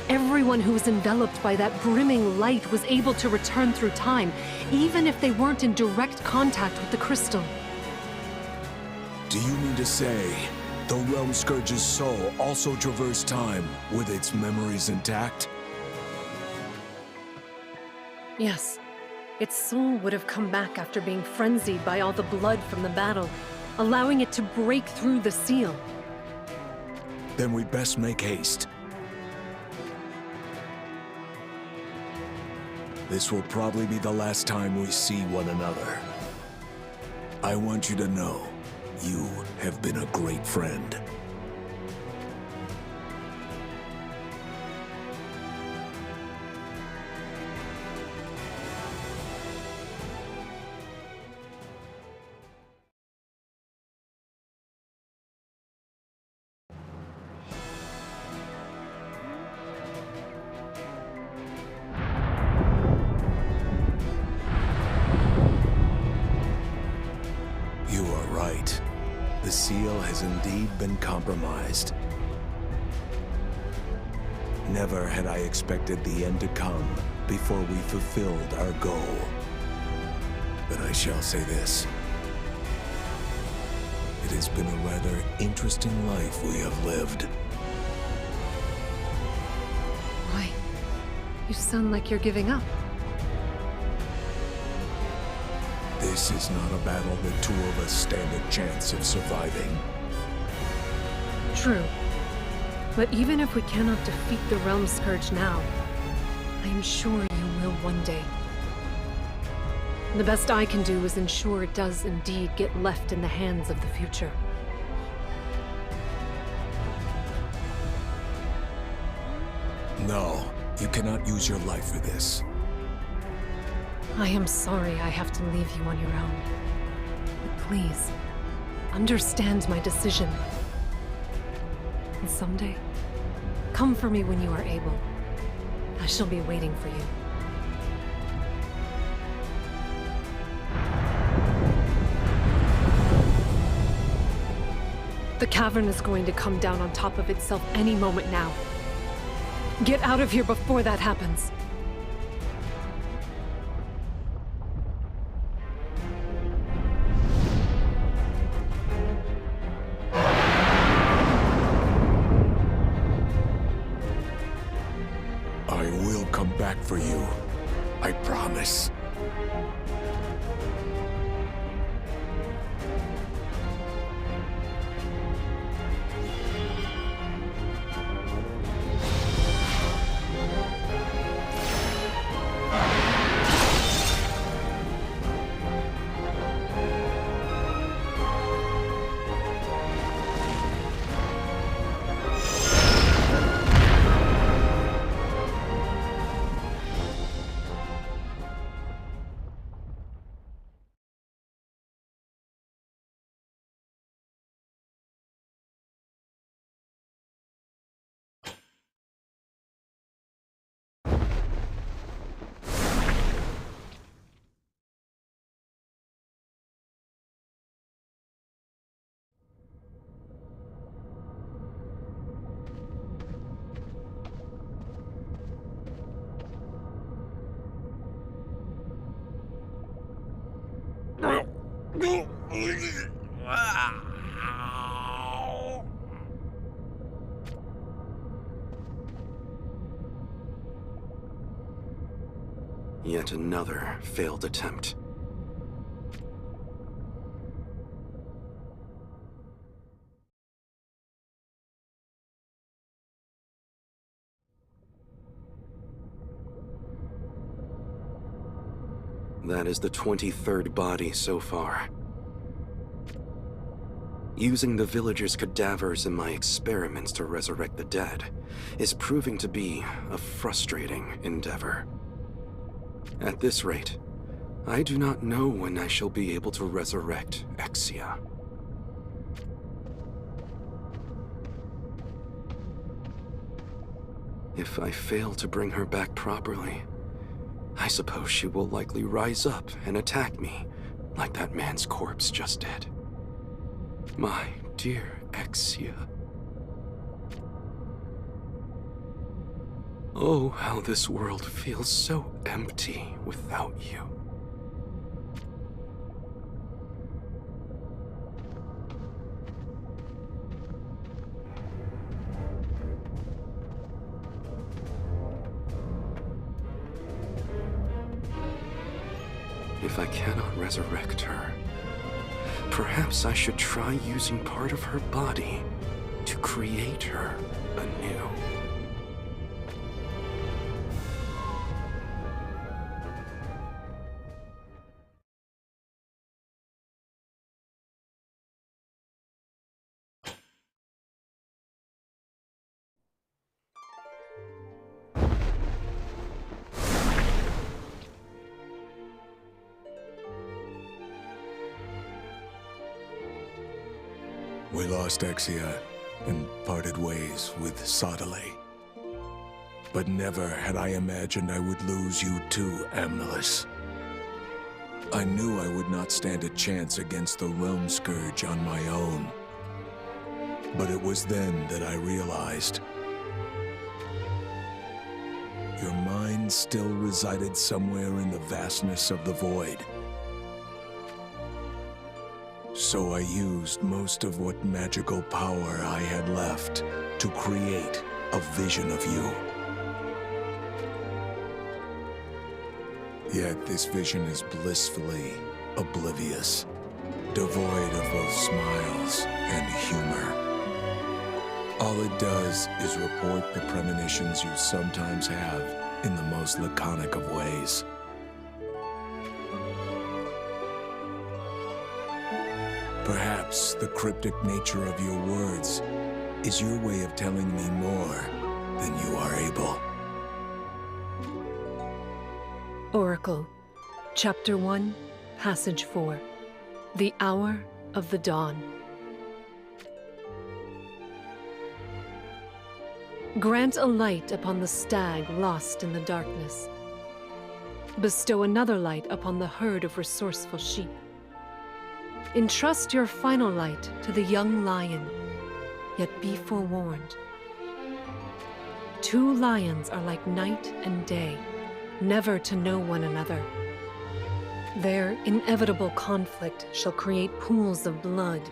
Everyone who was enveloped by that brimming light was able to return through time, even if they weren't in direct contact with the crystal. Do you mean to say the Realm Scourge's soul also traversed time with its memories intact? Yes. Its soul would have come back after being frenzied by all the blood from the battle, allowing it to break through the seal. Then we'd best make haste. This will probably be the last time we see one another. I want you to know, you have been a great friend. You are right. The seal has indeed been compromised. Never had I expected the end to come before we fulfilled our goal. But I shall say this. It has been a rather interesting life we have lived. Why? You sound like you're giving up. This is not a battle that two of us stand a chance of surviving. True. But even if we cannot defeat the Realm Scourge now, I am sure you will one day. The best I can do is ensure it does indeed get left in the hands of the future. No, you cannot use your life for this. I am sorry I have to leave you on your own. But please, understand my decision. And someday, come for me when you are able. I shall be waiting for you. The cavern is going to come down on top of itself any moment now. Get out of here before that happens. I will come back for you. I promise. Yet another failed attempt. That is the 23rd body so far. Using the villagers' cadavers in my experiments to resurrect the dead is proving to be a frustrating endeavor. At this rate, I do not know when I shall be able to resurrect Exia. If I fail to bring her back properly, I suppose she will likely rise up and attack me, like that man's corpse just did. My dear Exia. Oh, how this world feels so empty without you. If I cannot resurrect her, perhaps I should try using part of her body to create her anew. We lost Exia and parted ways with Sodale. But never had I imagined I would lose you too, Amnelis. I knew I would not stand a chance against the Realm Scourge on my own. But it was then that I realized your mind still resided somewhere in the vastness of the void. So I used most of what magical power I had left to create a vision of you. Yet this vision is blissfully oblivious, devoid of both smiles and humor. All it does is report the premonitions you sometimes have in the most laconic of ways. Perhaps the cryptic nature of your words is your way of telling me more than you are able. Oracle, Chapter 1, Passage 4. The Hour of the Dawn. Grant a light upon the stag lost in the darkness. Bestow another light upon the herd of resourceful sheep. Entrust your final light to the young lion, yet be forewarned. 2 lions are like night and day, never to know one another. Their inevitable conflict shall create pools of blood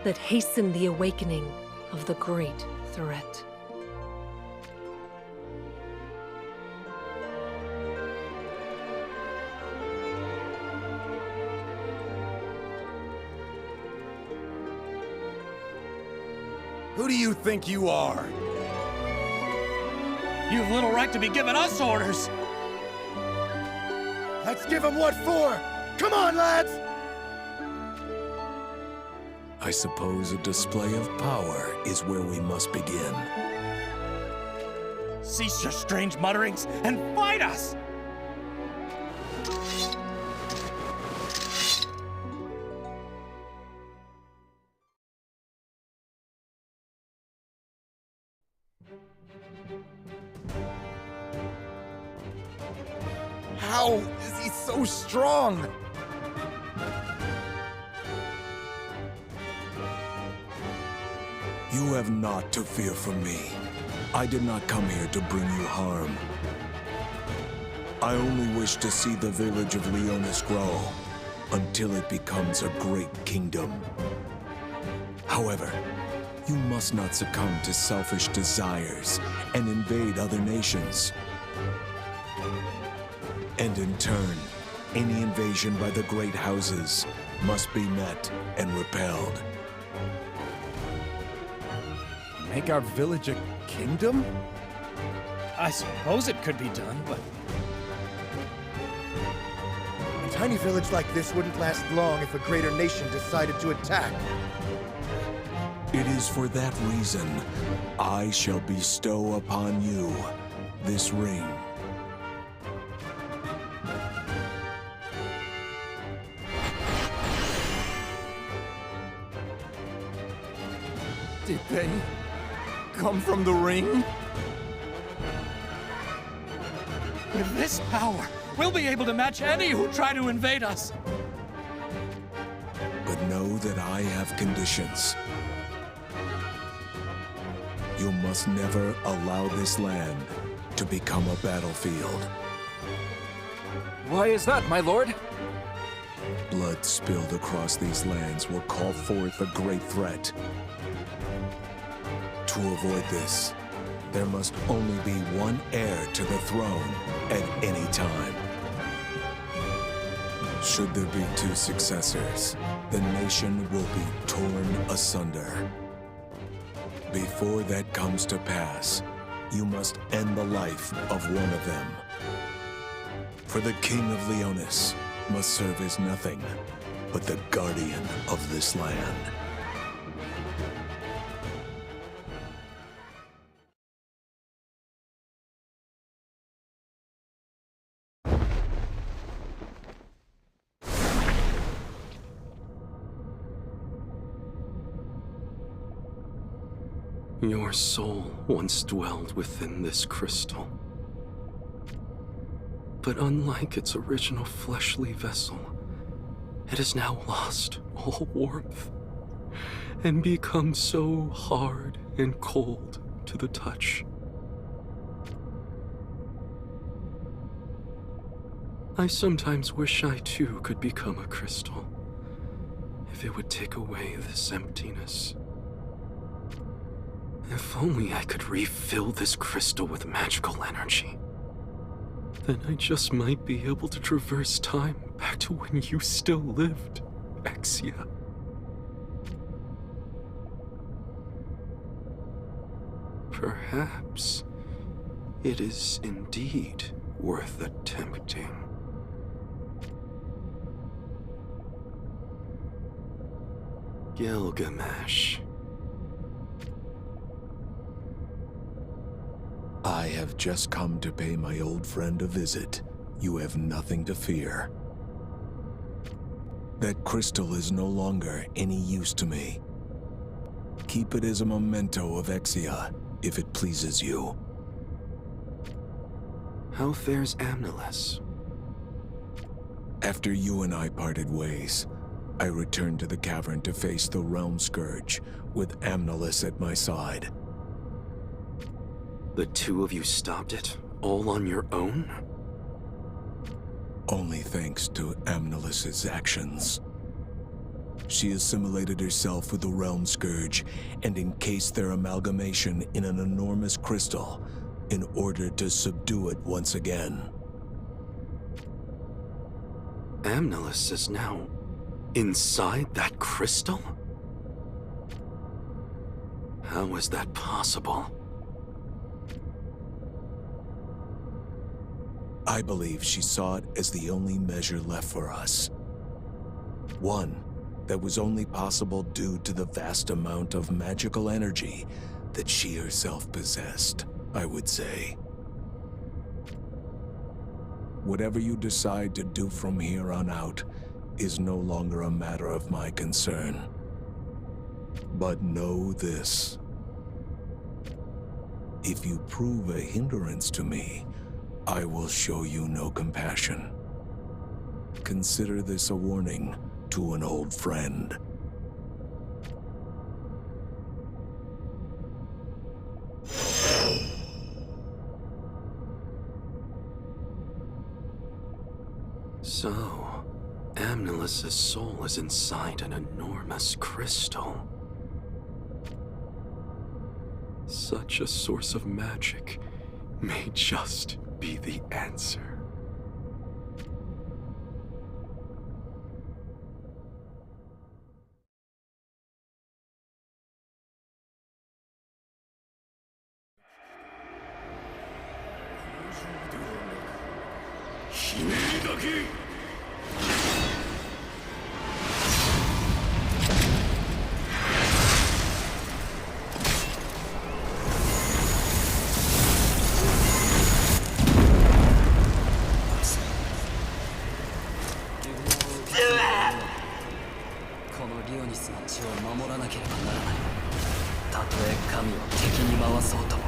that hasten the awakening of the great threat. Who do you think you are? You have little right to be giving us orders! Let's give him what for! Come on, lads! I suppose a display of power is where we must begin. Cease your strange mutterings and fight us! How is he so strong? You have naught to fear from me. I did not come here to bring you harm. I only wish to see the village of Leonis grow until it becomes a great kingdom. However, you must not succumb to selfish desires and invade other nations. And in turn, any invasion by the great houses must be met and repelled. Make our village a kingdom? I suppose it could be done, but... A tiny village like this wouldn't last long if a greater nation decided to attack. It is for that reason I shall bestow upon you this ring. Did they come from the ring? With this power, we'll be able to match any who try to invade us. But know that I have conditions. You must never allow this land to become a battlefield. Why is that, my lord? Blood spilled across these lands will call forth a great threat. To avoid this, there must only be one heir to the throne at any time. Should there be 2 successors, the nation will be torn asunder. Before that comes to pass, you must end the life of one of them. For the King of Leonis must serve as nothing but the guardian of this land. Your soul once dwelled within this crystal. But unlike its original fleshly vessel, it has now lost all warmth and become so hard and cold to the touch. I sometimes wish I too could become a crystal, if it would take away this emptiness. If only I could refill this crystal with magical energy. Then I just might be able to traverse time back to when you still lived, Exia. Perhaps it is indeed worth attempting. Gilgamesh. I have just come to pay my old friend a visit. You have nothing to fear. That crystal is no longer any use to me. Keep it as a memento of Exia, if it pleases you. How fares Amnilus? After you and I parted ways, I returned to the cavern to face the Realm Scourge, with Amnilus at my side. The two of you stopped it, all on your own? Only thanks to Amnilus's actions. She assimilated herself with the Realm Scourge and encased their amalgamation in an enormous crystal in order to subdue it once again. Amnilus is now inside that crystal? How is that possible? I believe she saw it as the only measure left for us. One that was only possible due to the vast amount of magical energy that she herself possessed, I would say. Whatever you decide to do from here on out is no longer a matter of my concern. But know this. If you prove a hindrance to me, I will show you no compassion. Consider this a warning to an old friend. So, Amnilus's soul is inside an enormous crystal. Such a source of magic may just be the answer.たとえ神を敵に回そうとも